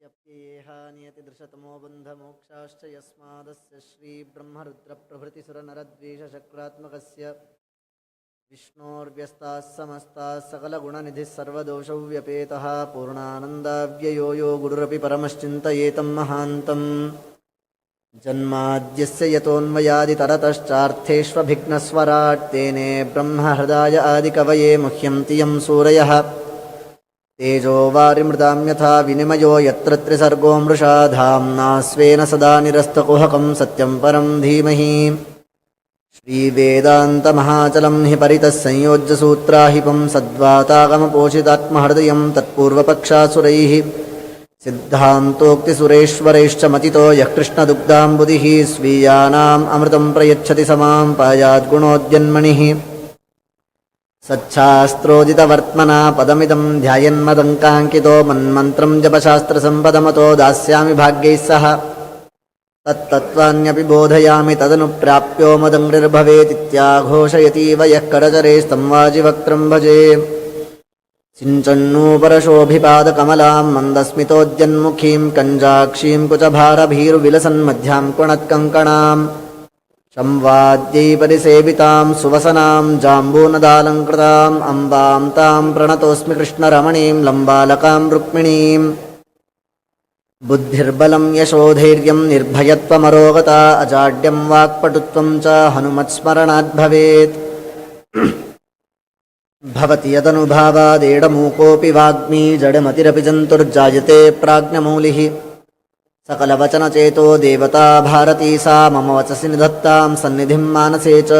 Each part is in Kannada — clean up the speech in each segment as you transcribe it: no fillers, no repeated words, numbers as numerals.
यप्येह नियतिदृशतमो बन्धमोक्षाश्च यस्मादस्य श्रीब्रह्मरुद्रप्रभृतिसुरनरद्वीषशक्रात्मकस्य विष्णोर्व्यस्ताः समस्ताः सकलगुणनिधिः सर्वदोषौ व्यपेतः पूर्णानन्दाव्ययो यो गुरुरपि परमश्चिन्तयेतं महान्तम् जन्माद्यस्य यतोऽन्वयादितरतश्चार्थेष्वभिघ्नस्वराट् तेने ब्रह्महृदाय आदिकवये मुह्यन्ति यं सूरयः तेजो वारिमृतां यथा विनिमयो यत्र त्रिसर्गो मृषा धाम्ना स्वेन सदा निरस्तकुहकं सत्यं परं धीमहि श्रीवेदान्तमहाचलं हि परितः संयोज्य सूत्राहिपं सद्वातागमपोषितात्महृदयं तत्पूर्वपक्षासुरैः सिद्धान्तोक्तिसुरेश्वरैश्च मतितो यः कृष्णदुग्धाम्बुधिः स्वीयानाम् अमृतं प्रयच्छति समां पायाद्गुणोद्यन्मणिः सच्छास्त्रोदितवर्त्मना पदमिदं ध्यायन्मदङ्काङ्कितो मन्मन्त्रं जपशास्त्रसम्पदमतो दास्यामि भाग्यैः सह तत्तत्त्वान्यपि बोधयामि तदनुप्राप्यो मदङ्घ्रिर्भवेदित्याघोषयतीव यः करचरेस्तं वाजिवक्त्रं भजे सिञ्चन्नूपरशोभिपादकमलां मन्दस्मितोद्यन्मुखीं कञ्जाक्षीं कुचभारभीरुविलसन्मध्यां कुणत्कङ्कणाम् संवाद्यै परिसेवितां सुवसनां जाम्बूनदालङ्कृताम् अम्बां तां प्रणतोऽस्मि कृष्णरमणीं लम्बालकां रुक्मिणीम् बुद्धिर्बलं यशोधैर्यं निर्भयत्वमरोगता अजाड्यं वाक्पटुत्वं च हनुमत्स्मरणात् भवेत् भवति यदनुभावादेडमूकोऽपि वाग्मी जडमतिरपि जन्तुर्जायते प्राज्ञमौलिः सकलवचनचेतो देवता भारती सा मम वचसि निधत्तां सन्निधिं मानसे च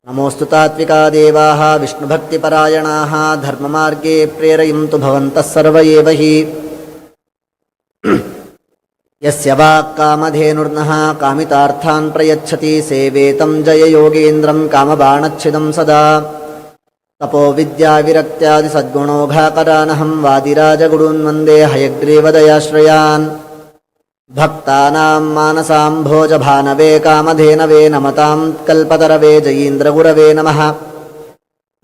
नमोऽस्तु तात्विका देवाः विष्णुभक्तिपरायणाः धर्ममार्गे प्रेरयन्तु भवन्तः सर्व एव हि यस्य वाक्कामधेनुर्नः कामितार्थान् प्रयच्छति सेवेतं जययोगेन्द्रं कामबाणच्छिदं सदा तपोविद्याविरक्त्यादिसद्गुणौघाकरानहं वादिराजगुरून् वन्दे हयग्रीवदयाश्रयान् भक्तानां मानसां भोजभानवे कामधेनवे नमतां कल्पतरवे जयीन्द्रगुरवे नमः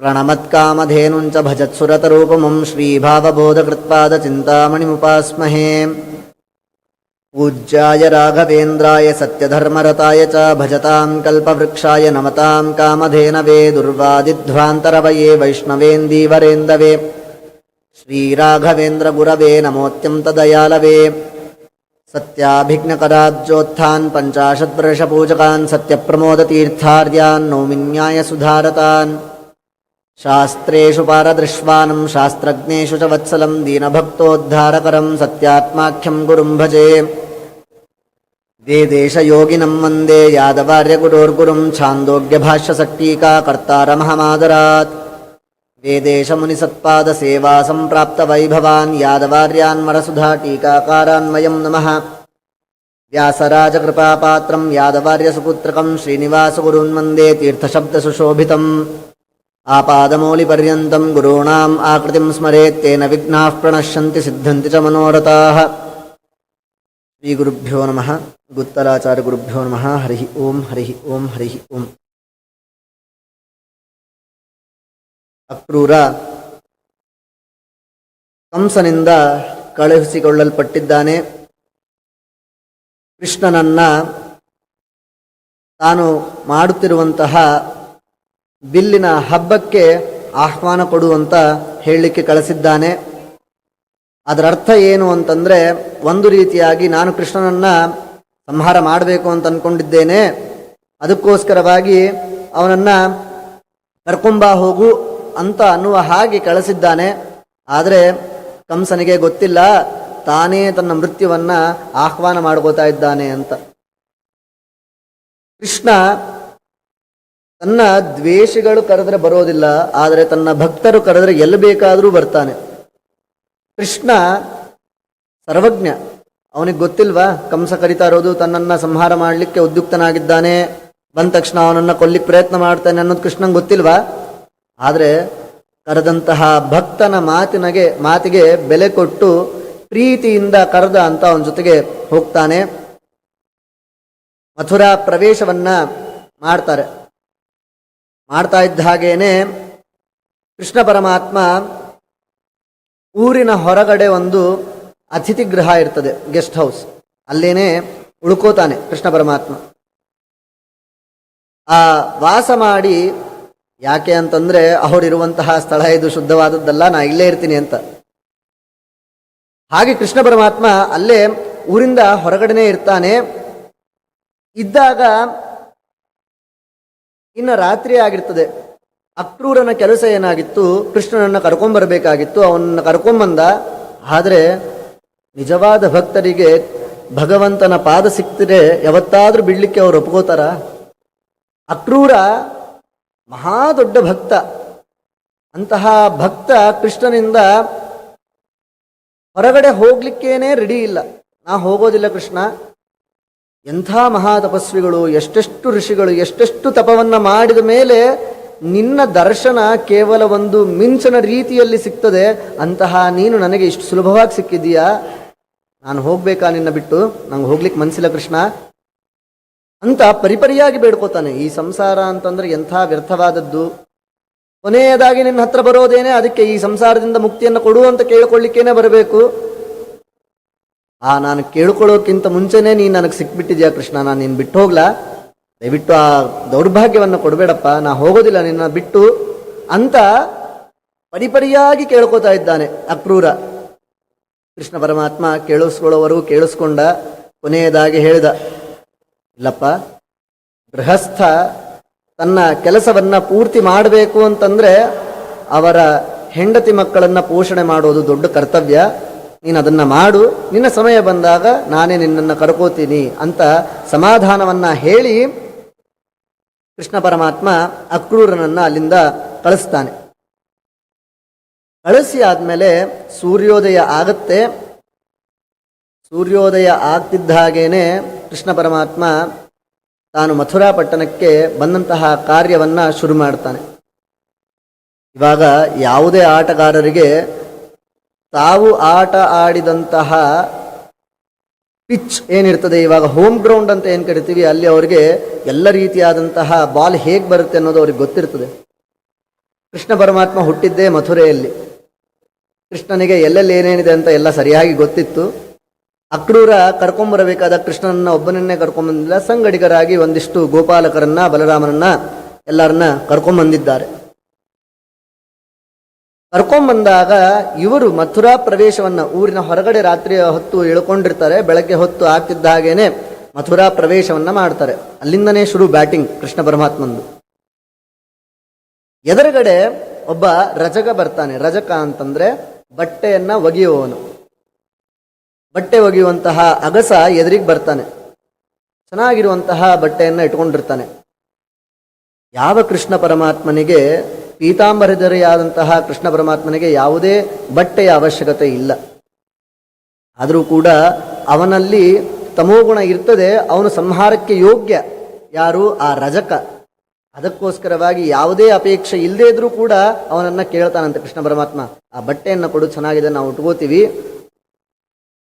प्रणमत्कामधेनुञ्च भजत्सुरतरूपमं श्रीभावबोधकृत्पादचिन्तामणिमुपास्महे पूज्याय राघवेन्द्राय सत्यधर्मरताय च भजतां कल्पवृक्षाय नमतां कामधेनवे दुर्वादिध्वान्तरवये वैष्णवेन्दीवरेन्दवे श्रीराघवेन्द्रगुरवे नमोऽत्यन्तदयालवे सत्याभिघ्नकराब्जोत्थान् पञ्चाशद्वर्षपूजकान् सत्यप्रमोदतीर्थार्यान् नौमिन्यायसुधारतान् शास्त्रेषु पारदृश्वानं शास्त्रज्ञेषु च वत्सलं दीनभक्तोद्धारकरं सत्यात्माख्यं गुरुं भजे वेदेशयोगिनं वन्दे यादवार्यगुरोर्गुरुं छान्दोग्यभाष्यसट्टीकाकर्तारमहमादरात् वेदेशमुनिसत्पादसेवासम्प्राप्तवैभवान् यादवार्यान्मरसुधा टीकाकारान्वयं नमः व्यासराजकृपापात्रं यादवार्यसुपुत्रकं श्रीनिवासगुरून् वन्दे तीर्थशब्दसुशोभितम् आपादमौलिपर्यन्तं गुरूणाम् आकृतिं स्मरेत् तेन विघ्नाः प्रणश्यन्ति सिद्धन्ति च मनोरथाः श्रीगुरुभ्यो नमः गुत्तराचार्यगुरुभ्यो नमः हरिः ओं हरिः ओं हरिः ओं ಅಕ್ರೂರ ಕಂಸನಿಂದ ಕಳುಹಿಸಿಕೊಳ್ಳಲ್ಪಟ್ಟಿದ್ದಾನೆ. ಕೃಷ್ಣನನ್ನ ತಾನು ಮಾಡುತ್ತಿರುವಂತಹ ಬಿಲ್ಲಿನ ಹಬ್ಬಕ್ಕೆ ಆಹ್ವಾನ ಕೊಡುವಂತ ಹೇಳಲಿಕ್ಕೆ ಕಳಿಸಿದ್ದಾನೆ. ಅದರ ಅರ್ಥ ಏನು ಅಂತಂದರೆ, ಒಂದು ರೀತಿಯಾಗಿ ನಾನು ಕೃಷ್ಣನನ್ನ ಸಂಹಾರ ಮಾಡಬೇಕು ಅಂತ ಅಂದ್ಕೊಂಡಿದ್ದೇನೆ, ಅದಕ್ಕೋಸ್ಕರವಾಗಿ ಅವನನ್ನು ಕರ್ಕೊಂಬಾ ಹೋಗು ಅಂತ ಅನ್ನುವ ಹಾಗೆ ಕಳಿಸಿದ್ದಾನೆ. ಆದರೆ ಕಂಸನಿಗೆ ಗೊತ್ತಿಲ್ಲ ತಾನೇ ತನ್ನ ಮೃತ್ಯುವನ್ನು ಆಹ್ವಾನ ಮಾಡ್ಕೋತಾ ಇದ್ದಾನೆ ಅಂತ. ಕೃಷ್ಣ ತನ್ನ ದ್ವೇಷಿಗಳು ಕರೆದ್ರೆ ಬರೋದಿಲ್ಲ, ಆದರೆ ತನ್ನ ಭಕ್ತರು ಕರೆದ್ರೆ ಎಲ್ಲಿ ಬೇಕಾದರೂ ಬರ್ತಾನೆ. ಕೃಷ್ಣ ಸರ್ವಜ್ಞ, ಅವನಿಗೆ ಗೊತ್ತಿಲ್ವಾ ಕಂಸ ಕರಿತಾ ಇರೋದು ತನ್ನನ್ನು ಸಂಹಾರ ಮಾಡಲಿಕ್ಕೆ ಉದ್ಯುಕ್ತನಾಗಿದ್ದಾನೆ, ಬಂದ ತಕ್ಷಣ ಅವನನ್ನು ಕೊಲ್ಲಿಕ್ಕೆ ಪ್ರಯತ್ನ ಮಾಡ್ತಾನೆ ಅನ್ನೋದು ಕೃಷ್ಣಂಗೆ ಗೊತ್ತಿಲ್ವಾ? ಆದರೆ ಕರೆದಂತಹ ಭಕ್ತನ ಮಾತಿಗೆ ಬೆಲೆ ಕೊಟ್ಟು ಪ್ರೀತಿಯಿಂದ ಕರೆದ ಅಂತ ಅವನ ಜೊತೆಗೆ ಹೋಗ್ತಾನೆ. ಮಥುರಾ ಪ್ರವೇಶವನ್ನ ಮಾಡ್ತಾ ಇದ್ದ ಹಾಗೇನೆ ಕೃಷ್ಣ ಪರಮಾತ್ಮ ಊರಿನ ಹೊರಗಡೆ ಒಂದು ಅತಿಥಿ ಗೃಹ ಇರ್ತದೆ, ಗೆಸ್ಟ್ ಹೌಸ್, ಅಲ್ಲೇನೆ ಉಳ್ಕೋತಾನೆ ಕೃಷ್ಣ ಪರಮಾತ್ಮ. ಆ ವಾಸ ಮಾಡಿ, ಯಾಕೆ ಅಂತಂದ್ರೆ ಅವರಿರುವಂತಹ ಸ್ಥಳ ಇದು ಶುದ್ಧವಾದದ್ದಲ್ಲ, ನಾ ಇಲ್ಲೇ ಇರ್ತೀನಿ ಅಂತ. ಹಾಗೆ ಕೃಷ್ಣ ಪರಮಾತ್ಮ ಅಲ್ಲೇ ಊರಿಂದ ಹೊರಗಡೆನೆ ಇರ್ತಾನೆ. ಇದ್ದಾಗ ಇನ್ನು ರಾತ್ರಿ ಆಗಿರ್ತದೆ. ಅಕ್ರೂರನ ಕೆಲಸ ಏನಾಗಿತ್ತು, ಕೃಷ್ಣನನ್ನು ಕರ್ಕೊಂಬರ್ಬೇಕಾಗಿತ್ತು. ಅವನನ್ನು ಕರ್ಕೊಂಬಂದ. ಆದರೆ ನಿಜವಾದ ಭಕ್ತರಿಗೆ ಭಗವಂತನ ಪಾದ ಸಿಕ್ತಿರೆ ಯಾವತ್ತಾದ್ರೂ ಬಿಡ್ಲಿಕ್ಕೆ ಅವ್ರು ಒಪ್ಕೋತಾರ? ಅಕ್ರೂರ ಮಹಾ ದೊಡ್ಡ ಭಕ್ತ. ಅಂತಹ ಭಕ್ತ ಕೃಷ್ಣನಿಂದ ಹೊರಗಡೆ ಹೋಗ್ಲಿಕ್ಕೇನೆ ರೆಡಿ ಇಲ್ಲ. ನಾ ಹೋಗೋದಿಲ್ಲ ಕೃಷ್ಣ. ಎಂಥ ಮಹಾ ತಪಸ್ವಿಗಳು, ಎಷ್ಟೆಷ್ಟು ಋಷಿಗಳು, ಎಷ್ಟೆಷ್ಟು ತಪವನ್ನ ಮಾಡಿದ ಮೇಲೆ ನಿನ್ನ ದರ್ಶನ ಕೇವಲ ಒಂದು ಮಿಂಚನ ರೀತಿಯಲ್ಲಿ ಸಿಗ್ತದೆ. ಅಂತಹ ನೀನು ನನಗೆ ಇಷ್ಟು ಸುಲಭವಾಗಿ ಸಿಕ್ಕಿದೀಯಾ? ನಾನು ಹೋಗ್ಬೇಕಾ ನಿನ್ನ ಬಿಟ್ಟು? ನಂಗೆ ಹೋಗ್ಲಿಕ್ಕೆ ಮನಸ್ಸಿಲ್ಲ ಕೃಷ್ಣ ಅಂತ ಪರಿಪರಿಯಾಗಿ ಬೇಡ್ಕೋತಾನೆ. ಈ ಸಂಸಾರ ಅಂತಂದ್ರೆ ಎಂಥ ವ್ಯರ್ಥವಾದದ್ದು. ಕೊನೆಯದಾಗಿ ನಿನ್ನ ಹತ್ರ ಬರೋದೇನೆ ಅದಕ್ಕೆ, ಈ ಸಂಸಾರದಿಂದ ಮುಕ್ತಿಯನ್ನು ಕೊಡು ಅಂತ ಕೇಳಿಕೊಳ್ಳಿಕ್ಕೇನೆ ಬರಬೇಕು. ನಾನು ಕೇಳ್ಕೊಳ್ಳೋಕ್ಕಿಂತ ಮುಂಚೆನೇ ನೀನು ನನಗೆ ಸಿಕ್ಬಿಟ್ಟಿದ್ಯಾ ಕೃಷ್ಣ, ನಾನು ನೀನು ಬಿಟ್ಟು ಹೋಗ್ಲಾ? ದಯವಿಟ್ಟು ಆ ದೌರ್ಭಾಗ್ಯವನ್ನು ಕೊಡಬೇಡಪ್ಪ, ನಾ ಹೋಗೋದಿಲ್ಲ ನಿನ್ನ ಬಿಟ್ಟು ಅಂತ ಪರಿಪರಿಯಾಗಿ ಕೇಳ್ಕೊತಾ ಇದ್ದಾನೆ ಅಕ್ರೂರ. ಕೃಷ್ಣ ಪರಮಾತ್ಮ ಕೇಳಿಸ್ಕೊಳ್ಳೋವರು ಕೇಳಿಸ್ಕೊಂಡ. ಕೊನೆಯದಾಗಿ ಹೇಳಿದ, ಇಲ್ಲಪ್ಪ, ಗೃಹಸ್ಥ ತನ್ನ ಕೆಲಸವನ್ನ ಪೂರ್ತಿ ಮಾಡಬೇಕು ಅಂತಂದ್ರೆ ಅವರ ಹೆಂಡತಿ ಮಕ್ಕಳನ್ನ ಪೋಷಣೆ ಮಾಡೋದು ದೊಡ್ಡ ಕರ್ತವ್ಯ. ನೀನು ಅದನ್ನ ಮಾಡು, ನಿನ್ನ ಸಮಯ ಬಂದಾಗ ನಾನೇ ನಿನ್ನನ್ನು ಕರ್ಕೋತೀನಿ ಅಂತ ಸಮಾಧಾನವನ್ನ ಹೇಳಿ ಕೃಷ್ಣ ಪರಮಾತ್ಮ ಅಕ್ರೂರನನ್ನ ಅಲ್ಲಿಂದ ಕಳಿಸ್ತಾನೆ. ಕಳಿಸಿ ಆದ್ಮೇಲೆ ಸೂರ್ಯೋದಯ ಆಗತ್ತೆ. ಸೂರ್ಯೋದಯ ಆಗ್ತಿದ್ದ ಹಾಗೇನೆ ಕೃಷ್ಣ ಪರಮಾತ್ಮ ತಾನು ಮಥುರಾ ಪಟ್ಟಣಕ್ಕೆ ಬಂದಂತಹ ಕಾರ್ಯವನ್ನ ಶುರು ಮಾಡ್ತಾನೆ. ಇವಾಗ ಯಾವುದೇ ಆಟಗಾರರಿಗೆ ತಾವು ಆಟ ಆಡಿದಂತಹ ಪಿಚ್ ಏನಿರ್ತದೆ, ಇವಾಗ ಹೋಮ್ ಗ್ರೌಂಡ್ ಅಂತ ಏನು ಕರಿತೀವಿ, ಅಲ್ಲಿ ಅವರಿಗೆ ಎಲ್ಲ ರೀತಿಯಾದಂತಹ ಬಾಲ್ ಹೇಗೆ ಬರುತ್ತೆ ಅನ್ನೋದು ಅವ್ರಿಗೆ ಗೊತ್ತಿರ್ತದೆ. ಕೃಷ್ಣ ಪರಮಾತ್ಮ ಹುಟ್ಟಿದ್ದೇ ಮಥುರೆಯಲ್ಲಿ. ಕೃಷ್ಣನಿಗೆ ಎಲ್ಲೆಲ್ಲಿ ಏನೇನಿದೆ ಅಂತ ಎಲ್ಲ ಸರಿಯಾಗಿ ಗೊತ್ತಿತ್ತು. ಅಕ್ರೂರ ಕರ್ಕೊಂಬರಬೇಕಾದ ಕೃಷ್ಣನನ್ನ ಒಬ್ಬನನ್ನೇ ಕರ್ಕೊಂಬಂದಿಲ್ಲ, ಸಂಗಡಿಗರಾಗಿ ಒಂದಿಷ್ಟು ಗೋಪಾಲಕರನ್ನ, ಬಲರಾಮನನ್ನ, ಎಲ್ಲರನ್ನ ಕರ್ಕೊಂಬಂದಿದ್ದಾರೆ. ಕರ್ಕೊಂಬಂದಾಗ ಇವರು ಮಥುರಾ ಪ್ರವೇಶವನ್ನ, ಊರಿನ ಹೊರಗಡೆ ರಾತ್ರಿಯ ಹೊತ್ತು ಇಳ್ಕೊಂಡಿರ್ತಾರೆ, ಬೆಳಗ್ಗೆ ಹೊತ್ತು ಆಗ್ತಿದ್ದ ಹಾಗೇನೆ ಮಥುರಾ ಪ್ರವೇಶವನ್ನ ಮಾಡ್ತಾರೆ. ಅಲ್ಲಿಂದನೇ ಶುರು ಬ್ಯಾಟಿಂಗ್ ಕೃಷ್ಣ ಪರಮಾತ್ಮಂದು. ಎದುರುಗಡೆ ಒಬ್ಬ ರಜಕ ಬರ್ತಾನೆ. ರಜಕ ಅಂತಂದ್ರೆ ಬಟ್ಟೆಯನ್ನ ಒಗೆಯುವವನು. ಬಟ್ಟೆ ಒಗೆಯುವಂತಹ ಅಗಸ ಎದುರಿಗೆ ಬರ್ತಾನೆ. ಚೆನ್ನಾಗಿರುವಂತಹ ಬಟ್ಟೆಯನ್ನ ಇಟ್ಕೊಂಡಿರ್ತಾನೆ. ಯಾವ ಕೃಷ್ಣ ಪರಮಾತ್ಮನಿಗೆ, ಪೀತಾಂಬರಧರಿಯಾದಂತಹ ಕೃಷ್ಣ ಪರಮಾತ್ಮನಿಗೆ ಯಾವುದೇ ಬಟ್ಟೆಯ ಅವಶ್ಯಕತೆ ಇಲ್ಲ. ಆದರೂ ಕೂಡ ಅವನಲ್ಲಿ ತಮೋಗುಣ ಇರ್ತದೆ. ಅವನು ಸಂಹಾರಕ್ಕೆ ಯೋಗ್ಯ. ಯಾರು? ಆ ರಜಕ. ಅದಕ್ಕೋಸ್ಕರವಾಗಿ ಯಾವುದೇ ಅಪೇಕ್ಷೆ ಇಲ್ಲದೇ ಇದ್ರೂ ಕೂಡ ಅವನನ್ನ ಕೇಳ್ತಾನಂತೆ ಕೃಷ್ಣ ಪರಮಾತ್ಮ, ಆ ಬಟ್ಟೆಯನ್ನು ಕೊಡು, ಚೆನ್ನಾಗಿದೆ, ನಾವು ಉಟ್ಕೋತೀವಿ.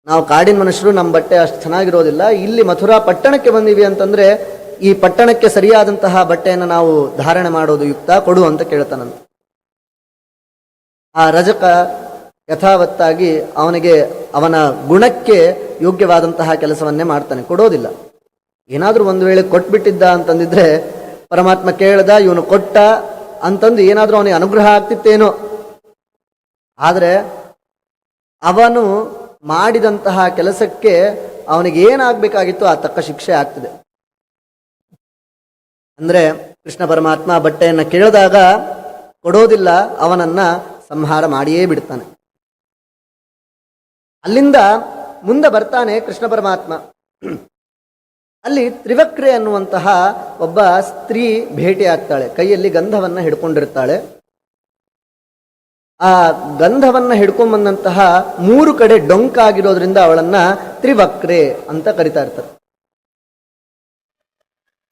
ನಾವು ಕಾಡಿನ ಮನುಷ್ಯರು, ನಮ್ಮ ಬಟ್ಟೆ ಅಷ್ಟು ಚೆನ್ನಾಗಿರೋದಿಲ್ಲ. ಇಲ್ಲಿ ಮಥುರಾ ಪಟ್ಟಣಕ್ಕೆ ಬಂದೀವಿ ಅಂತಂದ್ರೆ ಈ ಪಟ್ಟಣಕ್ಕೆ ಸರಿಯಾದಂತಹ ಬಟ್ಟೆಯನ್ನು ನಾವು ಧಾರಣೆ ಮಾಡೋದು ಯುಕ್ತ, ಕೊಡು ಅಂತ ಕೇಳ್ತಾನಂತ. ಆ ರಜಕ ಯಥಾವತ್ತಾಗಿ ಅವನಿಗೆ ಅವನ ಗುಣಕ್ಕೆ ಯೋಗ್ಯವಾದಂತಹ ಕೆಲಸವನ್ನೇ ಮಾಡ್ತಾನೆ, ಕೊಡೋದಿಲ್ಲ. ಏನಾದರೂ ಒಂದು ವೇಳೆ ಕೊಟ್ಬಿಟ್ಟಿದ್ದ ಅಂತಂದಿದ್ರೆ ಪರಮಾತ್ಮ ಕೇಳ್ದ, ಇವನು ಕೊಟ್ಟ ಅಂತಂದು ಏನಾದರೂ ಅವನಿಗೆ ಅನುಗ್ರಹ ಆಗ್ತಿತ್ತೇನೋ. ಆದರೆ ಅವನು ಮಾಡಿದಂತಹ ಕೆಲಸಕ್ಕೆ ಅವನಿಗೆ ಏನಾಗಬೇಕಾಗಿತ್ತು ಆ ತಕ್ಕ ಶಿಕ್ಷೆ ಆಗ್ತದೆ. ಅಂದ್ರೆ ಕೃಷ್ಣ ಪರಮಾತ್ಮ ಬಟ್ಟೆಯನ್ನು ಕೇಳಿದಾಗ ಕೊಡೋದಿಲ್ಲ, ಅವನನ್ನ ಸಂಹಾರ ಮಾಡಿಯೇ ಬಿಡ್ತಾನೆ. ಅಲ್ಲಿಂದ ಮುಂದೆ ಬರ್ತಾನೆ ಕೃಷ್ಣ ಪರಮಾತ್ಮ. ಅಲ್ಲಿ ತ್ರಿವಕ್ರೆ ಅನ್ನುವಂತಹ ಒಬ್ಬ ಸ್ತ್ರೀ ಭೇಟಿ ಆಗ್ತಾಳೆ. ಕೈಯಲ್ಲಿ ಗಂಧವನ್ನ ಹಿಡ್ಕೊಂಡಿರ್ತಾಳೆ. ಆ ಗಂಧವನ್ನ ಹಿಡ್ಕೊಂಡ್ಬಂದಂತಹ 3 ಕಡೆ ಡೊಂಕಾಗಿರೋದ್ರಿಂದ ಅವಳನ್ನ ತ್ರಿವಕ್ರೆ ಅಂತ ಕರಿತಾ ಇರ್ತಾರೆ.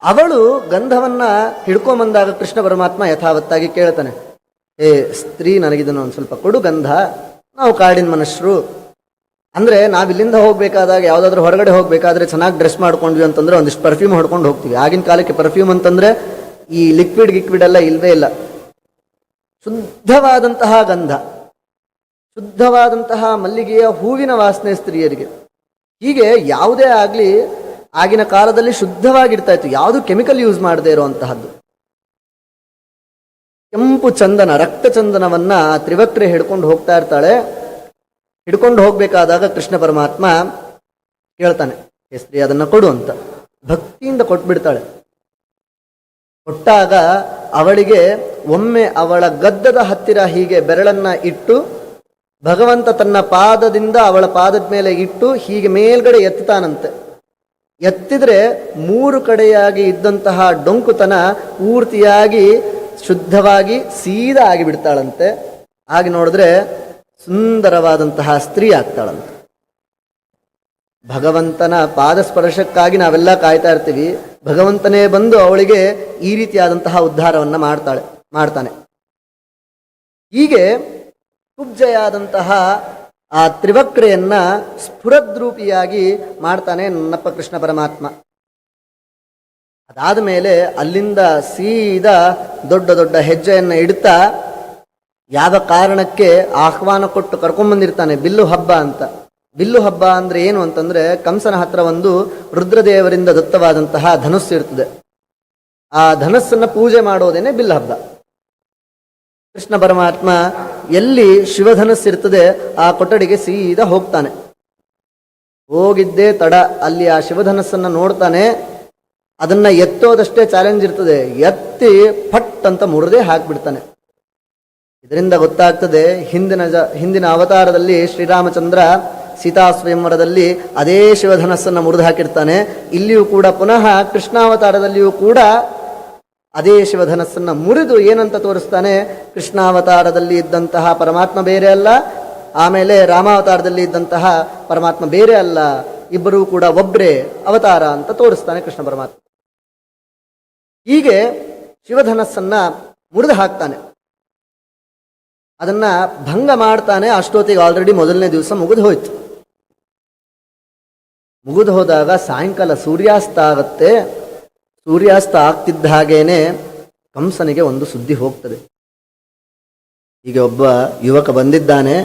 ಅವಳು ಗಂಧವನ್ನ ಹಿಡ್ಕೊಂಬಂದಾಗ ಕೃಷ್ಣ ಪರಮಾತ್ಮ ಯಥಾವತ್ತಾಗಿ ಕೇಳ್ತಾನೆ, ಏ ಸ್ತ್ರೀ, ನನಗಿದನ್ನು ಒಂದು ಸ್ವಲ್ಪ ಕೊಡು ಗಂಧ. ನಾವು ಕಾಡಿನ ಮನುಷ್ಯರು, ಅಂದ್ರೆ ನಾವಿಲ್ಲಿಂದ ಹೋಗ್ಬೇಕಾದಾಗ, ಯಾವುದಾದ್ರೂ ಹೊರಗಡೆ ಹೋಗ್ಬೇಕಾದ್ರೆ ಚೆನ್ನಾಗಿ ಡ್ರೆಸ್ ಮಾಡ್ಕೊಂಡ್ವಿ ಅಂತಂದ್ರೆ ಒಂದಿಷ್ಟು ಪರ್ಫ್ಯೂಮ್ ಹೊಡ್ಕೊಂಡು ಹೋಗ್ತೀವಿ. ಆಗಿನ ಕಾಲಕ್ಕೆ ಪರ್ಫ್ಯೂಮ್ ಅಂತಂದ್ರೆ ಈ ಲಿಕ್ವಿಡ್ ಎಲ್ಲ ಇಲ್ವೇ ಇಲ್ಲ. ಶುದ್ಧವಾದಂತಹ ಗಂಧ. ಶುದ್ಧವಾದಂತಹ ಮಲ್ಲಿಗೆಯ ಹೂವಿನ ವಾಸನೆ ಸ್ತ್ರೀಯರಿಗೆ. ಹೀಗೆ ಯಾವುದೇ ಆಗಲಿ ಆಗಿನ ಕಾಲದಲ್ಲಿ ಶುದ್ಧವಾಗಿರ್ತಾ ಇತ್ತು, ಯಾವುದು ಕೆಮಿಕಲ್ ಯೂಸ್ ಮಾಡದೇ ಇರುವಂತಹದ್ದು. ಕೆಂಪು ಚಂದನ, ರಕ್ತ ಚಂದನವನ್ನ ತ್ರಿವಕ್ರೆ ಹಿಡ್ಕೊಂಡು ಹೋಗ್ತಾ ಇರ್ತಾಳೆ. ಹಿಡ್ಕೊಂಡು ಹೋಗ್ಬೇಕಾದಾಗ ಕೃಷ್ಣ ಪರಮಾತ್ಮ ಕೇಳ್ತಾನೆ, ಸ್ತ್ರೀ ಅದನ್ನ ಕೊಡು ಅಂತ. ಭಕ್ತಿಯಿಂದ ಕೊಟ್ಬಿಡ್ತಾಳೆ. ಕೊಟ್ಟಾಗ ಅವಳಿಗೆ ಒಮ್ಮೆ ಅವಳ ಗದ್ದದ ಹತ್ತಿರ ಹೀಗೆ ಬೆರಳನ್ನ ಇಟ್ಟು ಭಗವಂತ ತನ್ನ ಪಾದದಿಂದ ಅವಳ ಪಾದದ ಮೇಲೆ ಇಟ್ಟು ಹೀಗೆ ಮೇಲ್ಗಡೆ ಎತ್ತಾನಂತೆ. ಎತ್ತಿದ್ರೆ 3 ಕಡೆಯಾಗಿ ಇದ್ದಂತಹ ಡೊಂಕುತನ ಪೂರ್ತಿಯಾಗಿ ಶುದ್ಧವಾಗಿ ಸೀದಾ ಆಗಿಬಿಡ್ತಾಳಂತೆ. ಹಾಗೆ ನೋಡಿದ್ರೆ ಸುಂದರವಾದಂತಹ ಸ್ತ್ರೀ ಆಗ್ತಾಳಂತೆ. ಭಗವಂತನ ಪಾದ ಸ್ಪರ್ಶಕ್ಕಾಗಿ ನಾವೆಲ್ಲ ಕಾಯ್ತಾ ಇರ್ತೀವಿ. ಭಗವಂತನೇ ಬಂದು ಅವಳಿಗೆ ಈ ರೀತಿಯಾದಂತಹ ಉದ್ಧಾರವನ್ನ ಮಾಡ್ತಾನೆ. ಹೀಗೆ ಕುಬ್ಜೆಯಾದಂತಹ ಆ ತ್ರಿವಕ್ರೆಯನ್ನ ಸ್ಫುರದ್ರೂಪಿಯಾಗಿ ಮಾಡ್ತಾನೆ ನನ್ನಪ್ಪ ಕೃಷ್ಣ ಪರಮಾತ್ಮ. ಅದಾದ ಮೇಲೆ ಅಲ್ಲಿಂದ ಸೀದಾ ದೊಡ್ಡ ದೊಡ್ಡ ಹೆಜ್ಜೆಯನ್ನು ಇಡ್ತಾ ಯಾವ ಕಾರಣಕ್ಕೆ ಆಹ್ವಾನ ಕೊಟ್ಟು ಕರ್ಕೊಂಡ್ಬಂದಿರ್ತಾನೆ, ಬಿಲ್ಲು ಹಬ್ಬ ಅಂತ. ಬಿಲ್ಲು ಹಬ್ಬ ಅಂದ್ರೆ ಏನು ಅಂತಂದ್ರೆ, ಕಂಸನ ಹತ್ರ ಒಂದು ರುದ್ರದೇವರಿಂದ ದತ್ತವಾದಂತಹ ಧನುಸ್ಸು ಇರ್ತದೆ. ಆ ಧನಸ್ಸನ್ನ ಪೂಜೆ ಮಾಡೋದೇನೆ ಬಿಲ್ಲು ಹಬ್ಬ. ಕೃಷ್ಣ ಪರಮಾತ್ಮ ಎಲ್ಲಿ ಶಿವಧನಸ್ಸಿರ್ತದೆ ಆ ಕೊಠಡಿಗೆ ಸೀದಾ ಹೋಗ್ತಾನೆ. ಹೋಗಿದ್ದೇ ತಡ ಅಲ್ಲಿ ಆ ಶಿವಧನಸ್ಸನ್ನ ನೋಡ್ತಾನೆ. ಅದನ್ನ ಎತ್ತೋದಷ್ಟೇ ಚಾಲೆಂಜ್ ಇರ್ತದೆ, ಎತ್ತಿ ಫಟ್ ಅಂತ ಮುರಿದೇ ಹಾಕ್ಬಿಡ್ತಾನೆ. ಇದರಿಂದ ಗೊತ್ತಾಗ್ತದೆ ಹಿಂದಿನ ಅವತಾರದಲ್ಲಿ ಶ್ರೀರಾಮಚಂದ್ರ ಸೀತಾ ಸ್ವಯಂವರದಲ್ಲಿ ಅದೇ ಶಿವಧನಸ್ಸನ್ನು ಮುರಿದು ಹಾಕಿರ್ತಾನೆ. ಇಲ್ಲಿಯೂ ಕೂಡ ಪುನಃ ಕೃಷ್ಣಾವತಾರದಲ್ಲಿಯೂ ಕೂಡ ಅದೇ ಶಿವಧನಸ್ಸನ್ನು ಮುರಿದು ಏನಂತ ತೋರಿಸ್ತಾನೆ, ಕೃಷ್ಣಾವತಾರದಲ್ಲಿ ಇದ್ದಂತಹ ಪರಮಾತ್ಮ ಬೇರೆ ಅಲ್ಲ, ಆಮೇಲೆ ರಾಮಾವತಾರದಲ್ಲಿ ಇದ್ದಂತಹ ಪರಮಾತ್ಮ ಬೇರೆ ಅಲ್ಲ, ಇಬ್ಬರೂ ಕೂಡ ಒಬ್ಬರೇ ಅವತಾರ ಅಂತ ತೋರಿಸ್ತಾನೆ ಕೃಷ್ಣ ಪರಮಾತ್ಮ. ಹೀಗೆ ಶಿವಧನಸ್ಸನ್ನ ಮುರಿದು ಹಾಕ್ತಾನೆ, ಅದನ್ನ ಭಂಗ ಮಾಡ್ತಾನೆ. ಅಷ್ಟೊತ್ತಿಗೆ ಆಲ್ರೆಡಿ ಮೊದಲನೇ ದಿವಸ ಮುಗಿದು ಹೋಯ್ತು. ಮುಗಿದು ಹೋದಾಗ ಸಾಯಂಕಾಲ ಸೂರ್ಯಾಸ್ತ ಆಗತ್ತೆ. ಸೂರ್ಯಾಸ್ತ ಆಗ್ತಿದ್ದ ಹಾಗೇನೆ ಕಂಸನಿಗೆ ಒಂದು ಸುದ್ದಿ ಹೋಗ್ತದೆ. ಹೀಗೆ ಒಬ್ಬ ಯುವಕ ಬಂದಿದ್ದಾನೆ,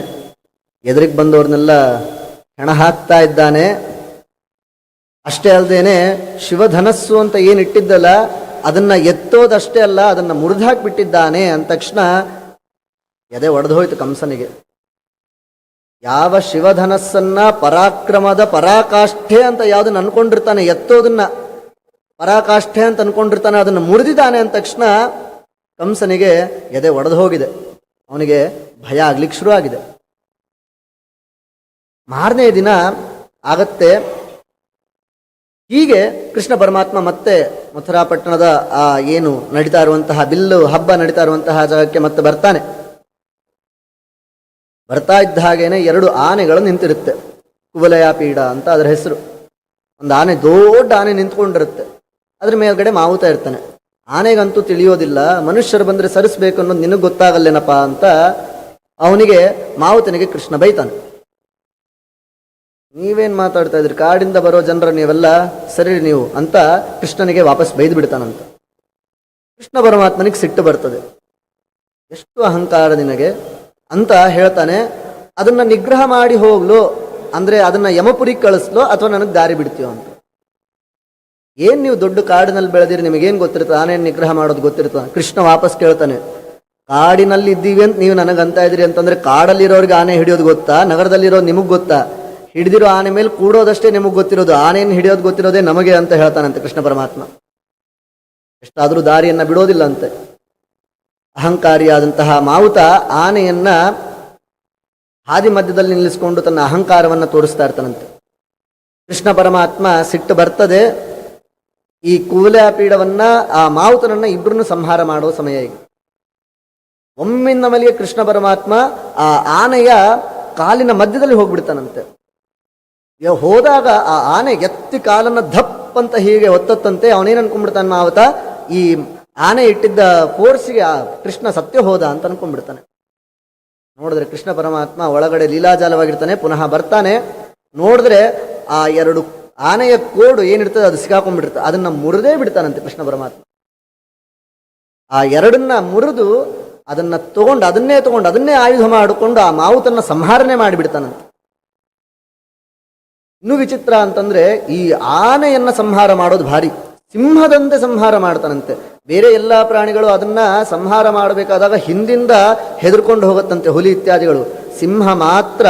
ಎದುರಿಗೆ ಬಂದವ್ರನ್ನೆಲ್ಲ ಹೆಣ ಹಾಕ್ತಾ ಇದ್ದಾನೆ. ಅಷ್ಟೇ ಅಲ್ಲದೇನೆ ಶಿವಧನಸ್ಸು ಅಂತ ಏನಿಟ್ಟಿದ್ದಲ್ಲ ಅದನ್ನ ಎತ್ತೋದಷ್ಟೇ ಅಲ್ಲ, ಅದನ್ನ ಮುರಿದಾಕ್ಬಿಟ್ಟಿದ್ದಾನೆ ಅಂದ ತಕ್ಷಣ ಎದೆ ಒಡೆದು ಹೋಯ್ತು ಕಂಸನಿಗೆ. ಯಾವ ಶಿವಧನಸ್ಸನ್ನ ಪರಾಕ್ರಮದ ಪರಾಕಾಷ್ಠೆ ಅಂತ ಯಾವ್ದನ್ನ ಅನ್ಕೊಂಡಿರ್ತಾನೆ, ಎತ್ತೋದನ್ನ ಪರಾಕಾಷ್ಠೆ ಅಂತ ಅನ್ಕೊಂಡಿರ್ತಾನೆ, ಅದನ್ನು ಮುರಿದಿದ್ದಾನೆ ಅಂದ ತಕ್ಷಣ ಕಂಸನಿಗೆ ಎದೆ ಒಡೆದು ಹೋಗಿದೆ. ಅವನಿಗೆ ಭಯ ಆಗ್ಲಿಕ್ಕೆ ಶುರು ಆಗಿದೆ. ಮಾರನೇ ದಿನ ಆಗತ್ತೆ. ಹೀಗೆ ಕೃಷ್ಣ ಪರಮಾತ್ಮ ಮತ್ತೆ ಮಥುರಾ ಪಟ್ಟಣದ ಆ ಏನು ನಡೀತಾ ಇರುವಂತಹ ಬಿಲ್ಲು ಹಬ್ಬ ನಡೀತಾ ಇರುವಂತಹ ಜಾಗಕ್ಕೆ ಮತ್ತೆ ಬರ್ತಾನೆ. ಬರ್ತಾ ಇದ್ದ ಹಾಗೇನೆ 2 ಆನೆಗಳು ನಿಂತಿರುತ್ತೆ. ಕುವಲಯಾಪೀಡ ಅಂತ ಅದರ ಹೆಸರು. ಒಂದು ಆನೆ, ದೊಡ್ಡ ಆನೆ ನಿಂತ್ಕೊಂಡಿರುತ್ತೆ. ಅದ್ರ ಮೇಲ್ಗಡೆ ಮಾವುತ ಇರ್ತಾನೆ. ಆನೆಗಂತೂ ತಿಳಿಯೋದಿಲ್ಲ, ಮನುಷ್ಯರು ಬಂದ್ರೆ ಸರಿಸ್ಬೇಕು ಅನ್ನೋದು ನಿನಗೆ ಗೊತ್ತಾಗಲ್ಲೇನಪ್ಪ ಅಂತ ಅವನಿಗೆ ಮಾವುತನಿಗೆ ಕೃಷ್ಣ ಬೈತಾನೆ. ನೀವೇನ್ ಮಾತಾಡ್ತಾ ಇದ್ರಿ, ಕಾಡಿಂದ ಬರೋ ಜನರ ನೀವೆಲ್ಲ ಸರಿ ನೀವು ಅಂತ ಕೃಷ್ಣನಿಗೆ ವಾಪಸ್ ಬೈದು ಬಿಡ್ತಾನಂತ. ಕೃಷ್ಣ ಪರಮಾತ್ಮನಿಗೆ ಸಿಟ್ಟು ಬರ್ತದೆ. ಎಷ್ಟು ಅಹಂಕಾರ ನಿನಗೆ ಅಂತ ಹೇಳ್ತಾನೆ. ಅದನ್ನ ನಿಗ್ರಹ ಮಾಡಿ ಹೋಗ್ಲು ಅಂದ್ರೆ ಅದನ್ನ ಯಮಪುರಿಗೆ ಕಳಿಸ್ಲೋ ಅಥವಾ ನನಗೆ ದಾರಿ ಬಿಡ್ತೀಯೋ ಅಂತ. ಏನ್ ನೀವು ದೊಡ್ಡ ಕಾಡಿನಲ್ಲಿ ಬೆಳೆದಿರಿ, ನಿಮಗೇನು ಗೊತ್ತಿರ್ತದೆ, ಆನೆ ನಿಗ್ರಹ ಮಾಡೋದು ಗೊತ್ತಿರ್ತದೆ. ಕೃಷ್ಣ ವಾಪಸ್ ಕೇಳ್ತಾನೆ, ಕಾಡಿನಲ್ಲಿ ಇದ್ದೀವಿ ಅಂತ ನೀವು ನನಗಂತ ಇದ್ರಿ ಅಂತಂದ್ರೆ ಕಾಡಲ್ಲಿರೋರಿಗೆ ಆನೆ ಹಿಡಿಯೋದು ಗೊತ್ತಾ, ನಗರದಲ್ಲಿರೋದು ನಿಮಗೆ ಗೊತ್ತಾ? ಹಿಡಿದಿರೋ ಆನೆ ಮೇಲೆ ಕೂಡೋದಷ್ಟೇ ನಿಮಗೆ ಗೊತ್ತಿರೋದು, ಆನೆಯನ್ನು ಹಿಡಿಯೋದು ಗೊತ್ತಿರೋದೇ ನಮಗೆ ಅಂತ ಹೇಳ್ತಾನಂತೆ ಕೃಷ್ಣ ಪರಮಾತ್ಮ. ಎಷ್ಟಾದರೂ ದಾರಿಯನ್ನ ಬಿಡೋದಿಲ್ಲ ಅಂತೆ. ಅಹಂಕಾರಿಯಾದಂತಹ ಮಾವುತ ಆನೆಯನ್ನ ಹಾದಿ ಮಧ್ಯದಲ್ಲಿ ನಿಲ್ಲಿಸಿಕೊಂಡು ತನ್ನ ಅಹಂಕಾರವನ್ನು ತೋರಿಸ್ತಾ ಇರ್ತಾನಂತೆ. ಕೃಷ್ಣ ಪರಮಾತ್ಮ ಸಿಟ್ಟು ಬರ್ತದೆ. ಈ ಕುವಲಯಾಪೀಡವನ್ನ ಆ ಮಾವುತನನ್ನ ಇಬ್ಬರನ್ನು ಸಂಹಾರ ಮಾಡೋ ಸಮಯ ಈಗ. ಒಮ್ಮಿಂದ ಮಲಿಗೆ ಕೃಷ್ಣ ಪರಮಾತ್ಮ ಆ ಆನೆಯ ಕಾಲಿನ ಮಧ್ಯದಲ್ಲಿ ಹೋಗ್ಬಿಡ್ತಾನಂತೆ. ಹೋದಾಗ ಆ ಆನೆ ಎತ್ತಿ ಕಾಲನ್ನ ಧಪ್ ಅಂತ ಹೀಗೆ ಒತ್ತತ್ತಂತೆ. ಅವನೇನು ಅನ್ಕೊಂಡ್ಬಿಡ್ತಾನೆ ಮಾವುತ, ಈ ಆನೆ ಇಟ್ಟಿದ್ದ ಫೋರ್ಸ್ಗೆ ಆ ಕೃಷ್ಣ ಸತ್ಯ ಹೋದ ಅಂತ ಅನ್ಕೊಂಡ್ಬಿಡ್ತಾನೆ. ನೋಡಿದ್ರೆ ಕೃಷ್ಣ ಪರಮಾತ್ಮ ಒಳಗಡೆ ಲೀಲಾಜಾಲವಾಗಿರ್ತಾನೆ. ಪುನಃ ಬರ್ತಾನೆ. ನೋಡಿದ್ರೆ ಆ 2 ಆನೆಯ ಕೋಡು ಏನಿರ್ತದೆ ಅದು ಸಿಕ್ಕಾಕೊಂಡ್ಬಿಟ್ಟಿರ್ತದೆ. ಅದನ್ನ ಮುರಿದೇ ಬಿಡ್ತಾನಂತೆ ಕೃಷ್ಣ ಪರಮಾತ್ಮ. ಆ 2ನ್ನ ಮುರಿದು ಅದನ್ನೇ ತಗೊಂಡು ಅದನ್ನೇ ಆಯುಧ ಮಾಡಿಕೊಂಡು ಆ ಮಾವುತನ್ನ ಸಂಹಾರನೆ ಮಾಡಿಬಿಡ್ತಾನಂತೆ. ಇನ್ನೂ ವಿಚಿತ್ರ ಅಂತಂದ್ರೆ ಈ ಆನೆಯನ್ನ ಸಂಹಾರ ಮಾಡೋದು ಭಾರಿ, ಸಿಂಹದಂತೆ ಸಂಹಾರ ಮಾಡ್ತಾನಂತೆ. ಬೇರೆ ಎಲ್ಲ ಪ್ರಾಣಿಗಳು ಅದನ್ನ ಸಂಹಾರ ಮಾಡಬೇಕಾದಾಗ ಹಿಂದಿಂದ ಹೆದರ್ಕೊಂಡು ಹೋಗುತ್ತಂತೆ, ಹುಲಿ ಇತ್ಯಾದಿಗಳು. ಸಿಂಹ ಮಾತ್ರ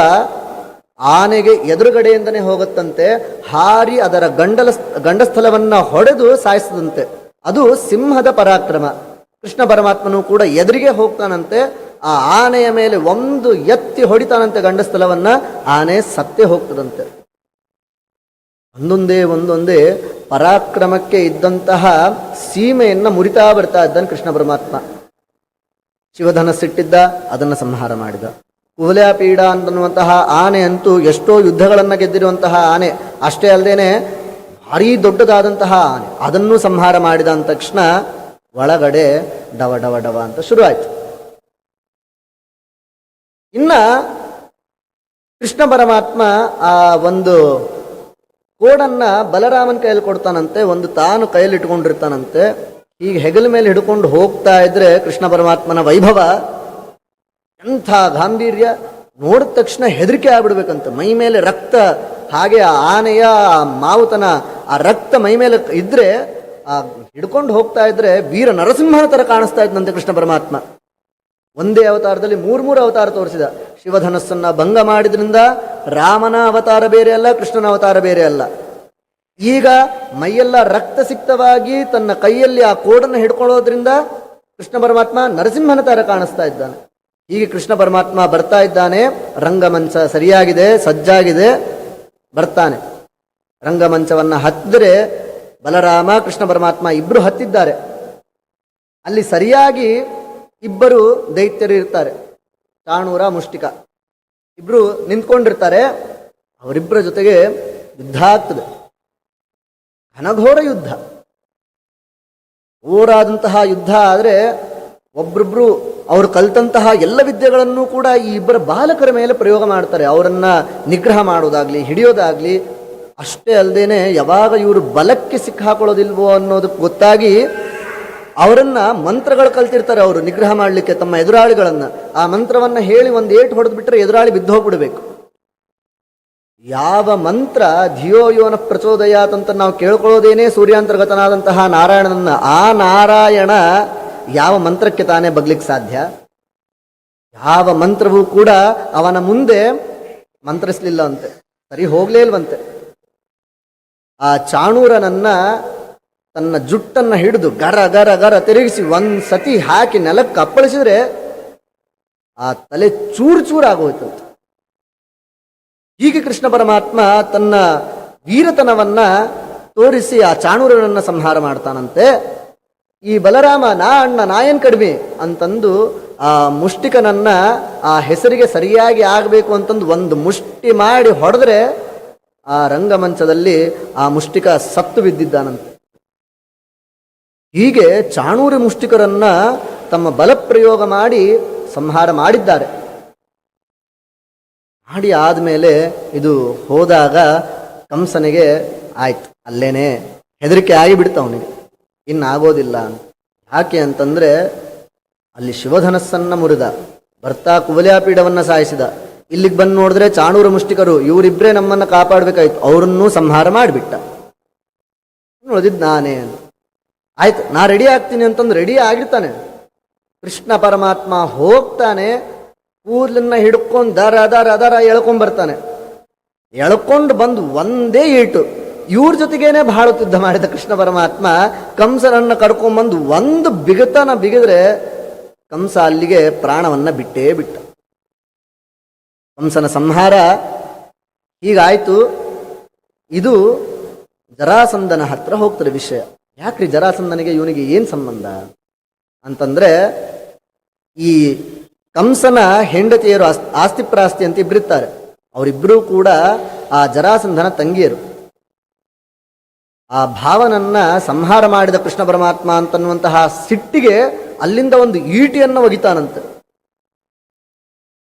ಆನೆಗೆ ಎದುರುಗಡೆಯಿಂದನೇ ಹೋಗುತ್ತಂತೆ, ಹಾರಿ ಅದರ ಗಂಡಸ್ಥಲವನ್ನ ಹೊಡೆದು ಸಾಯಿಸದಂತೆ. ಅದು ಸಿಂಹದ ಪರಾಕ್ರಮ. ಕೃಷ್ಣ ಪರಮಾತ್ಮನು ಕೂಡ ಎದುರಿಗೆ ಹೋಗ್ತಾನಂತೆ, ಆ ಆನೆಯ ಮೇಲೆ ಒಂದು ಎತ್ತಿ ಹೊಡಿತಾನಂತೆ ಗಂಡಸ್ಥಲವನ್ನ, ಆನೆ ಸತ್ತೇ ಹೋಗ್ತದಂತೆ. ಒಂದೊಂದೇ ಪರಾಕ್ರಮಕ್ಕೆ ಇದ್ದಂತಹ ಸೀಮೆಯನ್ನ ಮುರಿತಾ ಬರ್ತಾ ಇದ್ದಾನೆ ಕೃಷ್ಣ ಪರಮಾತ್ಮ. ಶಿವಧನಸ್ಸಿಟ್ಟಿದ್ದ, ಅದನ್ನ ಸಂಹಾರ ಮಾಡಿದ. ಕುವಲಯಾಪೀಡ ಅಂತನ್ನುವಂತಹ ಆನೆ ಅಂತೂ ಎಷ್ಟೋ ಯುದ್ಧಗಳನ್ನ ಗೆದ್ದಿರುವಂತಹ ಆನೆ, ಅಷ್ಟೇ ಅಲ್ಲದೇನೆ ಭಾರೀ ದೊಡ್ಡದಾದಂತಹ ಆನೆ, ಅದನ್ನು ಸಂಹಾರ ಮಾಡಿದ ಅಂದ ತಕ್ಷಣ ಒಳಗಡೆ ಡವ ಡವ ಡವ ಅಂತ ಶುರು ಆಯ್ತು. ಇನ್ನ ಕೃಷ್ಣ ಪರಮಾತ್ಮ ಆ ಒಂದು ಕೋಡನ್ನ ಬಲರಾಮನ ಕೈಯಲ್ಲಿ ಕೊಡ್ತಾನಂತೆ, ಒಂದು ತಾನು ಕೈಯಲ್ಲಿ ಇಟ್ಕೊಂಡಿರ್ತಾನಂತೆ. ಹೀಗೆ ಹೆಗಲ ಮೇಲೆ ಹಿಡ್ಕೊಂಡು ಹೋಗ್ತಾ ಇದ್ರೆ ಕೃಷ್ಣ ಪರಮಾತ್ಮನ ವೈಭವ, ಎಂಥ ಗಾಂಭೀರ್ಯ, ನೋಡಿದ ತಕ್ಷಣ ಹೆದರಿಕೆ ಆಗ್ಬಿಡ್ಬೇಕಂತ. ಮೈ ಮೇಲೆ ರಕ್ತ, ಹಾಗೆ ಆ ಆನೆಯ ಮಾವುತನ ಆ ರಕ್ತ ಮೈ ಮೇಲೆ ಇದ್ರೆ, ಆ ಹಿಡ್ಕೊಂಡು ಹೋಗ್ತಾ ಇದ್ರೆ ವೀರ ನರಸಿಂಹನ ತರ ಕಾಣಿಸ್ತಾ ಇದ್ದಂತೆ ಕೃಷ್ಣ ಪರಮಾತ್ಮ. ಒಂದೇ ಅವತಾರದಲ್ಲಿ ಮೂರು ಅವತಾರ ತೋರಿಸಿದ. ಶಿವಧನಸ್ಸನ್ನ ಭಂಗ ಮಾಡಿದ್ರಿಂದ ರಾಮನ ಅವತಾರ ಬೇರೆ ಅಲ್ಲ, ಕೃಷ್ಣನ ಅವತಾರ ಬೇರೆ ಅಲ್ಲ. ಈಗ ಮೈಯೆಲ್ಲ ರಕ್ತ ಸಿಕ್ತವಾಗಿ ತನ್ನ ಕೈಯಲ್ಲಿ ಆ ಕೋಡನ್ನು ಹಿಡ್ಕೊಳ್ಳೋದ್ರಿಂದ ಕೃಷ್ಣ ಪರಮಾತ್ಮ ನರಸಿಂಹನ ತರ ಕಾಣಿಸ್ತಾ ಇದ್ದಾನೆ. ಹೀಗೆ ಕೃಷ್ಣ ಪರಮಾತ್ಮ ಬರ್ತಾ ಇದ್ದಾನೆ. ರಂಗಮಂಚ ಸರಿಯಾಗಿದೆ, ಸಜ್ಜಾಗಿದೆ, ಬರ್ತಾನೆ. ರಂಗಮಂಚವನ್ನ ಹತ್ತಿದ್ರೆ ಬಲರಾಮ ಕೃಷ್ಣ ಪರಮಾತ್ಮ ಇಬ್ರು ಹತ್ತಿದ್ದಾರೆ. ಅಲ್ಲಿ ಸರಿಯಾಗಿ ಇಬ್ಬರು ದೈತ್ಯರು ಇರ್ತಾರೆ, ಚಾಣೂರ ಮುಷ್ಟಿಕ, ಇಬ್ರು ನಿಂತ್ಕೊಂಡಿರ್ತಾರೆ. ಅವರಿಬ್ಬರ ಜೊತೆಗೆ ಯುದ್ಧ ಆಗ್ತದೆ, ಘನಘೋರ ಯುದ್ಧ, ಓರಾದಂತಹ ಯುದ್ಧ. ಆದರೆ ಒಬ್ರೊಬ್ರು ಅವರು ಕಲ್ತಂತಹ ಎಲ್ಲ ವಿದ್ಯೆಗಳನ್ನು ಕೂಡ ಈ ಇಬ್ಬರ ಬಾಲಕರ ಮೇಲೆ ಪ್ರಯೋಗ ಮಾಡ್ತಾರೆ. ಅವರನ್ನ ನಿಗ್ರಹ ಮಾಡೋದಾಗ್ಲಿ, ಹಿಡಿಯೋದಾಗ್ಲಿ. ಅಷ್ಟೇ ಅಲ್ಲದೇನೆ ಯಾವಾಗ ಇವರು ಬಲಕ್ಕೆ ಸಿಕ್ಕಾಕೊಳ್ಳೋದಿಲ್ವೋ ಅನ್ನೋದಕ್ಕೆ ಗೊತ್ತಾಗಿ ಅವರನ್ನ ಮಂತ್ರಗಳು ಕಲ್ತಿರ್ತಾರೆ ಅವರು ನಿಗ್ರಹ ಮಾಡಲಿಕ್ಕೆ ತಮ್ಮ ಎದುರಾಳಿಗಳನ್ನ. ಆ ಮಂತ್ರವನ್ನ ಹೇಳಿ ಒಂದು ಏಟು ಹೊಡೆದು ಬಿಟ್ಟರೆ ಎದುರಾಳಿ ಬಿದ್ದು ಹೋಗ್ಬಿಡ್ಬೇಕು. ಯಾವ ಮಂತ್ರ ಧಿಯೋ ಯೋನ ಪ್ರಚೋದಯಾತ್ ಅಂತ ನಾವು ಕೇಳ್ಕೊಳ್ಳೋದೇನೆ ಸೂರ್ಯಾಂತರ್ಗತನಾದಂತಹ ನಾರಾಯಣನನ್ನ. ಆ ನಾರಾಯಣ ಯಾವ ಮಂತ್ರಕ್ಕೆ ತಾನೇ ಬಗ್ಲಿಕ್ಕೆ ಸಾಧ್ಯ? ಯಾವ ಮಂತ್ರವೂ ಕೂಡ ಅವನ ಮುಂದೆ ಮಂತ್ರಿಸ್ಲಿಲ್ಲ ಅಂತೆ, ಸರಿ ಹೋಗ್ಲೇ ಇಲ್ವಂತೆ. ಆ ಚಾಣೂರನನ್ನ ತನ್ನ ಜುಟ್ಟನ್ನ ಹಿಡಿದು ಗರ ಗರ ಗರ ತಿರುಗಿಸಿ ಒಂದ್ ಸತಿ ಹಾಕಿ ನೆಲಕ್ಕೆ ಅಪ್ಪಳಿಸಿದ್ರೆ ಆ ತಲೆ ಚೂರು ಚೂರಾಗೋಯ್ತು. ಹೀಗೆ ಕೃಷ್ಣ ಪರಮಾತ್ಮ ತನ್ನ ವೀರತನವನ್ನ ತೋರಿಸಿ ಆ ಚಾಣೂರನನ್ನ ಸಂಹಾರ ಮಾಡ್ತಾನಂತೆ. ಈ ಬಲರಾಮ ನಾ ಅಣ್ಣ ನಾಯನ್ ಕಡಿಮೆ ಅಂತಂದು ಆ ಮುಷ್ಟಿಕನನ್ನ ಆ ಹೆಸರಿಗೆ ಸರಿಯಾಗಿ ಆಗಬೇಕು ಅಂತಂದು ಒಂದು ಮುಷ್ಟಿ ಮಾಡಿ ಹೊಡೆದ್ರೆ ಆ ರಂಗಮಂಚದಲ್ಲಿ ಆ ಮುಷ್ಟಿಕ ಸತ್ತು ಬಿದ್ದಿದ್ದಾನಂತೆ. ಹೀಗೆ ಚಾಣೂರ ಮುಷ್ಟಿಕರನ್ನ ತಮ್ಮ ಬಲಪ್ರಯೋಗ ಮಾಡಿ ಸಂಹಾರ ಮಾಡಿದ್ದಾರೆ. ಮಾಡಿ ಆದಮೇಲೆ ಇದು ಹೋದಾಗ ಕಂಸನಿಗೆ ಆಯ್ತು, ಅಲ್ಲೇನೆ ಹೆದರಿಕೆ ಆಗಿಬಿಡ್ತ ಅವನಿಗೆ, ಇನ್ನಾಗೋದಿಲ್ಲ ಅಂತ. ಯಾಕೆ ಅಂತಂದ್ರೆ ಅಲ್ಲಿ ಶಿವಧನಸ್ಸನ್ನ ಮುರಿದ, ಬರ್ತಾ ಕುವಲಯಾಪೀಡವನ್ನ ಸಾಯಿಸಿದ. ಇಲ್ಲಿಗೆ ಬಂದು ನೋಡಿದ್ರೆ ಚಾಣೂರ ಮುಷ್ಟಿಕರು ಇವರಿಬ್ಬರೇ ನಮ್ಮನ್ನ ಕಾಪಾಡಬೇಕಾಯ್ತು, ಅವರನ್ನೂ ಸಂಹಾರ ಮಾಡಿಬಿಟ್ಟ. ನೋಡಿದ್ ನಾನೇ ಅಂತ. ಆಯ್ತು, ನಾ ರೆಡಿ ಆಗ್ತೀನಿ ಅಂತಂದು ರೆಡಿ ಆಗಿರ್ತಾನೆ. ಕೃಷ್ಣ ಪರಮಾತ್ಮ ಹೋಗ್ತಾನೆ, ಕೂದಲನ್ನ ಹಿಡ್ಕೊಂಡು ದರ ದರ ದರ ಎಳ್ಕೊಂಡ್ ಬರ್ತಾನೆ. ಎಳ್ಕೊಂಡು ಬಂದು ಒಂದೇ ಏಟು ಇವ್ರ ಜೊತೆಗೇನೆ ಬಹಳ ಯುದ್ಧ ಮಾಡಿದ ಕೃಷ್ಣ ಪರಮಾತ್ಮ. ಕಂಸನನ್ನ ಕರ್ಕೊಂಡ್ಬಂದು ಒಂದು ಬಿಗತನ ಬಿಗಿದ್ರೆ ಕಂಸ ಅಲ್ಲಿಗೆ ಪ್ರಾಣವನ್ನ ಬಿಟ್ಟೇ ಬಿಟ್ಟ. ಕಂಸನ ಸಂಹಾರ ಹೀಗಾಯ್ತು. ಇದು ಜರಾಸಂಧನ ಹತ್ರ ಹೋಗ್ತದೆ ವಿಷಯ. ಯಾಕ್ರಿ ಜರಾಸಂಧನಿಗೆ ಇವನಿಗೆ ಏನ್ ಸಂಬಂಧ ಅಂತಂದ್ರೆ, ಈ ಕಂಸನ ಹೆಂಡತಿಯರು ಆಸ್ತಿ ಪ್ರಾಸ್ತಿ ಅಂತ ಇಬ್ಬರಿರ್ತಾರೆ. ಅವರಿಬ್ಬರೂ ಕೂಡ ಆ ಜರಾಸಂಧನ ತಂಗಿಯರು. ಆ ಭಾವನನ್ನ ಸಂಹಾರ ಮಾಡಿದ ಕೃಷ್ಣ ಪರಮಾತ್ಮ ಅಂತನ್ನುವಂತಹ ಸಿಟ್ಟಿಗೆ ಅಲ್ಲಿಂದ ಒಂದು ಈಟಿಯನ್ನು ಒಗಿತಾನಂತೆ.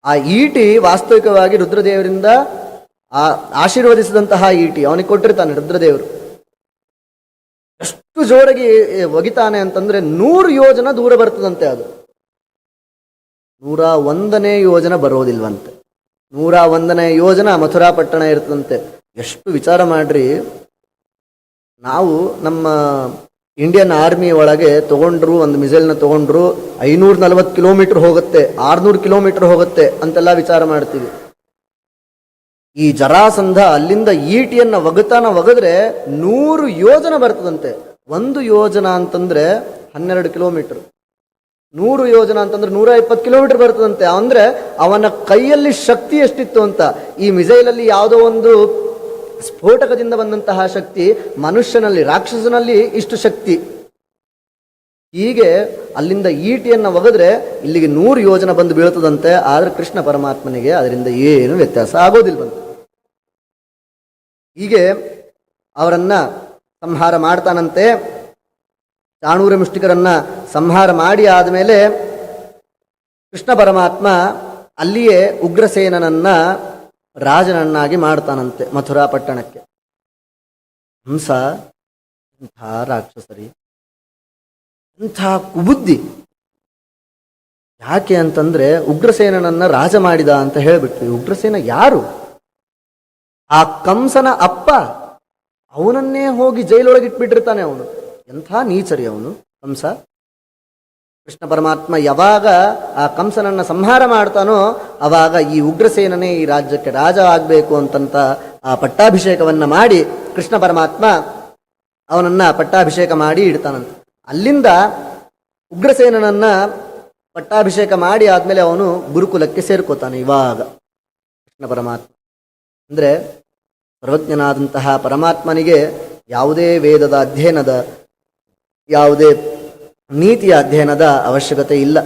ಆ ಈಟಿ ವಾಸ್ತವಿಕವಾಗಿ ರುದ್ರದೇವರಿಂದ ಆಶೀರ್ವದಿಸಿದಂತಹ ಈಟಿ ಅವನಿಗೆ ಕೊಟ್ಟಿರ್ತಾನೆ ರುದ್ರದೇವರು. ಎಷ್ಟು ಜೋರಾಗಿ ಒಗಿತಾನೆ ಅಂತಂದ್ರೆ 100 ಯೋಜನ ದೂರ ಬರ್ತದಂತೆ ಅದು. 101ನೇ ಯೋಜನ ಬರೋದಿಲ್ವಂತೆ. 101ನೇ ಯೋಜನ ಮಥುರಾ ಪಟ್ಟಣ ಇರ್ತದಂತೆ. ಎಷ್ಟು ವಿಚಾರ ಮಾಡ್ರಿ, ನಾವು ನಮ್ಮ ಇಂಡಿಯನ್ ಆರ್ಮಿ ಒಳಗೆ ತಗೊಂಡ್ರು, ಒಂದು ಮಿಸೈಲ್ನ ತಗೊಂಡ್ರು 540 ಕಿಲೋಮೀಟರ್ ಹೋಗುತ್ತೆ, 600 ಕಿಲೋಮೀಟರ್ ಹೋಗುತ್ತೆ ಅಂತೆಲ್ಲ ವಿಚಾರ ಮಾಡ್ತೀವಿ. ಈ ಜರಾಸಂಧ ಅಲ್ಲಿಂದ ಈಟಿಯನ್ನು ಒಗದ್ರೆ 100 ಯೋಜನ ಬರ್ತದಂತೆ. 1 ಯೋಜನ ಅಂತಂದ್ರೆ 12 ಕಿಲೋಮೀಟರ್, 100 ಯೋಜನ ಅಂತಂದ್ರೆ 120 ಕಿಲೋಮೀಟರ್ ಬರ್ತದಂತೆ. ಅಂದ್ರೆ ಅವನ ಕೈಯಲ್ಲಿ ಶಕ್ತಿ ಎಷ್ಟಿತ್ತು ಅಂತ. ಈ ಮಿಸೈಲಲ್ಲಿ ಯಾವುದೋ ಒಂದು ಸ್ಫೋಟಕದಿಂದ ಬಂದಂತಹ ಶಕ್ತಿ, ಮನುಷ್ಯನಲ್ಲಿ, ರಾಕ್ಷಸನಲ್ಲಿ ಇಷ್ಟು ಶಕ್ತಿ. ಹೀಗೆ ಅಲ್ಲಿಂದ ಈಟಿಯನ್ನು ಒಗದ್ರೆ ಇಲ್ಲಿಗೆ 100 ಯೋಜನ ಬಂದು ಬೀಳ್ತದಂತೆ. ಆದ್ರೆ ಕೃಷ್ಣ ಪರಮಾತ್ಮನಿಗೆ ಅದರಿಂದ ಏನು ವ್ಯತ್ಯಾಸ ಆಗೋದಿಲ್ವಂತೆ. ಹೀಗೆ ಅವರನ್ನ ಸಂಹಾರ ಮಾಡ್ತಾನಂತೆ. ಚಾಣೂರ ಮುಷ್ಟಿಕರನ್ನ ಸಂಹಾರ ಮಾಡಿ ಆದಮೇಲೆ ಕೃಷ್ಣ ಪರಮಾತ್ಮ ಅಲ್ಲಿಯೇ ಉಗ್ರಸೇನನನ್ನ ರಾಜನನ್ನಾಗಿ ಮಾಡ್ತಾನಂತೆ ಮಥುರಾ ಪಟ್ಟಣಕ್ಕೆ. ಹಂಸ ಇಂಥ ರಾಕ್ಷಸರಿ, ಇಂಥ ಕುಬುದ್ಧಿ. ಯಾಕೆ ಅಂತಂದ್ರೆ ಉಗ್ರಸೇನನನ್ನ ರಾಜ ಮಾಡಿದ ಅಂತ ಹೇಳ್ಬಿಟ್ವಿ. ಉಗ್ರಸೇನ ಯಾರು? ಆ ಕಂಸನ ಅಪ್ಪ. ಅವನನ್ನೇ ಹೋಗಿ ಜೈಲೊಳಗಿಟ್ಬಿಟ್ಟಿರ್ತಾನೆ ಅವನು. ಎಂಥ ನೀಚರಿ ಅವನು ಕಂಸ. ಕೃಷ್ಣ ಪರಮಾತ್ಮ ಯಾವಾಗ ಆ ಕಂಸನನ್ನ ಸಂಹಾರ ಮಾಡ್ತಾನೋ ಅವಾಗ ಈ ಉಗ್ರಸೇನನೇ ಈ ರಾಜ್ಯಕ್ಕೆ ರಾಜ ಆಗಬೇಕು ಅಂತಂತ ಆ ಪಟ್ಟಾಭಿಷೇಕವನ್ನ ಮಾಡಿ ಕೃಷ್ಣ ಪರಮಾತ್ಮ ಅವನನ್ನ ಪಟ್ಟಾಭಿಷೇಕ ಮಾಡಿ ಇಡ್ತಾನಂತ. ಅಲ್ಲಿಂದ ಉಗ್ರಸೇನನನ್ನ ಪಟ್ಟಾಭಿಷೇಕ ಮಾಡಿ ಆದ್ಮೇಲೆ ಅವನು ಗುರುಕುಲಕ್ಕೆ ಸೇರ್ಕೋತಾನೆ. ಇವಾಗ ಕೃಷ್ಣ ಪರಮಾತ್ಮ ಅಂದ್ರೆ ಸರ್ವಜ್ಞನಾದಂತಹ ಪರಮಾತ್ಮನಿಗೆ ಯಾವುದೇ ವೇದದ ಅಧ್ಯಯನದ, ಯಾವುದೇ ನೀತಿಯ ಅಧ್ಯಯನದ ಅವಶ್ಯಕತೆ ಇಲ್ಲ.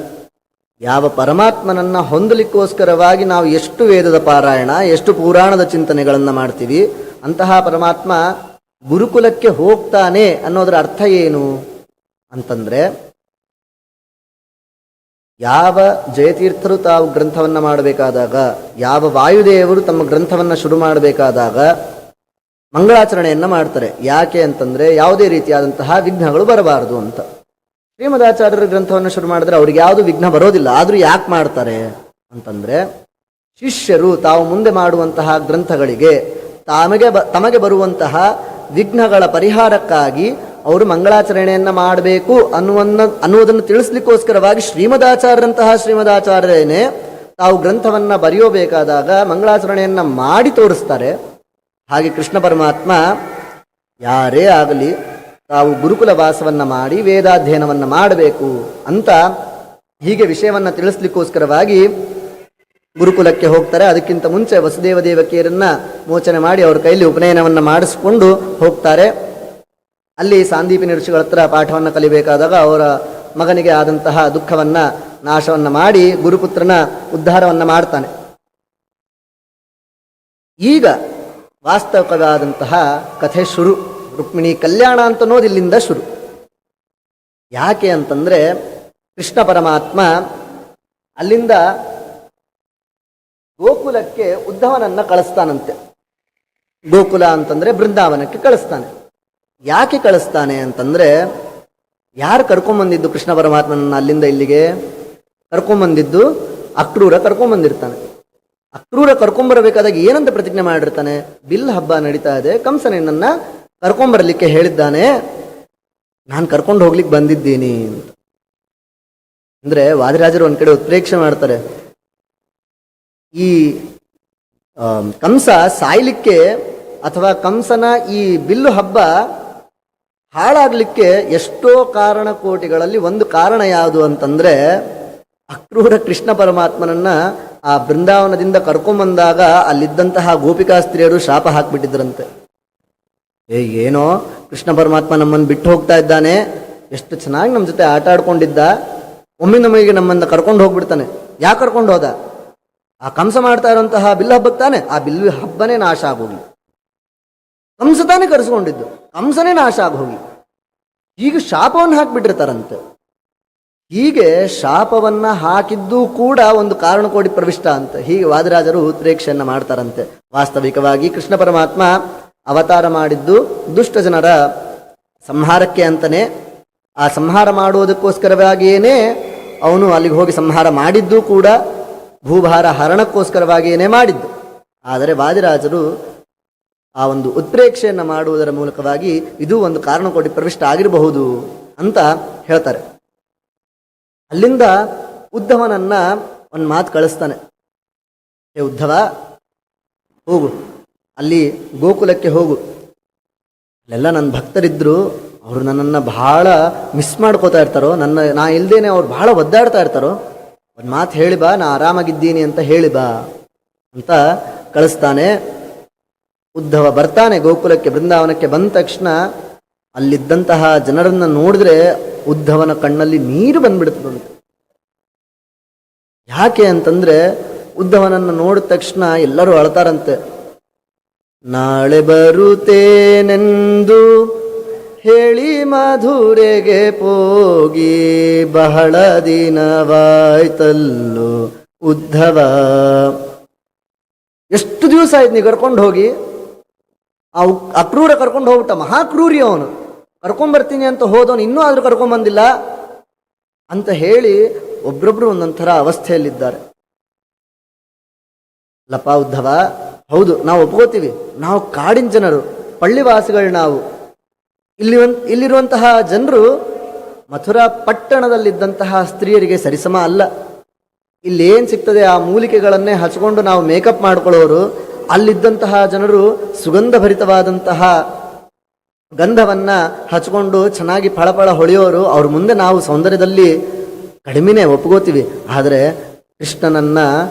ಯಾವ ಪರಮಾತ್ಮನನ್ನ ಹೊಂದಲಿಕ್ಕೋಸ್ಕರವಾಗಿ ನಾವು ಎಷ್ಟು ವೇದದ ಪಾರಾಯಣ, ಎಷ್ಟು ಪುರಾಣದ ಚಿಂತನೆಗಳನ್ನು ಮಾಡ್ತೀವಿ, ಅಂತಹ ಪರಮಾತ್ಮ ಗುರುಕುಲಕ್ಕೆ ಹೋಗ್ತಾನೆ ಅನ್ನೋದರ ಅರ್ಥ ಏನು ಅಂತಂದ್ರೆ, ಯಾವ ಜಯತೀರ್ಥರು ತಾವು ಗ್ರಂಥವನ್ನ ಮಾಡಬೇಕಾದಾಗ, ಯಾವ ವಾಯುದೇವರು ತಮ್ಮ ಗ್ರಂಥವನ್ನ ಶುರು ಮಾಡಬೇಕಾದಾಗ ಮಂಗಳಾಚರಣೆಯನ್ನ ಮಾಡ್ತಾರೆ. ಯಾಕೆ ಅಂತಂದ್ರೆ ಯಾವುದೇ ರೀತಿಯಾದಂತಹ ವಿಘ್ನಗಳು ಬರಬಾರದು ಅಂತ. ಶ್ರೀಮದಾಚಾರ್ಯರ ಗ್ರಂಥವನ್ನು ಶುರು ಮಾಡಿದ್ರೆ ಅವ್ರಿಗೆ ಯಾವುದು ವಿಘ್ನ ಬರೋದಿಲ್ಲ. ಆದ್ರೂ ಯಾಕೆ ಮಾಡ್ತಾರೆ ಅಂತಂದ್ರೆ, ಶಿಷ್ಯರು ತಾವು ಮುಂದೆ ಮಾಡುವಂತಹ ಗ್ರಂಥಗಳಿಗೆ ತಮಗೆ ಬರುವಂತಹ ವಿಘ್ನಗಳ ಪರಿಹಾರಕ್ಕಾಗಿ ಅವರು ಮಂಗಳಾಚರಣೆಯನ್ನ ಮಾಡಬೇಕು ಅನ್ನುವುದನ್ನು ತಿಳಿಸ್ಲಿಕ್ಕೋಸ್ಕರವಾಗಿ ಶ್ರೀಮದಾಚಾರ್ಯರೇನೆ ತಾವು ಗ್ರಂಥವನ್ನ ಬರೆಯಬೇಕಾದಾಗ ಮಂಗಳಾಚರಣೆಯನ್ನ ಮಾಡಿ ತೋರಿಸ್ತಾರೆ. ಹಾಗೆ ಕೃಷ್ಣ ಪರಮಾತ್ಮ ಯಾರೇ ಆಗಲಿ ತಾವು ಗುರುಕುಲ ವಾಸವನ್ನ ಮಾಡಿ ವೇದಾಧ್ಯಯನವನ್ನ ಮಾಡಬೇಕು ಅಂತ ಹೀಗೆ ವಿಷಯವನ್ನ ತಿಳಿಸ್ಲಿಕ್ಕೋಸ್ಕರವಾಗಿ ಗುರುಕುಲಕ್ಕೆ ಹೋಗ್ತಾರೆ. ಅದಕ್ಕಿಂತ ಮುಂಚೆ ವಸುದೇವ ದೇವಕಿಯರನ್ನ ಮೋಚನೆ ಮಾಡಿ ಅವ್ರ ಕೈಲಿ ಉಪನಯನವನ್ನ ಮಾಡಿಸಿಕೊಂಡು ಹೋಗ್ತಾರೆ. ಅಲ್ಲಿ ಸಾಂದೀಪಿನಿ ಋಷಿಗಳ ಹತ್ರ ಪಾಠವನ್ನು ಕಲಿಬೇಕಾದಾಗ ಅವರ ಮಗನಿಗೆ ಆದಂತಹ ದುಃಖವನ್ನ ನಾಶವನ್ನ ಮಾಡಿ ಗುರುಪುತ್ರನ ಉದ್ಧಾರವನ್ನ ಮಾಡ್ತಾನೆ. ಈಗ ವಾಸ್ತವಿಕವಾದಂತಹ ಕಥೆ ಶುರು. ರುಕ್ಮಿಣಿ ಕಲ್ಯಾಣ ಅಂತ ಅನ್ನೋದು ಇಲ್ಲಿಂದ ಶುರು. ಯಾಕೆ ಅಂತಂದ್ರೆ, ಕೃಷ್ಣ ಪರಮಾತ್ಮ ಅಲ್ಲಿಂದ ಗೋಕುಲಕ್ಕೆ ಉದ್ಧವನನ್ನ ಕಳಿಸ್ತಾನಂತೆ. ಗೋಕುಲ ಅಂತಂದ್ರೆ ಬೃಂದಾವನಕ್ಕೆ ಕಳಿಸ್ತಾನೆ. ಯಾಕೆ ಕಳಿಸ್ತಾನೆ ಅಂತಂದ್ರೆ, ಯಾರು ಕರ್ಕೊಂಬಂದಿದ್ದು ಕೃಷ್ಣ ಪರಮಾತ್ಮನನ್ನ ಅಲ್ಲಿಂದ ಇಲ್ಲಿಗೆ ಕರ್ಕೊಂಬಂದಿದ್ದು? ಅಕ್ರೂರ ಕರ್ಕೊಂಬಂದಿರ್ತಾನೆ. ಅಕ್ರೂರ ಕರ್ಕೊಂಬರಬೇಕಾದಾಗ ಏನಂತ ಪ್ರತಿಜ್ಞೆ ಮಾಡಿರ್ತಾನೆ? ಬಿಲ್ ಹಬ್ಬ ನಡೀತಾ ಇದೆ, ಕಂಸನನ್ನ ಕರ್ಕೊಂಬರ್ಲಿಕ್ಕೆ ಹೇಳಿದ್ದಾನೆ, ನಾನು ಕರ್ಕೊಂಡು ಹೋಗ್ಲಿಕ್ಕೆ ಬಂದಿದ್ದೀನಿ ಅಂತ. ಅಂದ್ರೆ ವಾದಿರಾಜರು ಒಂದ್ ಕಡೆ ಉತ್ಪ್ರೇಕ್ಷೆ ಮಾಡ್ತಾರೆ. ಈ ಕಂಸ ಸಾಯ್ಲಿಕ್ಕೆ ಅಥವಾ ಕಂಸನ ಈ ಬಿಲ್ಲು ಹಬ್ಬ ಹಾಳಾಗ್ಲಿಕ್ಕೆ ಎಷ್ಟೋ ಕಾರಣ ಕೋಟಿಗಳಲ್ಲಿ ಒಂದು ಕಾರಣ ಯಾವುದು ಅಂತಂದ್ರೆ, ಅಕ್ರೂರ ಕೃಷ್ಣ ಪರಮಾತ್ಮನನ್ನ ಆ ಬೃಂದಾವನದಿಂದ ಕರ್ಕೊಂಬಂದಾಗ ಅಲ್ಲಿದ್ದಂತಹ ಗೋಪಿಕಾ ಸ್ತ್ರೀಯರು ಶಾಪ ಹಾಕ್ಬಿಟ್ಟಿದ್ರಂತೆ. ಏನೋ ಕೃಷ್ಣ ಪರಮಾತ್ಮ ನಮ್ಮನ್ನು ಬಿಟ್ಟು ಹೋಗ್ತಾ ಇದ್ದಾನೆ, ಎಷ್ಟು ಚೆನ್ನಾಗಿ ನಮ್ಮ ಜೊತೆ ಆಟ ಆಡ್ಕೊಂಡಿದ್ದ, ಒಮ್ಮೆ ನಮಗೆ ನಮ್ಮನ್ನ ಕರ್ಕೊಂಡು ಹೋಗ್ಬಿಡ್ತಾನೆ. ಯಾಕೆ ಕರ್ಕೊಂಡು ಹೋದ? ಆ ಕಂಸ ಮಾಡ್ತಾ ಇರುವಂತಹ ಬಿಲ್ಲು ಹಬ್ಬಕ್ಕೆ ತಾನೆ, ಆ ಬಿಲ್ಲು ಹಬ್ಬನೇ ನಾಶ ಆಗೋಗಿ. ಕಂಸ ತಾನೇ ಕರೆಸ್ಕೊಂಡಿದ್ದು, ಕಂಸನೇ ನಾಶ ಆಗೋಗಿ. ಈಗ ಶಾಪವನ್ನು ಹಾಕಿಬಿಟ್ಟಿರ್ತಾರಂತೆ. ಹೀಗೆ ಶಾಪವನ್ನ ಹಾಕಿದ್ದು ಕೂಡ ಒಂದು ಕಾರಣ ಕೋಟಿ ಪ್ರವಿಷ್ಟ ಅಂತ ಹೀಗೆ ವಾದಿರಾಜರು ಉತ್ಪ್ರೇಕ್ಷೆಯನ್ನ ಮಾಡ್ತಾರಂತೆ. ವಾಸ್ತವಿಕವಾಗಿ ಕೃಷ್ಣ ಪರಮಾತ್ಮ ಅವತಾರ ಮಾಡಿದ್ದು ದುಷ್ಟ ಜನರ ಸಂಹಾರಕ್ಕೆ ಅಂತಾನೆ. ಆ ಸಂಹಾರ ಮಾಡುವುದಕ್ಕೋಸ್ಕರವಾಗಿಯೇನೆ ಅವನು ಅಲ್ಲಿಗೆ ಹೋಗಿ ಸಂಹಾರ ಮಾಡಿದ್ದು ಕೂಡ ಭೂಭಾರ ಹರಣಕ್ಕೋಸ್ಕರವಾಗಿಯೇ ಮಾಡಿದ್ದು. ಆದರೆ ವಾದಿರಾಜರು ಆ ಒಂದು ಉತ್ಪ್ರೇಕ್ಷೆಯನ್ನು ಮಾಡುವುದರ ಮೂಲಕವಾಗಿ ಇದು ಒಂದು ಕಾರಣ ಕೊಡಿ ಪ್ರವಿಷ್ಟ ಆಗಿರಬಹುದು ಅಂತ ಹೇಳ್ತಾರೆ. ಅಲ್ಲಿಂದ ಉದ್ಧವನನ್ನ ಒಂದು ಮಾತು ಕಳಿಸ್ತಾನೆ. ಹೇ ಉದ್ಧವ, ಹೋಗು, ಅಲ್ಲಿ ಗೋಕುಲಕ್ಕೆ ಹೋಗು. ಅಲ್ಲೆಲ್ಲ ನನ್ನ ಭಕ್ತರಿದ್ರು, ಅವರು ನನ್ನನ್ನು ಬಹಳ ಮಿಸ್ ಮಾಡ್ಕೋತಾ ಇರ್ತಾರೋ, ನಾ ಇಲ್ದೇನೆ ಅವ್ರು ಬಹಳ ಒದ್ದಾಡ್ತಾ ಇರ್ತಾರೋ, ಒಂದು ಮಾತು ಹೇಳಿ ಬಾ, ನಾ ಆರಾಮಾಗಿದ್ದೀನಿ ಅಂತ ಹೇಳಿ ಬಾ ಅಂತ ಕಳಿಸ್ತಾನೆ. ಉದ್ಧವ ಬರ್ತಾನೆ ಗೋಕುಲಕ್ಕೆ, ಬೃಂದಾವನಕ್ಕೆ. ಬಂದ ತಕ್ಷಣ ಅಲ್ಲಿದ್ದಂತಹ ಜನರನ್ನು ನೋಡಿದ್ರೆ ಉದ್ಧವನ ಕಣ್ಣಲ್ಲಿ ನೀರು ಬಂದ್ಬಿಡ್ತದಂತೆ. ಯಾಕೆ ಅಂತಂದ್ರೆ ಉದ್ಧವನನ್ನು ನೋಡಿದ ತಕ್ಷಣ ಎಲ್ಲರೂ ಅಳ್ತಾರಂತೆ. ನಾಳೆ ಬರುತ್ತೇನೆಂದು ಹೇಳಿ ಮಧುರೆಗೆ ಹೋಗಿ ಬಹಳ ದಿನವಾಯ್ತಲ್ಲೋ ಉದ್ಧವ. ಎಷ್ಟು ದಿವಸ ಆಯ್ತು ನೀ ಕರ್ಕೊಂಡು ಹೋಗಿ? ಆ ಅಕ್ರೂರ ಕರ್ಕೊಂಡು ಹೋಗ್ಬಿಟ್ಟ, ಮಹಾಕ್ರೂರಿ ಅವನು. ಕರ್ಕೊಂಬರ್ತೀನಿ ಅಂತ ಹೋದವನು ಇನ್ನೂ ಆದ್ರೂ ಕರ್ಕೊಂಬಂದಿಲ್ಲ ಅಂತ ಹೇಳಿ ಒಬ್ರೊಬ್ರು ಒಂದೊಂಥರ ಅವಸ್ಥೆಯಲ್ಲಿದ್ದಾರೆ. ಲಪ ಉದ್ಧವ, ಹೌದು ನಾವು ಒಪ್ಕೋತೀವಿ, ನಾವು ಕಾಡಿನ ಜನರು, ಪಳ್ಳಿವಾಸಿಗಳು ನಾವು. ಇಲ್ಲಿರುವಂತಹ ಜನರು ಮಥುರಾ ಪಟ್ಟಣದಲ್ಲಿದ್ದಂತಹ ಸ್ತ್ರೀಯರಿಗೆ ಸರಿಸಮ ಅಲ್ಲ. ಇಲ್ಲೇನು ಸಿಗ್ತದೆ ಆ ಮೂಲಿಕೆಗಳನ್ನೇ ಹಚ್ಕೊಂಡು ನಾವು ಮೇಕಪ್ ಮಾಡ್ಕೊಳ್ಳೋರು. ಅಲ್ಲಿದ್ದಂತಹ ಜನರು ಸುಗಂಧಭರಿತವಾದಂತಹ ಗಂಧವನ್ನ ಹಚ್ಕೊಂಡು ಚೆನ್ನಾಗಿ ಫಳಫಳ ಹೊಳೆಯೋರು. ಅವ್ರ ಮುಂದೆ ನಾವು ಸೌಂದರ್ಯದಲ್ಲಿ ಕಡಿಮೆನೇ ಒಪ್ಕೋತೀವಿ. ಆದರೆ ಕೃಷ್ಣನನ್ನ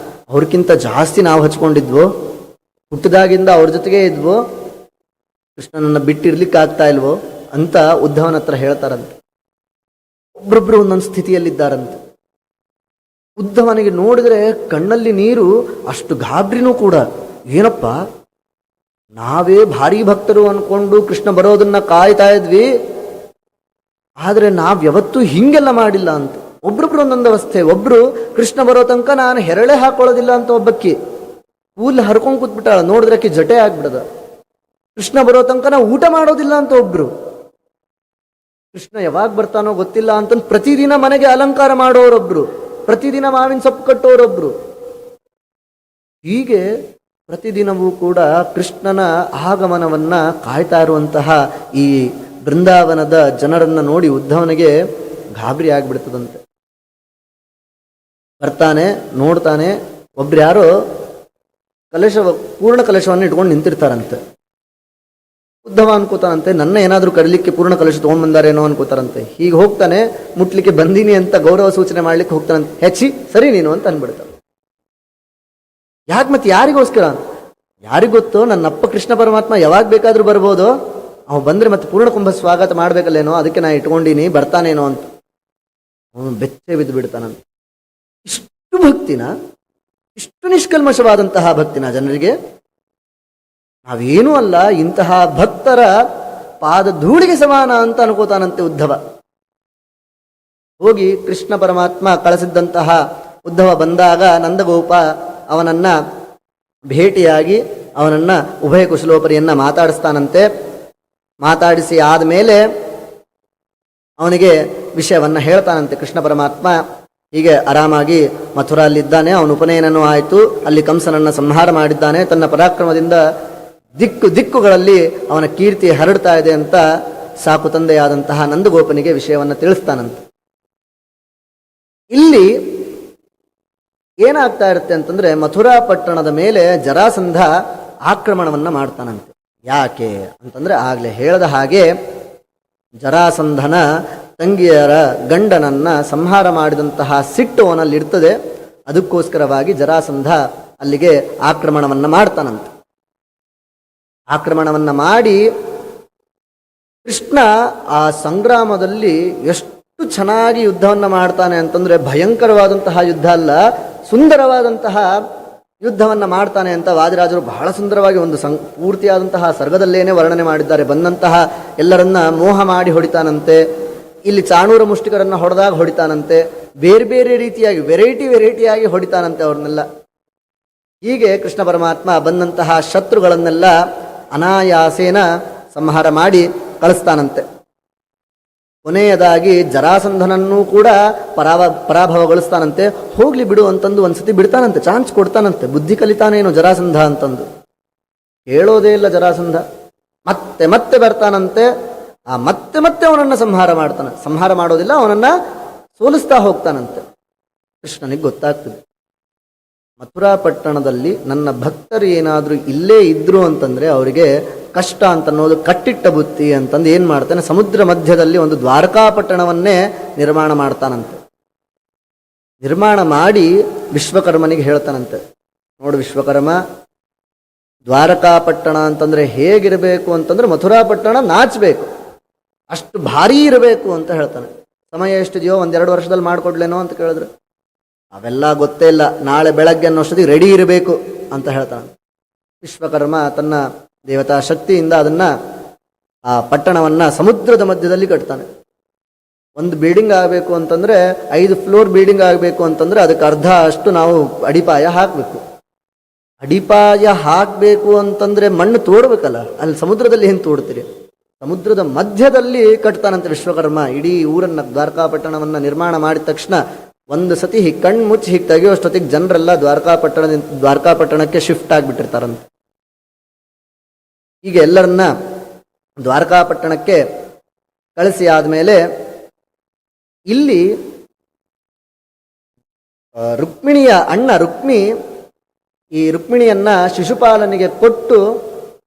ಅವ್ರಿಗಿಂತ ಜಾಸ್ತಿ ನಾವು ಹಚ್ಕೊಂಡಿದ್ವು, ಹುಟ್ಟಿದಾಗಿಂದ ಅವ್ರ ಜೊತೆಗೆ ಇದ್ವು, ಕೃಷ್ಣನನ್ನ ಬಿಟ್ಟಿರ್ಲಿಕ್ಕೆ ಆಗ್ತಾ ಇಲ್ವೋ ಅಂತ ಉದ್ಧವನ ಹತ್ರ ಹೇಳ್ತಾರಂತೆ. ಒಬ್ರೊಬ್ರು ಒಂದೊಂದು ಸ್ಥಿತಿಯಲ್ಲಿದ್ದಾರಂತೆ. ಉದ್ಧವನಿಗೆ ನೋಡಿದ್ರೆ ಕಣ್ಣಲ್ಲಿ ನೀರು, ಅಷ್ಟು ಗಾಬ್ರಿನೂ ಕೂಡ. ಏನಪ್ಪ, ನಾವೇ ಭಾರಿ ಭಕ್ತರು ಅನ್ಕೊಂಡು ಕೃಷ್ಣ ಬರೋದನ್ನ ಕಾಯ್ತಾ ಇದ್ವಿ, ಆದ್ರೆ ನಾವ್ಯಾವತ್ತೂ ಹಿಂಗೆಲ್ಲ ಮಾಡಿಲ್ಲ ಅಂತ. ಒಬ್ರೊಬ್ರು ಒಂದೊಂದು ಅವಸ್ಥೆ. ಒಬ್ರು ಕೃಷ್ಣ ಬರೋ ತನಕ ನಾನು ಹೆರಳೆ ಹಾಕೊಳ್ಳೋದಿಲ್ಲ ಅಂತ ಒಬ್ಬಕ್ಕಿ ಕೂಲ್ ಹರ್ಕೊಂಡ್ ಕೂತ್ಬಿಟ್ಟಾಳ, ನೋಡಿದ್ರಕ್ಕೆ ಜಟೆ ಆಗ್ಬಿಡದ. ಕೃಷ್ಣ ಬರೋ ತನಕ ನಾವು ಊಟ ಮಾಡೋದಿಲ್ಲ ಅಂತ ಒಬ್ರು. ಕೃಷ್ಣ ಯಾವಾಗ ಬರ್ತಾನೋ ಗೊತ್ತಿಲ್ಲ ಅಂತ ಪ್ರತಿದಿನ ಮನೆಗೆ ಅಲಂಕಾರ ಮಾಡೋರೊಬ್ರು, ಪ್ರತಿದಿನ ಮಾವಿನ ಸೊಪ್ಪು ಕಟ್ಟೋರೊಬ್ರು. ಹೀಗೆ ಪ್ರತಿದಿನವೂ ಕೂಡ ಕೃಷ್ಣನ ಆಗಮನವನ್ನ ಕಾಯ್ತಾ ಇರುವಂತಹ ಈ ಬೃಂದಾವನದ ಜನರನ್ನ ನೋಡಿ ಉದ್ಧವನಿಗೆ ಗಾಬರಿ ಆಗ್ಬಿಡ್ತದಂತೆ. ಬರ್ತಾನೆ, ನೋಡ್ತಾನೆ, ಒಬ್ರು ಯಾರೋ ಪೂರ್ಣ ಕಲಶವನ್ನು ಇಟ್ಕೊಂಡು ನಿಂತಿರ್ತಾರಂತೆ. ಉದ್ಧವ ಅನ್ಕೋತಾನಂತೆ, ನನ್ನ ಏನಾದರೂ ಕರೀಲಿಕ್ಕೆ ಪೂರ್ಣ ಕಲಶ ತೊಗೊಂಡ್ಬಂದಾರೇನೋ ಅನ್ಕೋತಾರಂತೆ. ಹೀಗೆ ಹೋಗ್ತಾನೆ, ಮುಟ್ಲಿಕ್ಕೆ ಬಂದೀನಿ ಅಂತ ಗೌರವ ಸೂಚನೆ ಮಾಡ್ಲಿಕ್ಕೆ ಹೋಗ್ತಾನಂತೆ. ಹೆಚ್ಚಿ ಸರಿ ನೀನು ಅಂತ ಅನ್ಬಿಡ್ತಾನೆ. ಯಾಕೆ ಮತ್ತೆ ಯಾರಿಗೋಸ್ಕರ? ಯಾರಿಗೊತ್ತು, ನನ್ನಪ್ಪ ಕೃಷ್ಣ ಪರಮಾತ್ಮ ಯಾವಾಗ ಬೇಕಾದ್ರೂ ಬರ್ಬೋದು, ಅವ ಬಂದ್ರೆ ಮತ್ತೆ ಪೂರ್ಣ ಕುಂಭ ಸ್ವಾಗತ ಮಾಡ್ಬೇಕಲ್ಲೇನೋ, ಅದಕ್ಕೆ ನಾ ಇಟ್ಕೊಂಡಿನಿ, ಬರ್ತಾನೇನೋ ಅಂತ ಅವನು ಬೆಚ್ಚೆ ಬಿದ್ದು ಬಿಡ್ತಾನಂತ. ಇಷ್ಟು ಭಕ್ತಿನ, ಇಷ್ಟು ನಿಷ್ಕಲ್ಮಶವಾದಂತಹ ಭಕ್ತಿನ ಜನರಿಗೆ? ನಾವೇನೂ ಅಲ್ಲ, ಇಂತಹ ಭಕ್ತರ ಪಾದ ಧೂಳಿಗೆ ಸಮಾನ ಅಂತ ಅನ್ಕೋತಾನಂತೆ ಉದ್ಧವ. ಹೋಗಿ ಕೃಷ್ಣ ಪರಮಾತ್ಮ ಕಳಿಸಿದ್ದಂತಹ ಉದ್ಧವ ಬಂದಾಗ ನಂದಗೋಪ ಅವನನ್ನ ಭೇಟಿಯಾಗಿ ಅವನನ್ನ ಉಭಯ ಕುಶಲೋಪರಿಯನ್ನ ಮಾತಾಡಿಸ್ತಾನಂತೆ. ಮಾತಾಡಿಸಿ ಆದಮೇಲೆ ಅವನಿಗೆ ವಿಷಯವನ್ನ ಹೇಳ್ತಾನಂತೆ. ಕೃಷ್ಣ ಪರಮಾತ್ಮ ಹೀಗೆ ಆರಾಮಾಗಿ ಮಥುರಲ್ಲಿದ್ದಾನೆ, ಅವನ ಉಪನಯನನೂ ಆಯಿತು, ಅಲ್ಲಿ ಕಂಸನನ್ನ ಸಂಹಾರ ಮಾಡಿದ್ದಾನೆ, ತನ್ನ ಪರಾಕ್ರಮದಿಂದ ದಿಕ್ಕುಗಳಲ್ಲಿ ಅವನ ಕೀರ್ತಿ ಹರಡ್ತಾ ಇದೆ ಅಂತ ಸಾಕು ತಂದೆಯಾದಂತಹ ನಂದಗೋಪನಿಗೆ ವಿಷಯವನ್ನು ತಿಳಿಸ್ತಾನಂತೆ. ಇಲ್ಲಿ ಏನಾಗ್ತಾ ಇರುತ್ತೆ ಅಂತಂದ್ರೆ, ಮಥುರಾ ಪಟ್ಟಣದ ಮೇಲೆ ಜರಾಸಂಧ ಆಕ್ರಮಣವನ್ನ ಮಾಡ್ತಾನಂತೆ. ಯಾಕೆ ಅಂತಂದ್ರೆ ಆಗ್ಲೇ ಹೇಳದ ಹಾಗೆ ಜರಾಸಂಧನ ತಂಗಿಯರ ಗಂಡನನ್ನ ಸಂಹಾರ ಮಾಡಿದಂತಹ ಸಿಟ್ಟು ಅವನಲ್ಲಿ ಇರ್ತದೆ. ಅದಕ್ಕೋಸ್ಕರವಾಗಿ ಜರಾಸಂಧ ಅಲ್ಲಿಗೆ ಆಕ್ರಮಣವನ್ನ ಮಾಡ್ತಾನಂತೆ. ಆಕ್ರಮಣವನ್ನ ಮಾಡಿ ಕೃಷ್ಣ ಆ ಸಂಗ್ರಾಮದಲ್ಲಿ ಎಷ್ಟು ಚೆನ್ನಾಗಿ ಯುದ್ಧವನ್ನ ಮಾಡ್ತಾನೆ ಅಂತಂದ್ರೆ, ಭಯಂಕರವಾದಂತಹ ಯುದ್ಧ ಅಲ್ಲ, ಸುಂದರವಾದಂತಹ ಯುದ್ಧವನ್ನ ಮಾಡ್ತಾನೆ ಅಂತ ವಾದಿರಾಜರು ಬಹಳ ಸುಂದರವಾಗಿ ಒಂದು ಪೂರ್ತಿಯಾದಂತಹ ಸರ್ಗದಲ್ಲೇನೆ ವರ್ಣನೆ ಮಾಡಿದ್ದಾರೆ. ಬಂದಂತಹ ಎಲ್ಲರನ್ನ ಮೋಹ ಮಾಡಿ ಹೊಡಿತಾನಂತೆ, ಇಲ್ಲಿ ಚಾಣೂರ ಮುಷ್ಟಿಕರನ್ನ ಹೊಡೆದಾಗ ಹೊಡಿತಾನಂತೆ, ಬೇರೆ ಬೇರೆ ರೀತಿಯಾಗಿ ವೆರೈಟಿಯಾಗಿ ಹೊಡಿತಾನಂತೆ ಅವ್ರನ್ನೆಲ್ಲ. ಹೀಗೆ ಕೃಷ್ಣ ಪರಮಾತ್ಮ ಬಂದಂತಹ ಶತ್ರುಗಳನ್ನೆಲ್ಲ ಅನಾಯಾಸೇನ ಸಂಹಾರ ಮಾಡಿ ಕಳಿಸ್ತಾನಂತೆ. ಕೊನೆಯದಾಗಿ ಜರಾಸಂಧನನ್ನೂ ಕೂಡ ಪರಾಭವಗೊಳಿಸ್ತಾನಂತೆ. ಹೋಗ್ಲಿ ಬಿಡು ಅಂತಂದು ಒಂದ್ಸತಿ ಬಿಡ್ತಾನಂತೆ, ಚಾನ್ಸ್ ಕೊಡ್ತಾನಂತೆ. ಬುದ್ಧಿ ಕಲಿತಾನೇನು ಜರಾಸಂಧ ಅಂತಂದು. ಹೇಳೋದೇ ಇಲ್ಲ ಜರಾಸಂಧ. ಮತ್ತೆ ಮತ್ತೆ ಬರ್ತಾನಂತೆ. ಮತ್ತೆ ಮತ್ತೆ ಅವನನ್ನು ಸಂಹಾರ ಮಾಡ್ತಾನೆ. ಸಂಹಾರ ಮಾಡೋದಿಲ್ಲ, ಅವನನ್ನು ಸೋಲಿಸ್ತಾ ಹೋಗ್ತಾನಂತೆ. ಕೃಷ್ಣನಿಗೆ ಗೊತ್ತಾಗ್ತದೆ, ಮಥುರಾ ಪಟ್ಟಣದಲ್ಲಿ ನನ್ನ ಭಕ್ತರು ಏನಾದರೂ ಇಲ್ಲೇ ಇದ್ರು ಅಂತಂದರೆ ಅವರಿಗೆ ಕಷ್ಟ ಅಂತನ್ನೋದು ಕಟ್ಟಿಟ್ಟ ಬುತ್ತಿ ಅಂತಂದು ಏನು ಮಾಡ್ತಾನೆ, ಸಮುದ್ರ ಮಧ್ಯದಲ್ಲಿ ಒಂದು ದ್ವಾರಕಾಪಟ್ಟಣವನ್ನೇ ನಿರ್ಮಾಣ ಮಾಡ್ತಾನಂತೆ. ನಿರ್ಮಾಣ ಮಾಡಿ ವಿಶ್ವಕರ್ಮನಿಗೆ ಹೇಳ್ತಾನಂತೆ, ನೋಡು ವಿಶ್ವಕರ್ಮ, ದ್ವಾರಕಾಪಟ್ಟಣ ಅಂತಂದರೆ ಹೇಗಿರಬೇಕು ಅಂತಂದ್ರೆ ಮಥುರಾ ಪಟ್ಟಣ ನಾಚಬೇಕು, ಅಷ್ಟು ಭಾರೀ ಇರಬೇಕು ಅಂತ ಹೇಳ್ತಾನೆ. ಸಮಯ ಎಷ್ಟಿದೆಯೋ 1-2 ವರ್ಷದಲ್ಲಿ ಮಾಡಿಕೊಡ್ಲೇನೋ ಅಂತ ಕೇಳಿದ್ರೆ, ಅವೆಲ್ಲ ಗೊತ್ತೇ ಇಲ್ಲ, ನಾಳೆ ಬೆಳಗ್ಗೆ ಅನ್ನೋಷ್ಟೊತ್ತಿಗೆ ರೆಡಿ ಇರಬೇಕು ಅಂತ ಹೇಳ್ತಾನೆ. ವಿಶ್ವಕರ್ಮ ತನ್ನ ದೇವತಾ ಶಕ್ತಿಯಿಂದ ಅದನ್ನು ಆ ಪಟ್ಟಣವನ್ನು ಸಮುದ್ರದ ಮಧ್ಯದಲ್ಲಿ ಕಟ್ತಾನೆ. ಒಂದು ಬಿಲ್ಡಿಂಗ್ ಆಗಬೇಕು ಅಂತಂದರೆ 5 ಫ್ಲೋರ್ ಬಿಲ್ಡಿಂಗ್ ಆಗಬೇಕು ಅಂತಂದರೆ ಅದಕ್ಕೆ ಅರ್ಧ ಅಷ್ಟು ನಾವು ಅಡಿಪಾಯ ಹಾಕಬೇಕು. ಅಡಿಪಾಯ ಹಾಕಬೇಕು ಅಂತಂದರೆ ಮಣ್ಣು ತೋಡ್ಬೇಕಲ್ಲ, ಅಲ್ಲಿ ಸಮುದ್ರದಲ್ಲಿ ಏನು ತೋಡ್ತೀರಿ? ಸಮುದ್ರದ ಮಧ್ಯದಲ್ಲಿ ಕಟ್ತಾನಂತೆ ವಿಶ್ವಕರ್ಮ. ಇಡೀ ಊರನ್ನು, ದ್ವಾರಕಾಪಟ್ಟಣವನ್ನು ನಿರ್ಮಾಣ ಮಾಡಿದ ತಕ್ಷಣ ಒಂದು ಸತಿ ಹೀಗೆ ಕಣ್ಣು ಮುಚ್ಚಿ ಹೀಗೆ ತೆಗೆಯುವಷ್ಟೊತ್ತಿಗೆ ಜನರೆಲ್ಲ ದ್ವಾರಕಾಪಟ್ಟಣಕ್ಕೆ ಶಿಫ್ಟ್ ಆಗಿಬಿಟ್ಟಿರ್ತಾರಂತೆ. ಹೀಗೆ ಎಲ್ಲರನ್ನ ದ್ವಾರಕಾಪಟ್ಟಣಕ್ಕೆ ಕಳಿಸಿ ಆದಮೇಲೆ ಇಲ್ಲಿ ರುಕ್ಮಿಣಿಯ ಅಣ್ಣ ರುಕ್ಮಿ ಈ ರುಕ್ಮಿಣಿಯನ್ನ ಶಿಶುಪಾಲನಿಗೆ ಕೊಟ್ಟು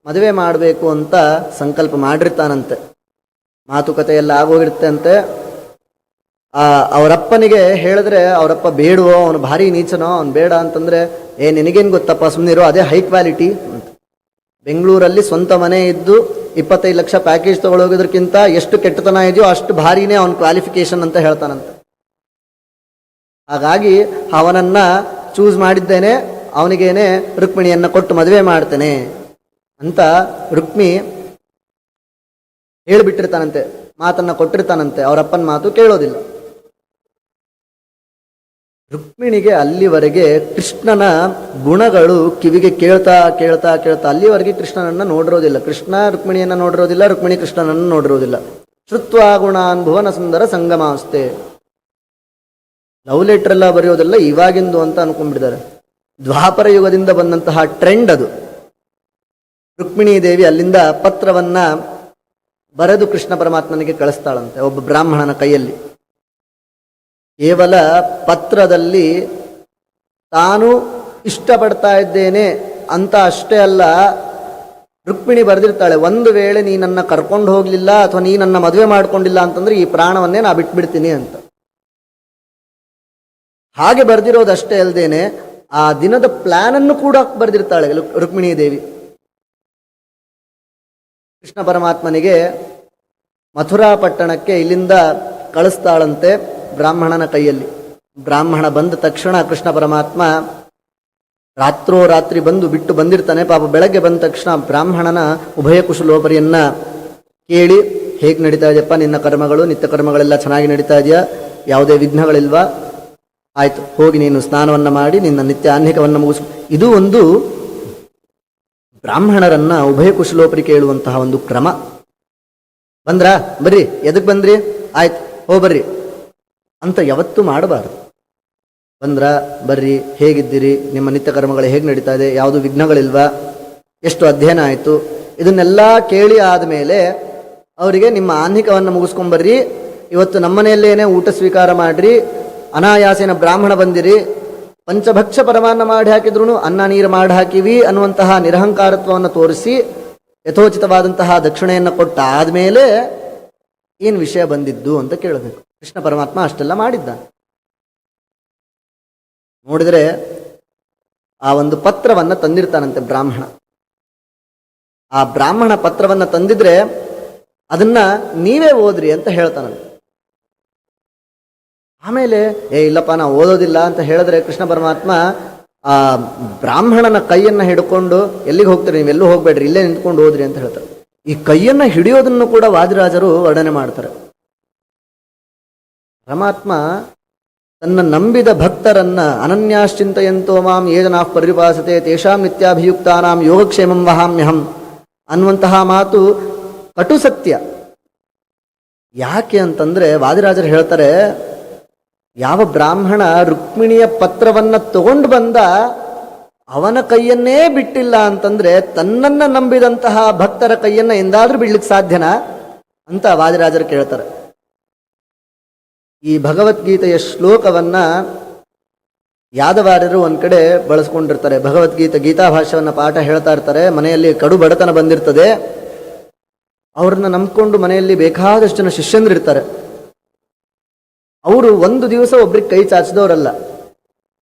ಮದುವೆ ಮಾಡಬೇಕು ಅಂತ ಸಂಕಲ್ಪ ಮಾಡಿರ್ತಾನಂತೆ. ಮಾತುಕತೆ ಎಲ್ಲ ಆಗೋಗಿರುತ್ತೆ ಅಂತೆ. ಅವರಪ್ಪನಿಗೆ ಹೇಳಿದ್ರೆ ಅವರಪ್ಪ ಬೇಡುವೋ, ಅವನು ಭಾರಿ ನೀಚನೋ, ಅವನು ಬೇಡ ಅಂತಂದ್ರೆ ನಿನಗೇನು ಗೊತ್ತಪ್ಪ, ಸುಮ್ಮನಿರೋ, ಅದೇ ಹೈ ಕ್ವಾಲಿಟಿ ಅಂತ. ಬೆಂಗಳೂರಲ್ಲಿ ಸ್ವಂತ ಮನೆ ಇದ್ದು 25 ಲಕ್ಷ ಪ್ಯಾಕೇಜ್ ತಗೊಳ್ಳೋಗೋದಕ್ಕಿಂತ ಎಷ್ಟು ಕೆಟ್ಟತನ ಇದೆಯೋ ಅಷ್ಟು ಭಾರಿನೇ ಅವನ ಕ್ವಾಲಿಫಿಕೇಶನ್ ಅಂತ ಹೇಳ್ತಾನಂತೆ. ಹಾಗಾಗಿ ಅವನನ್ನ ಚೂಸ್ ಮಾಡಿದ್ದೇನೆ, ಅವನಿಗೇನೆ ರುಕ್ಮಿಣಿಯನ್ನ ಕೊಟ್ಟು ಮದುವೆ ಮಾಡ್ತೇನೆ ಅಂತ ರುಕ್ಮಿ ಹೇಳಿಬಿಟ್ಟಿರ್ತಾನಂತೆ. ಮಾತನ್ನ ಕೊಟ್ಟಿರ್ತಾನಂತೆ, ಅವರಪ್ಪನ ಮಾತು ಕೇಳೋದಿಲ್ಲ. ರುಕ್ಮಿಣಿಗೆ ಅಲ್ಲಿವರೆಗೆ ಕೃಷ್ಣನ ಗುಣಗಳು ಕಿವಿಗೆ ಕೇಳ್ತಾ ಕೇಳ್ತಾ ಕೇಳ್ತಾ ಅಲ್ಲಿವರೆಗೆ ಕೃಷ್ಣನನ್ನ ನೋಡಿರೋದಿಲ್ಲ. ಕೃಷ್ಣ ರುಕ್ಮಿಣಿಯನ್ನ ನೋಡಿರೋದಿಲ್ಲ, ರುಕ್ಮಿಣಿ ಕೃಷ್ಣನನ್ನು ನೋಡಿರೋದಿಲ್ಲ. ಶ್ರುತ್ವಾ ಗುಣಾನ್ ಭುವನ ಸುಂದರ ಸಂಗಮಾಸ್ತೆ. ಲವ್ ಲೆಟರ್ ಎಲ್ಲ ಬರೆಯೋದೆಲ್ಲ ಇವಾಗಿಂದು ಅಂತ ಅನ್ಕೊಂಡ್ಬಿಟ್ಟಿದ್ದಾರೆ. ದ್ವಾಪರ ಯುಗದಿಂದ ಬಂದಂತಹ ಟ್ರೆಂಡ್ ಅದು. ರುಕ್ಮಿಣೀ ದೇವಿ ಅಲ್ಲಿಂದ ಪತ್ರವನ್ನ ಬರೆದು ಕೃಷ್ಣ ಪರಮಾತ್ಮನಿಗೆ ಕಳಿಸ್ತಾಳಂತೆ ಒಬ್ಬ ಬ್ರಾಹ್ಮಣನ ಕೈಯಲ್ಲಿ. ಕೇವಲ ಪತ್ರದಲ್ಲಿ ತಾನು ಇಷ್ಟಪಡ್ತಾ ಇದ್ದೇನೆ ಅಂತ ಅಷ್ಟೇ ಅಲ್ಲ, ರುಕ್ಮಿಣಿ ಬರೆದಿರ್ತಾಳೆ, ಒಂದು ವೇಳೆ ನೀ ನನ್ನ ಕರ್ಕೊಂಡು ಹೋಗ್ಲಿಲ್ಲ ಅಥವಾ ನೀ ನನ್ನ ಮದುವೆ ಮಾಡ್ಕೊಂಡಿಲ್ಲ ಅಂತಂದ್ರೆ ಈ ಪ್ರಾಣವನ್ನೇ ನಾ ಬಿಟ್ಬಿಡ್ತೀನಿ ಅಂತ. ಹಾಗೆ ಬರೆದಿರೋದಷ್ಟೇ ಅಲ್ಲದೇನೆ ಆ ದಿನದ ಪ್ಲಾನ್ ಅನ್ನು ಕೂಡ ಬರೆದಿರ್ತಾಳೆ ರುಕ್ಮಿಣೀ ದೇವಿ. ಕೃಷ್ಣ ಪರಮಾತ್ಮನಿಗೆ ಮಥುರಾ ಪಟ್ಟಣಕ್ಕೆ ಇಲ್ಲಿಂದ ಕಳಿಸ್ತಾಳಂತೆ ಬ್ರಾಹ್ಮಣನ ಕೈಯಲ್ಲಿ. ಬ್ರಾಹ್ಮಣ ಬಂದ ತಕ್ಷಣ ಕೃಷ್ಣ ಪರಮಾತ್ಮ ರಾತ್ರೋರಾತ್ರಿ ಬಂದು ಬಿಟ್ಟು ಬಂದಿರ್ತಾನೆ. ಪಾಪ ಬೆಳಗ್ಗೆ ಬಂದ ತಕ್ಷಣ ಬ್ರಾಹ್ಮಣನ ಉಭಯ ಕುಶಲೋಪರಿಯನ್ನ ಕೇಳಿ, ಹೇಗೆ ನಡೀತಾ ಇದೆಯಪ್ಪ ನಿನ್ನ ಕರ್ಮಗಳು, ನಿತ್ಯ ಕರ್ಮಗಳೆಲ್ಲ ಚೆನ್ನಾಗಿ ನಡೀತಾ ಇದೆಯಾ, ಯಾವುದೇ ವಿಘ್ನಗಳಿಲ್ವಾ, ಆಯ್ತು ಹೋಗಿ ನೀನು ಸ್ನಾನವನ್ನ ಮಾಡಿ ನಿನ್ನ ನಿತ್ಯ ಆಹ್ನಿಕವನ್ನು ಮುಗಿಸ್. ಇದು ಒಂದು ಬ್ರಾಹ್ಮಣರನ್ನ ಉಭಯ ಕುಶಲೋಪರಿ ಕೇಳುವಂತಹ ಒಂದು ಕ್ರಮ. ಬಂದ್ರಾ, ಬರ್ರಿ, ಎದಕ್ ಬಂದ್ರಿ, ಆಯ್ತು ಬರ್ರಿ ಅಂತ ಯಾವತ್ತೂ ಮಾಡಬಾರ್ದು. ಬಂದ್ರ, ಬರ್ರಿ, ಹೇಗಿದ್ದೀರಿ, ನಿಮ್ಮ ನಿತ್ಯ ಕರ್ಮಗಳು ಹೇಗೆ ನಡೀತಾ ಇದೆ, ಯಾವುದು ವಿಘ್ನಗಳಿಲ್ವಾ, ಎಷ್ಟು ಅಧ್ಯಯನ ಆಯಿತು, ಇದನ್ನೆಲ್ಲ ಕೇಳಿ ಆದಮೇಲೆ ಅವರಿಗೆ ನಿಮ್ಮ ಆಹ್ನಿಕವನ್ನು ಮುಗಿಸ್ಕೊಂಬರ್ರಿ, ಇವತ್ತು ನಮ್ಮನೆಯಲ್ಲೇನೆ ಊಟ ಸ್ವೀಕಾರ ಮಾಡ್ರಿ, ಅನಾಯಾಸೇನ ಬ್ರಾಹ್ಮಣ ಬಂದಿರಿ, ಪಂಚಭಕ್ಷ ಪರಮಾನ್ನ ಮಾಡಿ ಹಾಕಿದ್ರು ಅನ್ನ ನೀರು ಮಾಡಿ ಹಾಕಿವಿ ಅನ್ನುವಂತಹ ನಿರಹಂಕಾರತ್ವವನ್ನು ತೋರಿಸಿ ಯಥೋಚಿತವಾದಂತಹ ದಕ್ಷಿಣೆಯನ್ನು ಕೊಟ್ಟ ಆದಮೇಲೆ ಏನು ವಿಷಯ ಬಂದಿದ್ದು ಅಂತ ಕೇಳಬೇಕು. ಕೃಷ್ಣ ಪರಮಾತ್ಮ ಅಷ್ಟೆಲ್ಲ ಮಾಡಿದ್ದ. ನೋಡಿದರೆ ಆ ಒಂದು ಪತ್ರವನ್ನು ತಂದಿರ್ತಾನಂತೆ ಬ್ರಾಹ್ಮಣ. ಆ ಬ್ರಾಹ್ಮಣ ಪತ್ರವನ್ನು ತಂದಿದ್ರೆ ಅದನ್ನ ನೀವೇ ಓದ್ರಿ ಅಂತ ಹೇಳ್ತಾನಂತೆ. ಆಮೇಲೆ ಇಲ್ಲಪ್ಪ ನಾವು ಓದೋದಿಲ್ಲ ಅಂತ ಹೇಳಿದ್ರೆ ಕೃಷ್ಣ ಪರಮಾತ್ಮ ಆ ಬ್ರಾಹ್ಮಣನ ಕೈಯನ್ನು ಹಿಡ್ಕೊಂಡು, ಎಲ್ಲಿಗೆ ಹೋಗ್ತೀರಿ ನೀವೆಲ್ಲೂ ಹೋಗ್ಬೇಡ್ರಿ, ಇಲ್ಲೇ ನಿಂತ್ಕೊಂಡು ಓದ್ರಿ ಅಂತ ಹೇಳ್ತಾರೆ. ಈ ಕೈಯನ್ನು ಹಿಡಿಯೋದನ್ನು ಕೂಡ ವಾದಿರಾಜರು ವರ್ಣನೆ ಮಾಡ್ತಾರೆ. ಪರಮಾತ್ಮ ತನ್ನ ನಂಬಿದ ಭಕ್ತರನ್ನ ಅನನ್ಯಾಶ್ಚಿಂತಯಂತೋ ಮಾಂ ಯೇ ಜನಾ ಪರಿಪಾಸತೆ ತೇಷಾಂ ನಿತ್ಯಾಭಿಯುಕ್ತಾನಾಂ ಯೋಗಕ್ಷೇಮಂ ವಹಾಮ್ಯಹಂ ಅನ್ನುವಂತಹ ಮಾತು ಕಟು ಸತ್ಯ. ಯಾಕೆ ಅಂತಂದ್ರೆ ವಾದಿರಾಜರು ಹೇಳ್ತಾರೆ, ಯಾವ ಬ್ರಾಹ್ಮಣ ರುಕ್ಮಿಣಿಯ ಪತ್ರವನ್ನ ತಗೊಂಡು ಬಂದ ಅವನ ಕೈಯನ್ನೇ ಬಿಟ್ಟಿಲ್ಲ ಅಂತಂದ್ರೆ ತನ್ನನ್ನ ನಂಬಿದಂತಹ ಭಕ್ತರ ಕೈಯನ್ನ ಎಂದಾದ್ರೂ ಬಿಡ್ಲಿಕ್ಕೆ ಸಾಧ್ಯನಾ ಅಂತ ವಾದಿರಾಜರು ಕೇಳ್ತಾರೆ. ಈ ಭಗವದ್ಗೀತೆಯ ಶ್ಲೋಕವನ್ನ ಯಾದವಾರ್ಯರು ಒಂದ್ ಕಡೆ ಬಳಸ್ಕೊಂಡಿರ್ತಾರೆ. ಭಗವದ್ಗೀತೆ ಗೀತಾಭಾಷ್ಯವನ್ನ ಪಾಠ ಹೇಳ್ತಾ ಇರ್ತಾರೆ. ಮನೆಯಲ್ಲಿ ಕಡು ಬಡತನ ಬಂದಿರ್ತದೆ. ಅವ್ರನ್ನ ನಂಬ್ಕೊಂಡು ಮನೆಯಲ್ಲಿ ಬೇಕಾದಷ್ಟು ಜನ ಶಿಷ್ಯಂದ್ರಿರ್ತಾರೆ. ಅವರು ಒಂದು ದಿವಸ ಒಬ್ರಿಗೆ ಕೈ ಚಾಚಿದವರಲ್ಲ.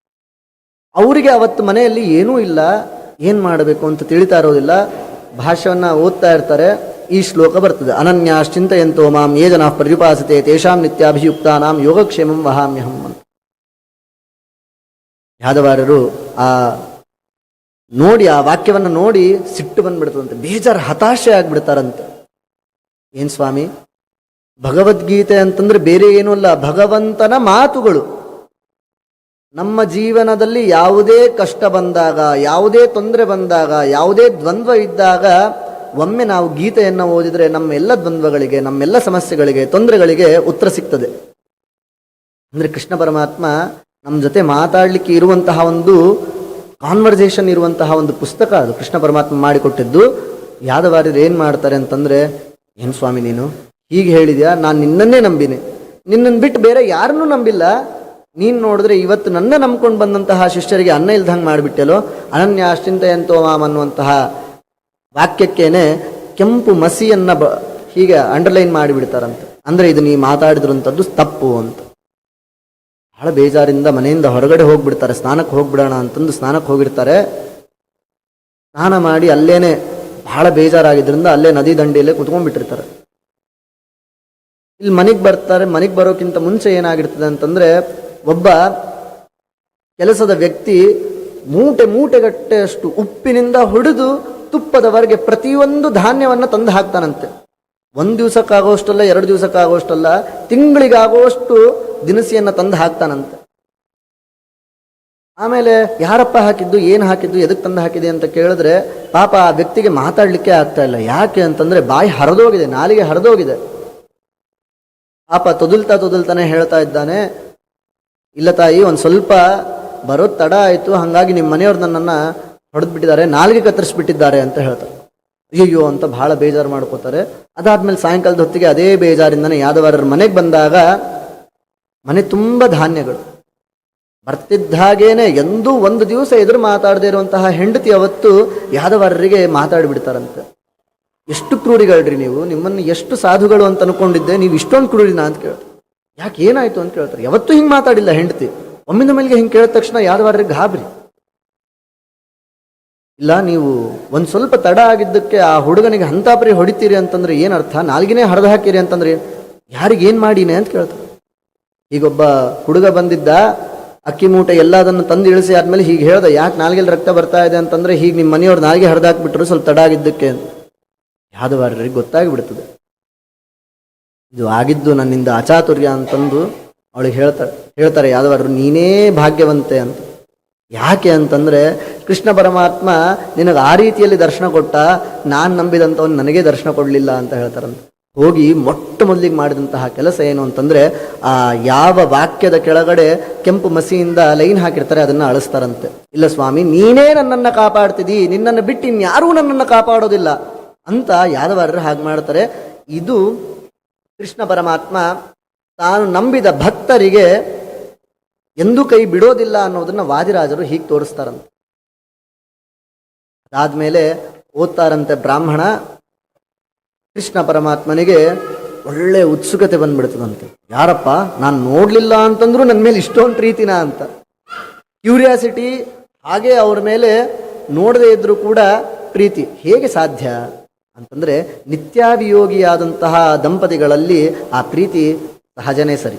ಅವರಿಗೆ ಅವತ್ತು ಮನೆಯಲ್ಲಿ ಏನೂ ಇಲ್ಲ, ಏನ್ ಮಾಡಬೇಕು ಅಂತ ತಿಳಿತಾ ಇರೋದಿಲ್ಲ. ಭಾಷ್ಯವನ್ನ ಓದ್ತಾ ಇರ್ತಾರೆ. ಈ ಶ್ಲೋಕ ಬರ್ತದೆ, ಅನನ್ಯಾಶ್ಚಿಂತಯಂತೋ ಮಾಂ ಯೇ ಜನಃ ಪರ್ಯುಪಾಸತೆ ತೇಷಾಂ ನಿತ್ಯಾಭಿಯುಕ್ತಾನಾಂ ಯೋಗಕ್ಷೇಮಂ ವಹಾಮ್ಯಹಂ ಅಂತ. ಯಾದವಾರರು ನೋಡಿ ಆ ವಾಕ್ಯವನ್ನ ನೋಡಿ ಸಿಟ್ಟು ಬಂದ್ಬಿಡ್ತದಂತೆ, ಬೇಜಾರು ಹತಾಶೆ ಆಗ್ಬಿಡ್ತಾರಂತೆ. ಏನ್ ಸ್ವಾಮಿ, ಭಗವದ್ಗೀತೆ ಅಂತಂದ್ರೆ ಬೇರೆ ಏನೂ ಅಲ್ಲ, ಭಗವಂತನ ಮಾತುಗಳು. ನಮ್ಮ ಜೀವನದಲ್ಲಿ ಯಾವುದೇ ಕಷ್ಟ ಬಂದಾಗ, ಯಾವುದೇ ತೊಂದರೆ ಬಂದಾಗ, ಯಾವುದೇ ದ್ವಂದ್ವ ಇದ್ದಾಗ ಒಮ್ಮೆ ನಾವು ಗೀತೆಯನ್ನು ಓದಿದ್ರೆ ನಮ್ಮೆಲ್ಲ ದ್ವಂದ್ವಗಳಿಗೆ, ನಮ್ಮೆಲ್ಲ ಸಮಸ್ಯೆಗಳಿಗೆ, ತೊಂದರೆಗಳಿಗೆ ಉತ್ತರ ಸಿಗ್ತದೆ. ಅಂದ್ರೆ ಕೃಷ್ಣ ಪರಮಾತ್ಮ ನಮ್ಮ ಜೊತೆ ಮಾತಾಡ್ಲಿಕ್ಕೆ ಇರುವಂತಹ ಒಂದು ಕಾನ್ವರ್ಸೇಷನ್ ಇರುವಂತಹ ಒಂದು ಪುಸ್ತಕ ಅದು ಕೃಷ್ಣ ಪರಮಾತ್ಮ ಮಾಡಿಕೊಟ್ಟಿದ್ದು. ಯಾದವಾರ್ಯರು ಏನ್ ಮಾಡ್ತಾರೆ ಅಂತಂದ್ರೆ, ಏನ್ ಸ್ವಾಮಿ ನೀನು ಹೀಗೆ ಹೇಳಿದ್ಯಾ, ನಾನು ನಿನ್ನನ್ನೇ ನಂಬಿನಿ, ನಿನ್ನನ್ನು ಬಿಟ್ಟು ಬೇರೆ ಯಾರನ್ನೂ ನಂಬಿಲ್ಲ. ನೀನು ನೋಡಿದ್ರೆ ಇವತ್ತು ನನ್ನ ನಂಬ್ಕೊಂಡು ಬಂದಂತಹ ಶಿಷ್ಯರಿಗೆ ಅನ್ನ ಇಲ್ದಂಗೆ ಮಾಡಿಬಿಟ್ಟೆಲೋ. ಅನನ್ಯಾಶ್ಚಿಂತಯಂತೋ ಮಾಂ ಅನ್ನುವಂತಹ ವಾಕ್ಯಕ್ಕೇನೆ ಕೆಂಪು ಮಸಿಯನ್ನ ಹೀಗೆ ಅಂಡರ್ಲೈನ್ ಮಾಡಿಬಿಡ್ತಾರಂತೆ. ಅಂದ್ರೆ ಇದು ನೀ ಮಾತಾಡಿದ್ರಂಥದ್ದು ತಪ್ಪು ಅಂತ. ಬಹಳ ಬೇಜಾರಿಂದ ಮನೆಯಿಂದ ಹೊರಗಡೆ ಹೋಗ್ಬಿಡ್ತಾರೆ. ಸ್ನಾನಕ್ಕೆ ಹೋಗ್ಬಿಡೋಣ ಅಂತಂದು ಸ್ನಾನಕ್ಕೆ ಹೋಗಿರ್ತಾರೆ. ಸ್ನಾನ ಮಾಡಿ ಅಲ್ಲೇನೆ ಬಹಳ ಬೇಜಾರಾಗಿದ್ರಿಂದ ಅಲ್ಲೇ ನದಿ ದಂಡೆಯಲ್ಲೇ ಕುತ್ಕೊಂಡ್ಬಿಟ್ಟಿರ್ತಾರೆ. ಇಲ್ಲಿ ಮನೆಗೆ ಬರ್ತಾರೆ. ಮನೆಗೆ ಬರೋಕ್ಕಿಂತ ಮುಂಚೆ ಏನಾಗಿರ್ತದೆ ಅಂತಂದ್ರೆ, ಒಬ್ಬ ಕೆಲಸದ ವ್ಯಕ್ತಿ ಮೂಟೆಗಟ್ಟೆಯಷ್ಟು ಉಪ್ಪಿನಿಂದ ಹೊಡೆದು ತುಪ್ಪದವರೆಗೆ ಪ್ರತಿಯೊಂದು ಧಾನ್ಯವನ್ನ ತಂದು ಹಾಕ್ತಾನಂತೆ. ಒಂದು ದಿವಸಕ್ಕಾಗೋಷ್ಟಲ್ಲ, 2 ದಿವಸಕ್ಕಾಗೋಷ್ಟಲ್ಲ, ತಿಂಗಳಿಗಾಗುವಷ್ಟು ದಿನಸಿಯನ್ನ ತಂದು ಹಾಕ್ತಾನಂತೆ. ಆಮೇಲೆ ಯಾರಪ್ಪ ಹಾಕಿದ್ದು, ಏನು ಹಾಕಿದ್ದು, ಎದಕ್ಕೆ ತಂದು ಹಾಕಿದೆ ಅಂತ ಕೇಳಿದ್ರೆ ಪಾಪ ಆ ವ್ಯಕ್ತಿಗೆ ಮಾತಾಡ್ಲಿಕ್ಕೆ ಆಗ್ತಾ ಇಲ್ಲ. ಯಾಕೆ ಅಂತಂದ್ರೆ ಬಾಯಿ ಹರಿದೋಗಿದೆ, ನಾಲಿಗೆ ಹರಿದೋಗಿದೆ. ಪಾಪ ತೊದಲ್ತಾನೆ ಹೇಳ್ತಾ ಇದ್ದಾನೆ, ಇಲ್ಲ ತಾಯಿ, ಒಂದು ಸ್ವಲ್ಪ ಬರೋದು ತಡ ಆಯಿತು, ಹಾಗಾಗಿ ನಿಮ್ಮ ಮನೆಯವ್ರು ನನ್ನನ್ನು ಹೊಡೆದ್ಬಿಟ್ಟಿದ್ದಾರೆ, ನಾಲಿಗೆ ಕತ್ತರಿಸ್ಬಿಟ್ಟಿದ್ದಾರೆ ಅಂತ ಹೇಳ್ತಾರೆ. ಅಯ್ಯೋ ಅಂತ ಬಹಳ ಬೇಜಾರು ಮಾಡ್ಕೋತಾರೆ. ಅದಾದ್ಮೇಲೆ ಸಾಯಂಕಾಲದ ಹೊತ್ತಿಗೆ ಅದೇ ಬೇಜಾರಿಂದನೇ ಯಾದವಾರರ ಮನೆಗೆ ಬಂದಾಗ ಮನೆ ತುಂಬ ಧಾನ್ಯಗಳು ಬರ್ತಿದ್ದ ಹಾಗೇನೆ, ಎಂದೂ ಒಂದು ದಿವಸ ಎದುರು ಮಾತಾಡದೇ ಇರುವಂತಹ ಹೆಂಡತಿ ಅವತ್ತು ಯಾದವಾರರಿಗೆ ಮಾತಾಡಿಬಿಡ್ತಾರಂತೆ. ಎಷ್ಟು ಕ್ರೂರಿಗಳ್ರಿ ನೀವು, ನಿಮ್ಮನ್ನು ಎಷ್ಟು ಸಾಧುಗಳು ಅಂತ ಅನ್ಕೊಂಡಿದ್ದೆ, ನೀವು ಇಷ್ಟೊಂದು ಕ್ರೂರಿನ ಅಂತ ಕೇಳ್ತಾರೆ. ಯಾಕೆ ಏನಾಯ್ತು ಅಂತ ಕೇಳ್ತಾರೆ. ಯಾವತ್ತೂ ಹಿಂಗೆ ಮಾತಾಡಿಲ್ಲ ಹೆಂಡತಿ. ಒಮ್ಮಿಂದ ಮೇಲೆಗೆ ಹಿಂಗೆ ಕೇಳಿದ ತಕ್ಷಣ ಯಾದವಾರರಿಗೆ ಗಾಬರಿ. ಇಲ್ಲ, ನೀವು ಒಂದು ಸ್ವಲ್ಪ ತಡ ಆಗಿದ್ದಕ್ಕೆ ಆ ಹುಡುಗನಿಗೆ ಹಂತಾಪರಿ ಹೊಡಿತೀರಿ ಅಂತಂದ್ರೆ ಏನರ್ಥ, ನಾಲ್ಗಿನೇ ಹರಿದು ಹಾಕಿರಿ ಅಂತಂದ್ರೆ ಯಾರಿಗೇನು ಮಾಡೀನಿ ಅಂತ ಕೇಳ್ತಾರೆ. ಈಗೊಬ್ಬ ಹುಡುಗ ಬಂದಿದ್ದ, ಅಕ್ಕಿ ಮೂಟೆ ಎಲ್ಲದನ್ನು ತಂದು ಇಳಿಸಿ ಆದ್ಮೇಲೆ ಹೀಗೆ ಹೇಳ್ದ, ಯಾಕೆ ನಾಲ್ಗೆಲ್ಲಿ ರಕ್ತ ಬರ್ತಾ ಇದೆ ಅಂತಂದ್ರೆ, ಹೀಗೆ ನಿಮ್ಮ ಮನೆಯವ್ರು ನಾಲ್ಗೆ ಹರಿದಾಕ್ಬಿಟ್ರು ಸ್ವಲ್ಪ ತಡ ಆಗಿದ್ದಕ್ಕೆ ಅಂತ. ಯಾದವಾರರಿಗೆ ಗೊತ್ತಾಗಿಬಿಡ್ತದೆ ಇದು ಆಗಿದ್ದು ನನ್ನಿಂದ ಅಚಾತುರ್ಯ ಅಂತಂದು ಅವಳಿಗೆ ಹೇಳ್ತಾರೆ ಯಾದವಾರರು, ನೀನೇ ಭಾಗ್ಯವಂತೆ ಅಂತ. ಯಾಕೆ ಅಂತಂದ್ರೆ ಕೃಷ್ಣ ಪರಮಾತ್ಮ ನಿನಗೆ ಆ ರೀತಿಯಲ್ಲಿ ದರ್ಶನ ಕೊಟ್ಟ, ನಾನು ನಂಬಿದಂಥವನು ನನಗೆ ದರ್ಶನ ಕೊಡಲಿಲ್ಲ ಅಂತ ಹೇಳ್ತಾರಂತೆ. ಹೋಗಿ ಮೊಟ್ಟ ಮೊದಲಿಗೆ ಮಾಡಿದಂತಹ ಕೆಲಸ ಏನು ಅಂತಂದ್ರೆ, ಆ ಯಾವ ವಾಕ್ಯದ ಕೆಳಗಡೆ ಕೆಂಪು ಮಸಿಯಿಂದ ಲೈನ್ ಹಾಕಿರ್ತಾರೆ ಅದನ್ನ ಅಳಿಸ್ತಾರಂತೆ. ಇಲ್ಲ ಸ್ವಾಮಿ, ನೀನೇ ನನ್ನನ್ನು ಕಾಪಾಡ್ತಿದ್ದೀ, ನಿನ್ನನ್ನು ಬಿಟ್ಟು ಇನ್ಯಾರೂ ನನ್ನನ್ನು ಕಾಪಾಡೋದಿಲ್ಲ ಅಂತ ಯಾದವಾರರು ಹಾಗೆ ಮಾಡ್ತಾರೆ. ಇದು ಕೃಷ್ಣ ಪರಮಾತ್ಮ ತಾನು ನಂಬಿದ ಭಕ್ತರಿಗೆ ಎಂದೂ ಕೈ ಬಿಡೋದಿಲ್ಲ ಅನ್ನೋದನ್ನ ವಾದಿರಾಜರು ಹೀಗೆ ತೋರಿಸ್ತಾರಂತೆ. ಅದಾದ್ಮೇಲೆ ಓದ್ತಾರಂತೆ ಬ್ರಾಹ್ಮಣ, ಕೃಷ್ಣ ಪರಮಾತ್ಮನಿಗೆ ಒಳ್ಳೆ ಉತ್ಸುಕತೆ ಬಂದ್ಬಿಡ್ತದಂತೆ. ಯಾರಪ್ಪ, ನಾನು ನೋಡ್ಲಿಲ್ಲ ಅಂತಂದ್ರೂ ನನ್ನ ಮೇಲೆ ಇಷ್ಟೊಂದು ಪ್ರೀತಿನ ಅಂತ ಕ್ಯೂರಿಯಾಸಿಟಿ. ಹಾಗೆ ಅವ್ರ ಮೇಲೆ ನೋಡದೇ ಇದ್ರೂ ಕೂಡ ಪ್ರೀತಿ. ಹೇಗೆ ಸಾಧ್ಯ ಅಂತಂದ್ರೆ, ನಿತ್ಯಾವಿಯೋಗಿಯಾದಂತಹ ದಂಪತಿಗಳಲ್ಲಿ ಆ ಪ್ರೀತಿ ಸಹಜನೇ ಸರಿ.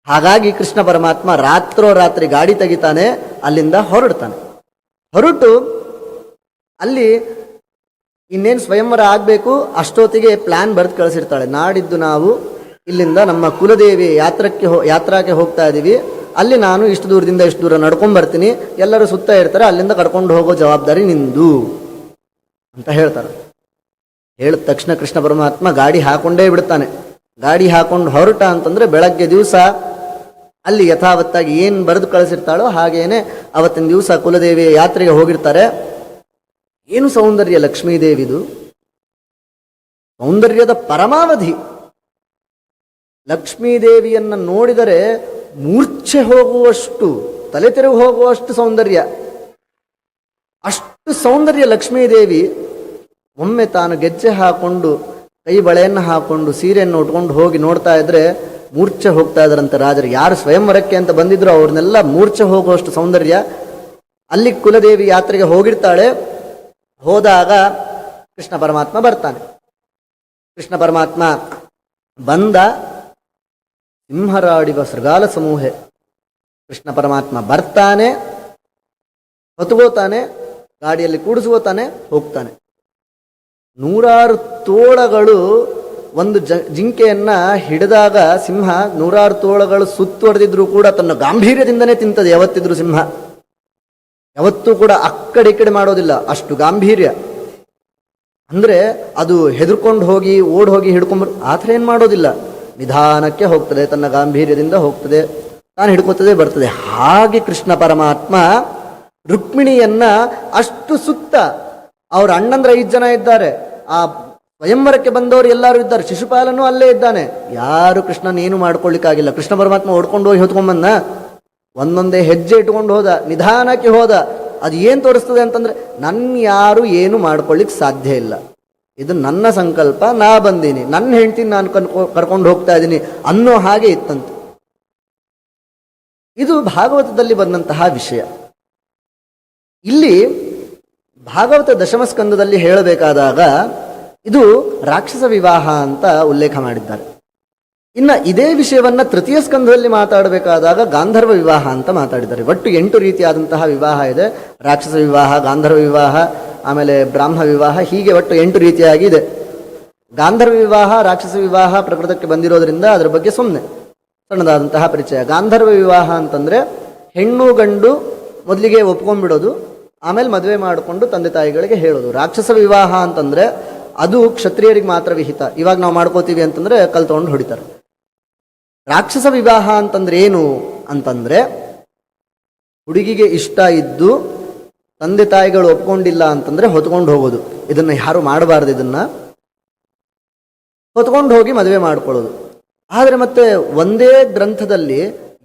ಹಾಗಾಗಿ ಕೃಷ್ಣ ಪರಮಾತ್ಮ ರಾತ್ರೋರಾತ್ರಿ ಗಾಡಿ ತೆಗಿತಾನೆ, ಅಲ್ಲಿಂದ ಹೊರಡ್ತಾನೆ. ಹೊರಟು ಅಲ್ಲಿ ಇನ್ನೇನು ಸ್ವಯಂವರ ಆಗಬೇಕು ಅಷ್ಟೊತ್ತಿಗೆ ಪ್ಲಾನ್ ಬರೆದು ಕಳಿಸಿರ್ತಾಳೆ. ನಾಡಿದ್ದು ನಾವು ಇಲ್ಲಿಂದ ನಮ್ಮ ಕುಲದೇವಿ ಯಾತ್ರಾಕ್ಕೆ ಹೋಗ್ತಾ ಇದ್ದೀವಿ, ಅಲ್ಲಿ ನಾನು ಇಷ್ಟು ದೂರದಿಂದ ಇಷ್ಟು ದೂರ ನಡ್ಕೊಂಡು ಬರ್ತೀನಿ, ಎಲ್ಲರೂ ಸುತ್ತ ಇರ್ತಾರೆ, ಅಲ್ಲಿಂದ ಕರ್ಕೊಂಡು ಹೋಗೋ ಜವಾಬ್ದಾರಿ ನಿಂದು ಅಂತ ಹೇಳ್ತಾರೆ. ಹೇಳಿದ ತಕ್ಷಣ ಕೃಷ್ಣ ಪರಮಾತ್ಮ ಗಾಡಿ ಹಾಕೊಂಡೇ ಬಿಡ್ತಾನೆ. ಗಾಡಿ ಹಾಕೊಂಡು ಹೊರಟ ಅಂತಂದರೆ ಬೆಳಗ್ಗೆ ದಿವಸ ಅಲ್ಲಿ ಯಥಾವತ್ತಾಗಿ ಏನು ಬರೆದು ಕಳಿಸಿರ್ತಾಳೋ ಹಾಗೇನೆ ಅವತ್ತಿನ ದಿವಸ ಕುಲದೇವಿಯ ಯಾತ್ರೆಗೆ ಹೋಗಿರ್ತಾರೆ. ಏನು ಸೌಂದರ್ಯ ಲಕ್ಷ್ಮೀದೇವಿದು, ಸೌಂದರ್ಯದ ಪರಮಾವಧಿ. ಲಕ್ಷ್ಮೀದೇವಿಯನ್ನು ನೋಡಿದರೆ ಮೂರ್ಛೆ ಹೋಗುವಷ್ಟು, ತಲೆ ತಿರುಗಿ ಹೋಗುವಷ್ಟು ಸೌಂದರ್ಯ. ಅಷ್ಟು ಸೌಂದರ್ಯ ಲಕ್ಷ್ಮೀದೇವಿ. ಒಮ್ಮೆ ತಾನು ಗೆಜ್ಜೆ ಹಾಕೊಂಡು ಕೈ ಬಳೆಯನ್ನು ಹಾಕೊಂಡು ಸೀರೆಯನ್ನು ಉಟ್ಕೊಂಡು ಹೋಗಿ ನೋಡ್ತಾ ಇದ್ರೆ ಮೂರ್ಛೆ ಹೋಗ್ತಾ ಇದ್ರಂತೆ ರಾಜರು. ಯಾರು ಸ್ವಯಂವರಕ್ಕೆ ಅಂತ ಬಂದಿದ್ರು ಅವ್ರನ್ನೆಲ್ಲ ಮೂರ್ಛೆ ಹೋಗುವಷ್ಟು ಸೌಂದರ್ಯ. ಅಲ್ಲಿ ಕುಲದೇವಿ ಯಾತ್ರೆಗೆ ಹೋಗಿರ್ತಾಳೆ. ಹೋದಾಗ ಕೃಷ್ಣ ಪರಮಾತ್ಮ ಬರ್ತಾನೆ. ಕೃಷ್ಣ ಪರಮಾತ್ಮ ಬಂದ ಸಿಂಹರಾಡಿವ ಶೃಗಾಲ ಸಮೂಹೆ. ಕೃಷ್ಣ ಪರಮಾತ್ಮ ಬರ್ತಾನೆ, ಹೊತ್ಕೋತಾನೆ, ಗಾಡಿಯಲ್ಲಿ ಕೂಡಿಸ್ಕೋತಾನೆ, ಹೋಗ್ತಾನೆ. 100 ತೋಳಗಳು ಒಂದು ಜಿಂಕೆಯನ್ನ ಹಿಡಿದಾಗ ಸಿಂಹ 100 ತೋಳಗಳು ಸುತ್ತುವರೆದಿದ್ರು ಕೂಡ ತನ್ನ ಗಾಂಭೀರ್ಯದಿಂದನೇ ತಿಂತದೆ. ಯಾವತ್ತಿದ್ರು ಸಿಂಹ ಯಾವತ್ತೂ ಕೂಡ ಅಕ್ಕಡೆ ಈ ಕಡೆ ಮಾಡೋದಿಲ್ಲ, ಅಷ್ಟು ಗಾಂಭೀರ್ಯ. ಅಂದ್ರೆ ಅದು ಹೆದರ್ಕೊಂಡು ಹೋಗಿ ಓಡ್ ಹೋಗಿ ಹಿಡ್ಕೊಂಡ್ಬರ್ ಆ ಥರ ಏನು ಮಾಡೋದಿಲ್ಲ. ನಿಧಾನಕ್ಕೆ ಹೋಗ್ತದೆ, ತನ್ನ ಗಾಂಭೀರ್ಯದಿಂದ ಹೋಗ್ತದೆ, ತಾನು ಹಿಡ್ಕೋತದೆ, ಬರ್ತದೆ. ಹಾಗೆ ಕೃಷ್ಣ ಪರಮಾತ್ಮ ರುಕ್ಮಿಣಿಯನ್ನ ಅಷ್ಟು ಸುತ್ತ, ಅವ್ರ ಅಣ್ಣಂದ್ರ 5 ಜನ ಇದ್ದಾರೆ, ಆ ಸ್ವಯಂವರಕ್ಕೆ ಬಂದವರು ಎಲ್ಲರೂ ಇದ್ದಾರೆ, ಶಿಶುಪಾಲನೂ ಅಲ್ಲೇ ಇದ್ದಾನೆ. ಯಾರು ಕೃಷ್ಣನೇನು ಮಾಡ್ಕೊಳ್ಳಿಕ್ಕಾಗಿಲ್ಲ. ಕೃಷ್ಣ ಪರಮಾತ್ಮ ಓಡ್ಕೊಂಡು ಹೋಗಿ ಹೊತ್ಕೊಂಡ್ಬಂದ, ಒಂದೊಂದೇ ಹೆಜ್ಜೆ ಇಟ್ಕೊಂಡು ಹೋದ, ನಿಧಾನಕ್ಕೆ ಹೋದ. ಅದು ಏನು ತೋರಿಸ್ತದೆ ಅಂತಂದ್ರೆ ನನ್ನ ಯಾರು ಏನು ಮಾಡ್ಕೊಳ್ಳಿಕ್ ಸಾಧ್ಯ ಇಲ್ಲ, ಇದು ನನ್ನ ಸಂಕಲ್ಪ, ನಾ ಬಂದೀನಿ, ನನ್ನ ಹೆಂಡ್ತೀನಿ ನಾನು ಕರ್ಕೊಂಡು ಹೋಗ್ತಾ ಇದ್ದೀನಿ ಅನ್ನೋ ಹಾಗೆ ಇತ್ತಂತೆ. ಇದು ಭಾಗವತದಲ್ಲಿ ಬಂದಂತಹ ವಿಷಯ. ಇಲ್ಲಿ ಭಾಗವತ ದಶಮಸ್ಕಂದದಲ್ಲಿ ಹೇಳಬೇಕಾದಾಗ ಇದು ರಾಕ್ಷಸ ವಿವಾಹ ಅಂತ ಉಲ್ಲೇಖ ಮಾಡಿದ್ದಾರೆ. ಇನ್ನು ಇದೇ ವಿಷಯವನ್ನ ತೃತೀಯ ಸ್ಕಂದದಲ್ಲಿ ಮಾತಾಡಬೇಕಾದಾಗ ಗಾಂಧರ್ವ ವಿವಾಹ ಅಂತ ಮಾತಾಡಿದ್ದಾರೆ. ಒಟ್ಟು 8 ರೀತಿಯಾದಂತಹ ವಿವಾಹ ಇದೆ. ರಾಕ್ಷಸ ವಿವಾಹ, ಗಾಂಧರ್ವ ವಿವಾಹ, ಆಮೇಲೆ ಬ್ರಾಹ್ಮ ವಿವಾಹ, ಹೀಗೆ ಒಟ್ಟು 8 ರೀತಿಯಾಗಿದೆ. ಗಾಂಧರ್ವ ವಿವಾಹ, ರಾಕ್ಷಸ ವಿವಾಹ ಪ್ರಕೃತಕ್ಕೆ ಬಂದಿರೋದ್ರಿಂದ ಅದರ ಬಗ್ಗೆ ಸುಮ್ಮನೆ ಸಣ್ಣದಾದಂತಹ ಪರಿಚಯ. ಗಾಂಧರ್ವ ವಿವಾಹ ಅಂತಂದ್ರೆ ಹೆಣ್ಣು ಗಂಡು ಮೊದಲಿಗೆ ಒಪ್ಕೊಂಡ್ಬಿಡೋದು, ಆಮೇಲೆ ಮದುವೆ ಮಾಡಿಕೊಂಡು ತಂದೆ ತಾಯಿಗಳಿಗೆ ಹೇಳೋದು. ರಾಕ್ಷಸ ವಿವಾಹ ಅಂತಂದ್ರೆ ಅದು ಕ್ಷತ್ರಿಯರಿಗೆ ಮಾತ್ರ ವಿಹಿತ. ಇವಾಗ ನಾವು ಮಾಡ್ಕೋತೀವಿ ಅಂತಂದ್ರೆ ಕಲ್ ತಗೊಂಡು ಹೊಡಿತಾರೆ. ರಾಕ್ಷಸ ವಿವಾಹ ಅಂತಂದ್ರೆ ಏನು ಅಂತಂದ್ರೆ ಹುಡುಗಿಗೆ ಇಷ್ಟ ಇದ್ದು ತಂದೆ ತಾಯಿಗಳು ಒಪ್ಕೊಂಡಿಲ್ಲ ಅಂತಂದ್ರೆ ಹೊತ್ಕೊಂಡು ಹೋಗೋದು. ಇದನ್ನ ಯಾರು ಮಾಡಬಾರ್ದು, ಇದನ್ನ ಹೊತ್ಕೊಂಡು ಹೋಗಿ ಮದುವೆ ಮಾಡ್ಕೊಳ್ಳೋದು. ಆದರೆ ಮತ್ತೆ ಒಂದೇ ಗ್ರಂಥದಲ್ಲಿ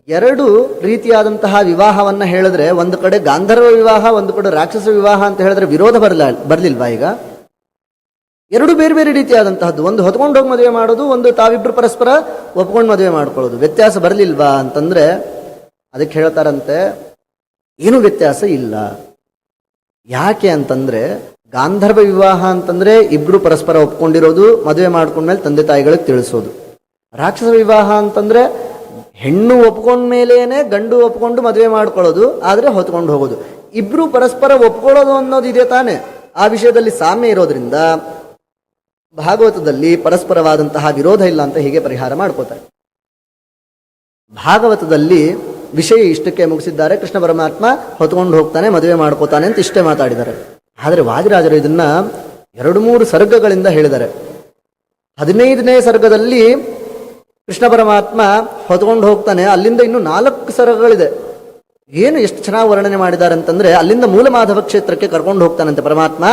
2 ರೀತಿಯಾದಂತಹ ವಿವಾಹವನ್ನ ಹೇಳಿದ್ರೆ, ಒಂದು ಕಡೆ ಗಾಂಧರ್ವ ವಿವಾಹ, ಒಂದು ಕಡೆ ರಾಕ್ಷಸ ವಿವಾಹ ಅಂತ ಹೇಳಿದ್ರೆ ವಿರೋಧ ಬರ್ಲಿಲ್ವಾ? ಈಗ 2 ಬೇರೆ ಬೇರೆ ರೀತಿಯಾದಂತಹದ್ದು. ಒಂದು ಹೊತ್ಕೊಂಡು ಹೋಗಿ ಮದುವೆ ಮಾಡೋದು, ಒಂದು ತಾವಿಬ್ರು ಪರಸ್ಪರ ಒಪ್ಕೊಂಡು ಮದುವೆ ಮಾಡ್ಕೊಳ್ಳೋದು. ವ್ಯತ್ಯಾಸ ಬರಲಿಲ್ವಾ ಅಂತಂದ್ರೆ ಅದಕ್ಕೆ ಹೇಳ್ತಾರಂತೆ ಏನು ವ್ಯತ್ಯಾಸ ಇಲ್ಲ. ಯಾಕೆ ಅಂತಂದ್ರೆ ಗಾಂಧರ್ವ ವಿವಾಹ ಅಂತಂದ್ರೆ ಇಬ್ರು ಪರಸ್ಪರ ಒಪ್ಕೊಂಡಿರೋದು, ಮದುವೆ ಮಾಡ್ಕೊಂಡ್ಮೇಲೆ ತಂದೆ ತಾಯಿಗಳಿಗೆ ತಿಳಿಸೋದು. ರಾಕ್ಷಸ ವಿವಾಹ ಅಂತಂದ್ರೆ ಹೆಣ್ಣು ಒಪ್ಕೊಂಡ್ಮೇಲೇನೆ ಗಂಡು ಒಪ್ಕೊಂಡು ಮದುವೆ ಮಾಡ್ಕೊಳ್ಳೋದು, ಆದ್ರೆ ಹೊತ್ಕೊಂಡು ಹೋಗೋದು. ಇಬ್ರು ಪರಸ್ಪರ ಒಪ್ಕೊಳ್ಳೋದು ಅನ್ನೋದು ಇದೆ ತಾನೆ. ಆ ವಿಷಯದಲ್ಲಿ ಸಾಮ್ಯ ಇರೋದ್ರಿಂದ ಭಾಗವತದಲ್ಲಿ ಪರಸ್ಪರವಾದಂತಹ ವಿರೋಧ ಇಲ್ಲ ಅಂತ ಹೀಗೆ ಪರಿಹಾರ ಮಾಡ್ಕೋತಾರೆ. ಭಾಗವತದಲ್ಲಿ ವಿಷಯ ಇಷ್ಟಕ್ಕೆ ಮುಗಿಸಿದ್ದಾರೆ. ಕೃಷ್ಣ ಪರಮಾತ್ಮ ಹೊತ್ಕೊಂಡು ಹೋಗ್ತಾನೆ, ಮದುವೆ ಮಾಡ್ಕೋತಾನೆ ಅಂತ ಇಷ್ಟೇ ಮಾತಾಡಿದ್ದಾರೆ. ಆದರೆ ವಾದಿರಾಜರು ಇದನ್ನ 2-3 ಸರ್ಗಗಳಿಂದ ಹೇಳಿದ್ದಾರೆ. 15ನೇ ಸರ್ಗದಲ್ಲಿ ಕೃಷ್ಣ ಪರಮಾತ್ಮ ಹೊತ್ಕೊಂಡು ಹೋಗ್ತಾನೆ, ಅಲ್ಲಿಂದ ಇನ್ನು 4 ಸರ್ಗಗಳಿದೆ. ಏನು ಎಷ್ಟು ಚೆನ್ನಾಗಿ ವರ್ಣನೆ ಮಾಡಿದ್ದಾರೆ ಅಂತಂದ್ರೆ, ಅಲ್ಲಿಂದ ಮೂಲಮಾಧವ ಕ್ಷೇತ್ರಕ್ಕೆ ಕರ್ಕೊಂಡು ಹೋಗ್ತಾನಂತೆ ಪರಮಾತ್ಮ.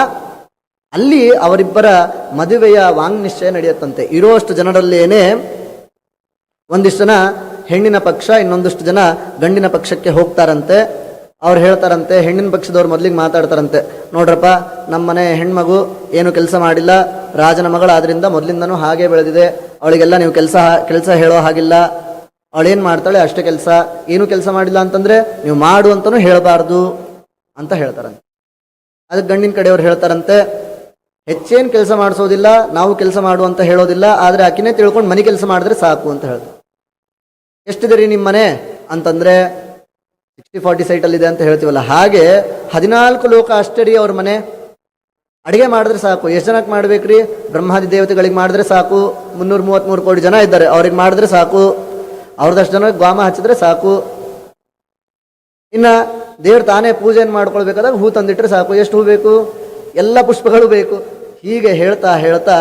ಅಲ್ಲಿ ಅವರಿಬ್ಬರ ಮದುವೆಯ ವಾಂಗ್ನಿಶ್ಚಯ ನಡೆಯುತ್ತಂತೆ. ಇರೋಷ್ಟು ಜನರಲ್ಲೇನೆ ಒಂದಿಷ್ಟು ಜನ ಹೆಣ್ಣಿನ ಪಕ್ಷ, ಇನ್ನೊಂದಿಷ್ಟು ಜನ ಗಂಡಿನ ಪಕ್ಷಕ್ಕೆ ಹೋಗ್ತಾರಂತೆ. ಅವ್ರು ಹೇಳ್ತಾರಂತೆ, ಹೆಣ್ಣಿನ ಪಕ್ಷದವ್ರು ಮೊದಲಿಗೆ ಮಾತಾಡ್ತಾರಂತೆ, ನೋಡ್ರಪ್ಪ ನಮ್ಮನೆ ಹೆಣ್ಮಗು ಏನು ಕೆಲಸ ಮಾಡಿಲ್ಲ, ರಾಜನ ಮಗಳಾದ್ರಿಂದ ಮೊದಲಿಂದನೂ ಹಾಗೆ ಬೆಳೆದಿದೆ, ಅವಳಿಗೆಲ್ಲ ನೀವು ಕೆಲಸ ಹೇಳೋ ಹಾಗಿಲ್ಲ, ಅವಳೇನು ಮಾಡ್ತಾಳೆ ಅಷ್ಟೇ ಕೆಲಸ, ಏನು ಕೆಲಸ ಮಾಡಿಲ್ಲ ಅಂತಂದ್ರೆ ನೀವು ಮಾಡು ಅಂತನೂ ಹೇಳಬಾರ್ದು ಅಂತ ಹೇಳ್ತಾರಂತೆ. ಅದಕ್ಕೆ ಗಂಡಿನ ಕಡೆಯವ್ರು ಹೇಳ್ತಾರಂತೆ, ಹೆಚ್ಚೇನು ಕೆಲಸ ಮಾಡಿಸೋದಿಲ್ಲ, ನಾವು ಕೆಲಸ ಮಾಡು ಅಂತ ಹೇಳೋದಿಲ್ಲ, ಆದರೆ ಆಕಿನೇ ತಿಳ್ಕೊಂಡು ಮನೆ ಕೆಲಸ ಮಾಡಿದ್ರೆ ಸಾಕು ಅಂತ ಹೇಳ್ತಾರೆ. ಎಷ್ಟಿದೆ ರೀ ನಿಮ್ಮ ಮನೆ ಅಂತಂದ್ರೆ 60-40 ಸೈಟಲ್ಲಿದೆ ಅಂತ ಹೇಳ್ತೀವಲ್ಲ, ಹಾಗೆ 14 ಲೋಕ ಅಷ್ಟೇ ರೀ ಅವ್ರ ಮನೆ. ಅಡಿಗೆ ಮಾಡಿದ್ರೆ ಸಾಕು. ಎಷ್ಟು ಜನಕ್ಕೆ ಮಾಡ್ಬೇಕ್ರಿ? ಬ್ರಹ್ಮಾದಿ ದೇವತೆಗಳಿಗೆ ಮಾಡಿದ್ರೆ ಸಾಕು. 333 ಕೋಟಿ ಜನ ಇದ್ದಾರೆ, ಅವ್ರಿಗೆ ಮಾಡಿದ್ರೆ ಸಾಕು. ಅವ್ರದಷ್ಟು ಜನಕ್ಕೆ ಗ್ವಾಮ ಹಚ್ಚಿದ್ರೆ ಸಾಕು. ಇನ್ನ ದೇವ್ರು ತಾನೇ ಪೂಜೆಯನ್ನು ಮಾಡ್ಕೊಳ್ಬೇಕಾದಾಗ ಹೂ ತಂದಿಟ್ರೆ ಸಾಕು. ಎಷ್ಟು ಹೂ ಬೇಕು? ಎಲ್ಲ ಪುಷ್ಪಗಳು ಬೇಕು. ಹೀಗೆ ಹೇಳ್ತಾ ಹೇಳ್ತಾ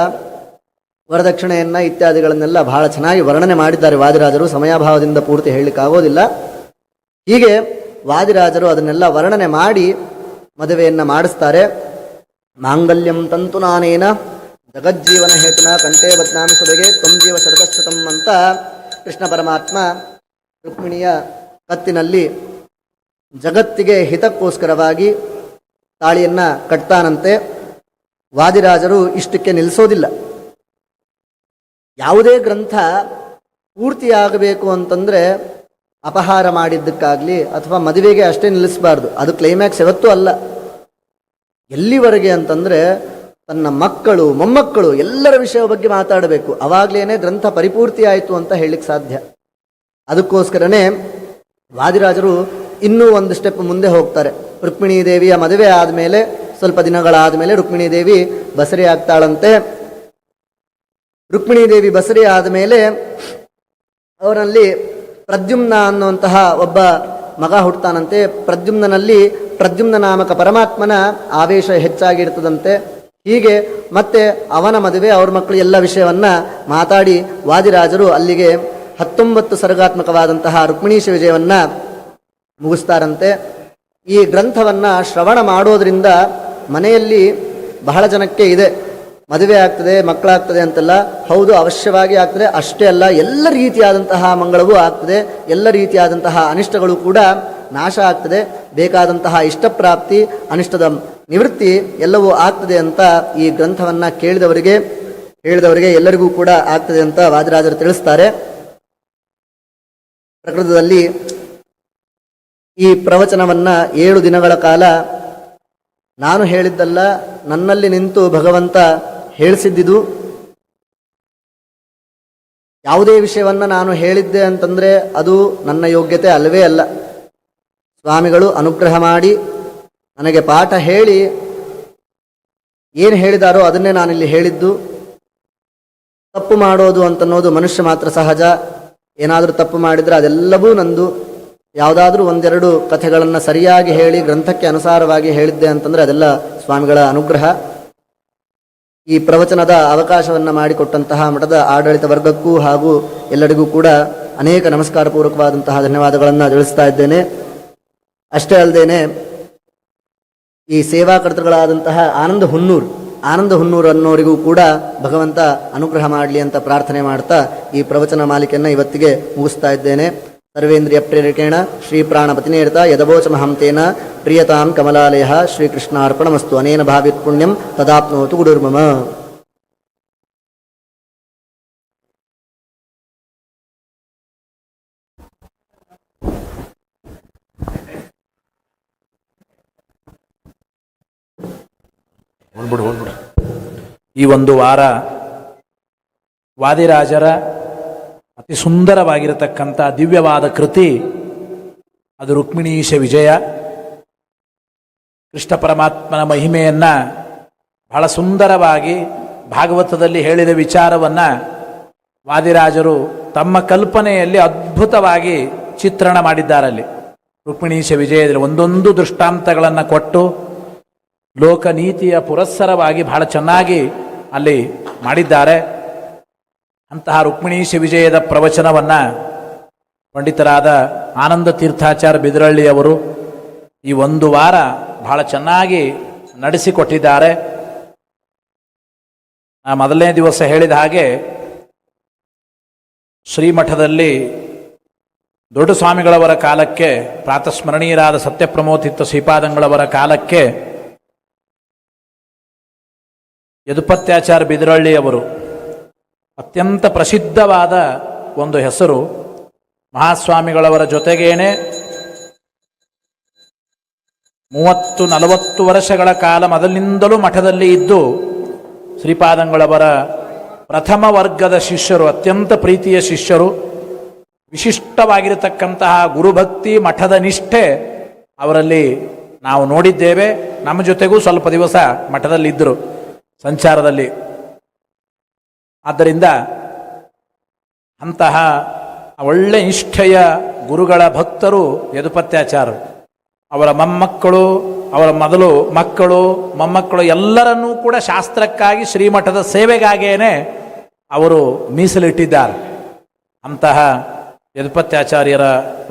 ವರದಕ್ಷಿಣೆಯನ್ನು ಇತ್ಯಾದಿಗಳನ್ನೆಲ್ಲ ಬಹಳ ಚೆನ್ನಾಗಿ ವರ್ಣನೆ ಮಾಡಿದ್ದಾರೆ ವಾದಿರಾಜರು. ಸಮಯಾಭಾವದಿಂದ ಪೂರ್ತಿ ಹೇಳಲಿಕ್ಕಾಗೋದಿಲ್ಲ. ಹೀಗೆ ವಾದಿರಾಜರು ಅದನ್ನೆಲ್ಲ ವರ್ಣನೆ ಮಾಡಿ ಮದುವೆಯನ್ನು ಮಾಡಿಸ್ತಾರೆ. ಮಾಂಗಲ್ಯಂ ತಂತು ನಾನೇನ ಜಗಜ್ಜೀವನ ಹೇತುನ ಕಂಠೇ ಬದ್ನಾಮಿ ಸುಬೆಗೆ ತ್ವಂ ಜೀವ ಶರದಶ್ಶತಂ ಅಂತ ಕೃಷ್ಣ ಪರಮಾತ್ಮ ರುಕ್ಮಿಣಿಯ ಕತ್ತಿನಲ್ಲಿ ಜಗತ್ತಿಗೆ ಹಿತಕ್ಕೋಸ್ಕರವಾಗಿ ತಾಳಿಯನ್ನು ಕಟ್ತಾನಂತೆ. ವಾದಿರಾಜರು ಇಷ್ಟಕ್ಕೆ ನಿಲ್ಲಿಸೋದಿಲ್ಲ. ಯಾವುದೇ ಗ್ರಂಥ ಪೂರ್ತಿಯಾಗಬೇಕು ಅಂತಂದರೆ ಅಪಹಾರ ಮಾಡಿದ್ದಕ್ಕಾಗಲಿ ಅಥವಾ ಮದುವೆಗೆ ಅಷ್ಟೇ ನಿಲ್ಲಿಸಬಾರ್ದು. ಅದು ಕ್ಲೈಮ್ಯಾಕ್ಸ್ ಯಾವತ್ತೂ ಅಲ್ಲ. ಎಲ್ಲಿವರೆಗೆ ಅಂತಂದರೆ ತನ್ನ ಮಕ್ಕಳು ಮೊಮ್ಮಕ್ಕಳು ಎಲ್ಲರ ವಿಷಯ ಬಗ್ಗೆ ಮಾತಾಡಬೇಕು. ಅವಾಗಲೇ ಗ್ರಂಥ ಪರಿಪೂರ್ತಿ ಆಯಿತು ಅಂತ ಹೇಳಲಿಕ್ಕೆ ಸಾಧ್ಯ. ಅದಕ್ಕೋಸ್ಕರನೇ ವಾದಿರಾಜರು ಇನ್ನೂ ಒಂದು ಸ್ಟೆಪ್ ಮುಂದೆ ಹೋಗ್ತಾರೆ. ರುಕ್ಮಿಣೀ ದೇವಿಯ ಮದುವೆ ಆದಮೇಲೆ ಸ್ವಲ್ಪ ದಿನಗಳಾದ ಮೇಲೆ ರುಕ್ಮಿಣೀ ದೇವಿ ಬಸರಿ ಆಗ್ತಾಳಂತೆ. ರುಕ್ಮಿಣೀ ದೇವಿ ಬಸರಿ ಆದಮೇಲೆ ಅವರಲ್ಲಿ ಪ್ರದ್ಯುಮ್ನ ಅನ್ನುವಂತಹ ಒಬ್ಬ ಮಗ ಹುಟ್ಟುತ್ತಾನಂತೆ. ಪ್ರದ್ಯುಮ್ನ ನಾಮಕ ಪರಮಾತ್ಮನ ಆವೇಶ ಹೆಚ್ಚಾಗಿರ್ತದಂತೆ. ಹೀಗೆ ಮತ್ತೆ ಅವನ ಮದುವೆ, ಅವ್ರ ಮಕ್ಕಳು ಎಲ್ಲ ವಿಷಯವನ್ನ ಮಾತಾಡಿ ವಾದಿರಾಜರು ಅಲ್ಲಿಗೆ 19 ಸರ್ಗಾತ್ಮಕವಾದಂತಹ ರುಕ್ಮಿಣೀಶ ವಿಜಯವನ್ನ ಮುಗಿಸ್ತಾರಂತೆ. ಈ ಗ್ರಂಥವನ್ನ ಶ್ರವಣ ಮಾಡೋದ್ರಿಂದ ಮನೆಯಲ್ಲಿ ಬಹಳ ಜನಕ್ಕೆ ಇದೆ, ಮದುವೆ ಆಗ್ತದೆ, ಮಕ್ಕಳಾಗ್ತದೆ ಅಂತೆಲ್ಲ. ಹೌದು, ಅವಶ್ಯವಾಗಿ ಆಗ್ತದೆ. ಅಷ್ಟೇ ಅಲ್ಲ, ಎಲ್ಲ ರೀತಿಯಾದಂತಹ ಮಂಗಳವೂ ಆಗ್ತದೆ, ಎಲ್ಲ ರೀತಿಯಾದಂತಹ ಅನಿಷ್ಟಗಳು ಕೂಡ ನಾಶ ಆಗ್ತದೆ, ಬೇಕಾದಂತಹ ಇಷ್ಟಪ್ರಾಪ್ತಿ, ಅನಿಷ್ಟದ ನಿವೃತ್ತಿ ಎಲ್ಲವೂ ಆಗ್ತದೆ ಅಂತ ಈ ಗ್ರಂಥವನ್ನು ಹೇಳಿದವರಿಗೆ ಎಲ್ಲರಿಗೂ ಕೂಡ ಆಗ್ತದೆ ಅಂತ ವಾದಿರಾಜರು ತಿಳಿಸ್ತಾರೆ. ಪ್ರಕೃತದಲ್ಲಿ ಈ ಪ್ರವಚನವನ್ನು 7 ದಿನಗಳ ಕಾಲ ನಾನು ಹೇಳಿದ್ದಲ್ಲ, ನನ್ನಲ್ಲಿ ನಿಂತು ಭಗವಂತ ಹೇಳಿಸಿದ್ದಿದು. ಯಾವುದೇ ವಿಷಯವನ್ನು ನಾನು ಹೇಳಿದ್ದೆ ಅಂತಂದರೆ ಅದು ನನ್ನ ಯೋಗ್ಯತೆ ಅಲ್ಲವೇ ಅಲ್ಲ. ಸ್ವಾಮಿಗಳು ಅನುಗ್ರಹ ಮಾಡಿ ನನಗೆ ಪಾಠ ಹೇಳಿ ಏನು ಹೇಳಿದಾರೋ ಅದನ್ನೇ ನಾನಿಲ್ಲಿ ಹೇಳಿದ್ದು. ತಪ್ಪು ಮಾಡೋದು ಅಂತನ್ನೋದು ಮನುಷ್ಯ ಮಾತ್ರ ಸಹಜ. ಏನಾದರೂ ತಪ್ಪು ಮಾಡಿದರೆ ಅದೆಲ್ಲವೂ ನಂದು. ಯಾವುದಾದ್ರೂ ಒಂದೆರಡು ಕಥೆಗಳನ್ನು ಸರಿಯಾಗಿ ಹೇಳಿ ಗ್ರಂಥಕ್ಕೆ ಅನುಸಾರವಾಗಿ ಹೇಳಿದ್ದೆ ಅಂತಂದರೆ ಅದೆಲ್ಲ ಸ್ವಾಮಿಗಳ ಅನುಗ್ರಹ. ಈ ಪ್ರವಚನದ ಅವಕಾಶವನ್ನು ಮಾಡಿಕೊಟ್ಟಂತಹ ಮಠದ ಆಡಳಿತ ವರ್ಗಕ್ಕೂ ಹಾಗೂ ಎಲ್ಲರಿಗೂ ಕೂಡ ಅನೇಕ ನಮಸ್ಕಾರ ಪೂರ್ವಕವಾದಂತಹ ಧನ್ಯವಾದಗಳನ್ನು ತಿಳಿಸ್ತಾ ಇದ್ದೇನೆ. ಅಷ್ಟೇ ಅಲ್ಲದೇನೆ ಈ ಸೇವಾಕರ್ತೃಗಳಾದಂತಹ ಆನಂದ ಹುನ್ನೂರು ಅನ್ನೋರಿಗೂ ಕೂಡ ಭಗವಂತ ಅನುಗ್ರಹ ಮಾಡಲಿ ಅಂತ ಪ್ರಾರ್ಥನೆ ಮಾಡ್ತಾ ಈ ಪ್ರವಚನ ಮಾಲಿಕೆಯನ್ನು ಇವತ್ತಿಗೆ ಮುಗಿಸ್ತಾ ಇದ್ದೇನೆ. ಸರ್ವೇಂದ್ರಿಯ ಪ್ರೇರಕೇಣ ಶ್ರೀ ಪ್ರಾಣಪತಿನೇರಿತ ಯದವೋಚಮಹಂತೇನ ಪ್ರಿಯತಾಂ ಕಮಲಾಲಯ ಶ್ರೀಕೃಷ್ಣಾರ್ಪಣಮಸ್ತು. ಅನೇನ ಭಾವಿತ್ ಪುಣ್ಯಂ ತದಾಪ್ನೋತು ಗುರುರ್ಮಮ. ಈ ಒಂದು ವಾರ ವಾದಿರಾಜರ ಅತಿ ಸುಂದರವಾಗಿರತಕ್ಕಂಥ ದಿವ್ಯವಾದ ಕೃತಿ ಅದು ರುಕ್ಮಿಣೀಶ ವಿಜಯ. ಕೃಷ್ಣ ಪರಮಾತ್ಮನ ಮಹಿಮೆಯನ್ನು ಬಹಳ ಸುಂದರವಾಗಿ ಭಾಗವತದಲ್ಲಿ ಹೇಳಿದ ವಿಚಾರವನ್ನು ವಾದಿರಾಜರು ತಮ್ಮ ಕಲ್ಪನೆಯಲ್ಲಿ ಅದ್ಭುತವಾಗಿ ಚಿತ್ರಣ ಮಾಡಿದ್ದಾರಲ್ಲಿ. ರುಕ್ಮಿಣೀಶ ವಿಜಯದಲ್ಲಿ ಒಂದೊಂದು ದೃಷ್ಟಾಂತಗಳನ್ನು ಕೊಟ್ಟು ಲೋಕನೀತಿಯ ಪುರಸ್ಸರವಾಗಿ ಬಹಳ ಚೆನ್ನಾಗಿ ಅಲ್ಲಿ ಮಾಡಿದ್ದಾರೆ. ಅಂತಹ ರುಕ್ಮಿಣೀಶ ವಿಜಯದ ಪ್ರವಚನವನ್ನು ಪಂಡಿತರಾದ ಆನಂದ ತೀರ್ಥಾಚಾರ್ಯ ಬಿದರಳ್ಳಿಯವರು ಈ ಒಂದು ವಾರ ಬಹಳ ಚೆನ್ನಾಗಿ ನಡೆಸಿಕೊಟ್ಟಿದ್ದಾರೆ. ಮೊದಲನೇ ದಿವಸ ಹೇಳಿದ ಹಾಗೆ ಶ್ರೀಮಠದಲ್ಲಿ ದೊಡ್ಡ ಸ್ವಾಮಿಗಳವರ ಕಾಲಕ್ಕೆ, ಪ್ರಾತಸ್ಮರಣೀಯರಾದ ಸತ್ಯಪ್ರಮೋದಿತ ಶ್ರೀಪಾದಂಗಳವರ ಕಾಲಕ್ಕೆ ಯದುಪತ್ಯಾಚಾರ್ಯ ಬಿದರಳ್ಳಿಯವರು ಅತ್ಯಂತ ಪ್ರಸಿದ್ಧವಾದ ಒಂದು ಹೆಸರು. ಮಹಾಸ್ವಾಮಿಗಳವರ ಜೊತೆಗೇನೆ 30-40 ವರ್ಷಗಳ ಕಾಲ ಮೊದಲಿನಿಂದಲೂ ಮಠದಲ್ಲಿ ಇದ್ದು ಶ್ರೀಪಾದಂಗಳವರ ಪ್ರಥಮ ವರ್ಗದ ಶಿಷ್ಯರು, ಅತ್ಯಂತ ಪ್ರೀತಿಯ ಶಿಷ್ಯರು. ವಿಶಿಷ್ಟವಾಗಿರತಕ್ಕಂತಹ ಗುರುಭಕ್ತಿ, ಮಠದ ನಿಷ್ಠೆ ಅವರಲ್ಲಿ ನಾವು ನೋಡಿದ್ದೇವೆ. ನಮ್ಮ ಜೊತೆಗೂ ಸ್ವಲ್ಪ ದಿವಸ ಮಠದಲ್ಲಿದ್ದರು, ಸಂಚಾರದಲ್ಲಿ. ಆದ್ದರಿಂದ ಅಂತಹ ಒಳ್ಳೆ ನಿಷ್ಠೆಯ ಗುರುಗಳ ಭಕ್ತರು ಯದುಪತ್ಯಾಚಾರ್ಯರು. ಅವರ ಮೊಮ್ಮಕ್ಕಳು, ಅವರ ಮೊದಲು ಮಕ್ಕಳು, ಮೊಮ್ಮಕ್ಕಳು ಎಲ್ಲರನ್ನೂ ಕೂಡ ಶಾಸ್ತ್ರಕ್ಕಾಗಿ ಶ್ರೀಮಠದ ಸೇವೆಗಾಗಿಯೇ ಅವರು ಮೀಸಲಿಟ್ಟಿದ್ದಾರೆ. ಅಂತಹ ಯದುಪತ್ಯಾಚಾರ್ಯರ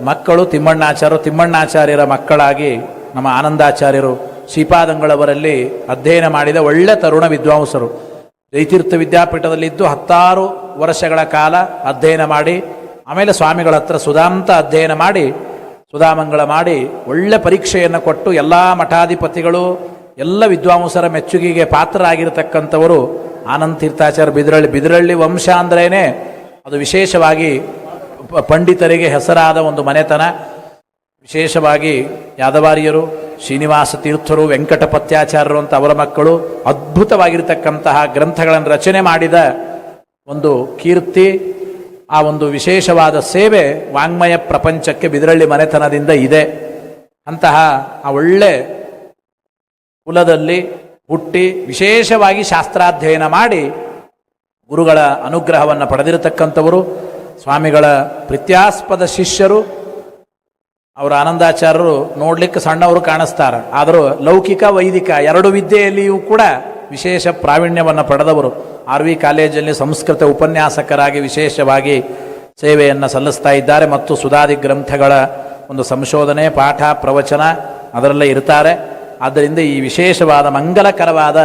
ಮಕ್ಕಳು ತಿಮ್ಮಣ್ಣಾಚಾರ್ಯರ ಮಕ್ಕಳಾಗಿ ನಮ್ಮ ಆನಂದಾಚಾರ್ಯರು ಶ್ರೀಪಾದಂಗಳವರಲ್ಲಿ ಅಧ್ಯಯನ ಮಾಡಿದ ಒಳ್ಳೆ ತರುಣ ವಿದ್ವಾಂಸರು. ಜಯತೀರ್ಥ ವಿದ್ಯಾಪೀಠದಲ್ಲಿದ್ದು 10 ವರ್ಷಗಳ ಕಾಲ ಅಧ್ಯಯನ ಮಾಡಿ ಆಮೇಲೆ ಸ್ವಾಮಿಗಳ ಹತ್ರ ಸುಧಾಂತ ಅಧ್ಯಯನ ಮಾಡಿ ಸುಧಾಮಂಗಳ ಮಾಡಿ ಒಳ್ಳೆ ಪರೀಕ್ಷೆಯನ್ನು ಕೊಟ್ಟು ಎಲ್ಲ ಮಠಾಧಿಪತಿಗಳು ಎಲ್ಲ ವಿದ್ವಾಂಸರ ಮೆಚ್ಚುಗೆಗೆ ಪಾತ್ರರಾಗಿರತಕ್ಕಂಥವರು ಆನಂದ ತೀರ್ಥಾಚಾರ್ಯ ಬಿದರಳ್ಳಿ ವಂಶ ಅಂದ್ರೇ ಅದು ವಿಶೇಷವಾಗಿ ಪಂಡಿತರಿಗೆ ಹೆಸರಾದ ಒಂದು ಮನೆತನ. ವಿಶೇಷವಾಗಿ ಯಾದವಾರಿಯರು, ಶ್ರೀನಿವಾಸ ತೀರ್ಥರು, ವೆಂಕಟಪತ್ಯಾಚಾರ್ಯರು ಅಂತ ಅವರ ಮಕ್ಕಳು ಅದ್ಭುತವಾಗಿರತಕ್ಕಂತಹ ಗ್ರಂಥಗಳನ್ನು ರಚನೆ ಮಾಡಿದ ಒಂದು ಕೀರ್ತಿ, ಆ ಒಂದು ವಿಶೇಷವಾದ ಸೇವೆ ವಾಂಗ್ಮಯ ಪ್ರಪಂಚಕ್ಕೆ ಬಿದರಳ್ಳಿ ಮನೆತನದಿಂದ ಇದೆ. ಅಂತಹ ಆ ಒಳ್ಳೆ ಕುಲದಲ್ಲಿ ಹುಟ್ಟಿ ವಿಶೇಷವಾಗಿ ಶಾಸ್ತ್ರಾಧ್ಯಯನ ಮಾಡಿ ಗುರುಗಳ ಅನುಗ್ರಹವನ್ನು ಪಡೆದಿರತಕ್ಕಂಥವರು, ಸ್ವಾಮಿಗಳ ಪ್ರೀತ್ಯಾಸ್ಪದ ಶಿಷ್ಯರು. ಅವರ ಆನಂದಾಚಾರ್ಯರು ನೋಡ್ಲಿಕ್ಕೆ ಸಣ್ಣವರು ಕಾಣಿಸ್ತಾರೆ, ಆದರೂ ಲೌಕಿಕ ವೈದಿಕ 2 ವಿದ್ಯೆಯಲ್ಲಿಯೂ ಕೂಡ ವಿಶೇಷ ಪ್ರಾವೀಣ್ಯವನ್ನು ಪಡೆದವರು. RV ಕಾಲೇಜಲ್ಲಿ ಸಂಸ್ಕೃತ ಉಪನ್ಯಾಸಕರಾಗಿ ವಿಶೇಷವಾಗಿ ಸೇವೆಯನ್ನು ಸಲ್ಲಿಸ್ತಾ ಇದ್ದಾರೆ ಮತ್ತು ಸುಧಾದಿ ಗ್ರಂಥಗಳ ಒಂದು ಸಂಶೋಧನೆ, ಪಾಠ, ಪ್ರವಚನ ಅದರಲ್ಲೇ ಇರ್ತಾರೆ. ಆದ್ದರಿಂದ ಈ ವಿಶೇಷವಾದ ಮಂಗಲಕರವಾದ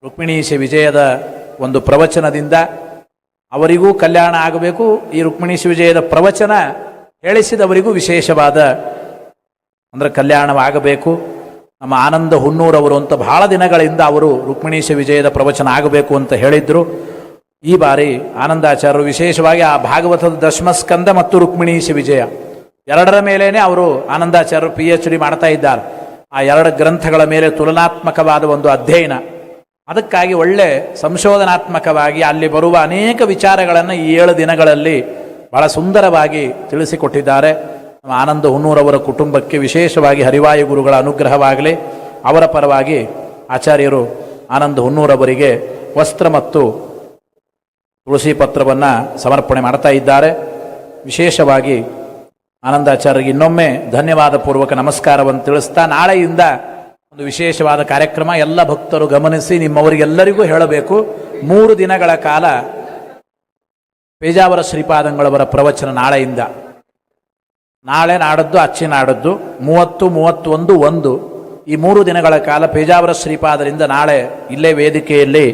ರುಕ್ಮಿಣೀಶ ವಿಜಯದ ಒಂದು ಪ್ರವಚನದಿಂದ ಅವರಿಗೂ ಕಲ್ಯಾಣ ಆಗಬೇಕು. ಈ ರುಕ್ಮಿಣೀಶ ವಿಜಯದ ಪ್ರವಚನ ಹೇಳಿಸಿದವರಿಗೂ ವಿಶೇಷವಾದ ಅಂದರೆ ಕಲ್ಯಾಣವಾಗಬೇಕು. ನಮ್ಮ ಆನಂದ ಹುನ್ನೂರವರು ಅಂತ ಬಹಳ ದಿನಗಳಿಂದ ಅವರು ರುಕ್ಮಿಣೀಶ ವಿಜಯದ ಪ್ರವಚನ ಆಗಬೇಕು ಅಂತ ಹೇಳಿದ್ರು. ಈ ಬಾರಿ ಆನಂದಾಚಾರ್ಯರು ವಿಶೇಷವಾಗಿ ಆ ಭಾಗವತದ ದಶಮಸ್ಕಂದ ಮತ್ತು ರುಕ್ಮಿಣೀಶ ವಿಜಯ 2ರ ಮೇಲೇನೆ ಅವರು ಆನಂದಾಚಾರ್ಯರು PhD ಮಾಡ್ತಾ ಇದ್ದಾರೆ. ಆ 2 ಗ್ರಂಥಗಳ ಮೇಲೆ ತುಲನಾತ್ಮಕವಾದ ಒಂದು ಅಧ್ಯಯನ, ಅದಕ್ಕಾಗಿ ಒಳ್ಳೆ ಸಂಶೋಧನಾತ್ಮಕವಾಗಿ ಅಲ್ಲಿ ಬರುವ ಅನೇಕ ವಿಚಾರಗಳನ್ನು ಈ 7 ದಿನಗಳಲ್ಲಿ ಬಹಳ ಸುಂದರವಾಗಿ ತಿಳಿಸಿಕೊಟ್ಟಿದ್ದಾರೆ. ನಮ್ಮ ಆನಂದ ಹುನ್ನೂರವರ ಕುಟುಂಬಕ್ಕೆ ವಿಶೇಷವಾಗಿ ಹರಿವಾಯು ಗುರುಗಳ ಅನುಗ್ರಹವಾಗಲಿ. ಅವರ ಪರವಾಗಿ ಆಚಾರ್ಯರು ಆನಂದ ಹುನ್ನೂರವರಿಗೆ ವಸ್ತ್ರ ಮತ್ತು ತುಳಸಿ ಪತ್ರವನ್ನು ಸಮರ್ಪಣೆ ಮಾಡ್ತಾ ಇದ್ದಾರೆ. ವಿಶೇಷವಾಗಿ ಆನಂದಾಚಾರ್ಯರಿಗೆ ಇನ್ನೊಮ್ಮೆ ಧನ್ಯವಾದ ಪೂರ್ವಕ ನಮಸ್ಕಾರವನ್ನು ತಿಳಿಸ್ತಾ, ನಾಳೆಯಿಂದ ಒಂದು ವಿಶೇಷವಾದ ಕಾರ್ಯಕ್ರಮ ಎಲ್ಲ ಭಕ್ತರು ಗಮನಿಸಿ ನಿಮ್ಮವರಿಗೆಲ್ಲರಿಗೂ ಹೇಳಬೇಕು. 3 ದಿನಗಳ ಕಾಲ ಪೇಜಾವರ ಶ್ರೀಪಾದಂಗಳವರ ಪ್ರವಚನ ನಾಳೆಯಿಂದ, ನಾಳೆ ನಾಡದ್ದು ಅಚ್ಚಿನಾಡದ್ದು 30, 31, 1 ಈ 3 ದಿನಗಳ ಕಾಲ ಪೇಜಾವರ ಶ್ರೀಪಾದರಿಂದ ನಾಳೆ ಇಲ್ಲೇ ವೇದಿಕೆಯಲ್ಲಿ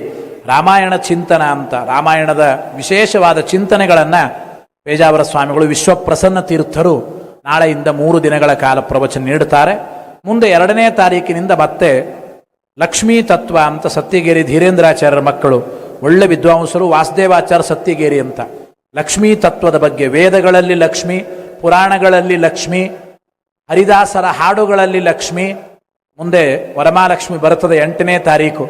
ರಾಮಾಯಣ ಚಿಂತನ ಅಂತ ರಾಮಾಯಣದ ವಿಶೇಷವಾದ ಚಿಂತನೆಗಳನ್ನು ಪೇಜಾವರ ಸ್ವಾಮಿಗಳು ವಿಶ್ವಪ್ರಸನ್ನ ತೀರ್ಥರು ನಾಳೆಯಿಂದ 3 ದಿನಗಳ ಕಾಲ ಪ್ರವಚನ ನೀಡುತ್ತಾರೆ. ಮುಂದೆ 2ನೇ ತಾರೀಕಿನಿಂದ ಮತ್ತೆ ಲಕ್ಷ್ಮೀ ತತ್ವ ಅಂತ ಸತ್ಯಗೇರಿ ಧೀರೇಂದ್ರಾಚಾರ್ಯರ ಮಕ್ಕಳು ಒಳ್ಳೆ ವಿದ್ವಾಂಸರು, ವಾಸುದೇವಾಚಾರ್ಯ ಸತ್ಯಗೇರಿ ಅಂತ ಲಕ್ಷ್ಮೀ ತತ್ವದ ಬಗ್ಗೆ, ವೇದಗಳಲ್ಲಿ ಲಕ್ಷ್ಮಿ, ಪುರಾಣಗಳಲ್ಲಿ ಲಕ್ಷ್ಮಿ, ಹರಿದಾಸರ ಹಾಡುಗಳಲ್ಲಿ ಲಕ್ಷ್ಮಿ, ಮುಂದೆ ವರಮಹಾಲಕ್ಷ್ಮಿ ಬರುತ್ತದೆ 8ನೇ ತಾರೀಕು.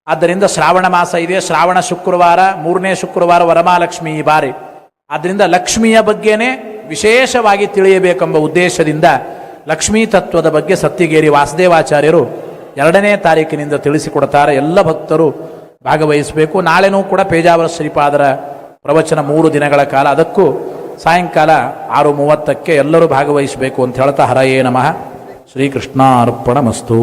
ಆದ್ದರಿಂದ ಶ್ರಾವಣ ಮಾಸ ಇದೆ, ಶ್ರಾವಣ ಶುಕ್ರವಾರ 3ನೇ ಶುಕ್ರವಾರ ವರಮಹಾಲಕ್ಷ್ಮಿ ಈ ಬಾರಿ. ಆದ್ದರಿಂದ ಲಕ್ಷ್ಮಿಯ ಬಗ್ಗೆನೇ ವಿಶೇಷವಾಗಿ ತಿಳಿಯಬೇಕೆಂಬ ಉದ್ದೇಶದಿಂದ ಲಕ್ಷ್ಮೀ ತತ್ವದ ಬಗ್ಗೆ ಸತ್ಯಗೇರಿ ವಾಸುದೇವಾಚಾರ್ಯರು 2ನೇ ತಾರೀಕಿನಿಂದ ತಿಳಿಸಿಕೊಡ್ತಾರೆ. ಎಲ್ಲ ಭಕ್ತರು ಭಾಗವಹಿಸಬೇಕು. ನಾಳೆನೂ ಕೂಡ ಪೇಜಾವರ ಶ್ರೀಪಾದರ ಪ್ರವಚನ 3 ದಿನಗಳ ಕಾಲ, ಅದಕ್ಕೂ ಸಾಯಂಕಾಲ 6:30ಕ್ಕೆ ಎಲ್ಲರೂ ಭಾಗವಹಿಸಬೇಕು ಅಂತ ಹೇಳ್ತಾ ಹರಯೇ ನಮಃ. ಶ್ರೀಕೃಷ್ಣಾರ್ಪಣಮಸ್ತು.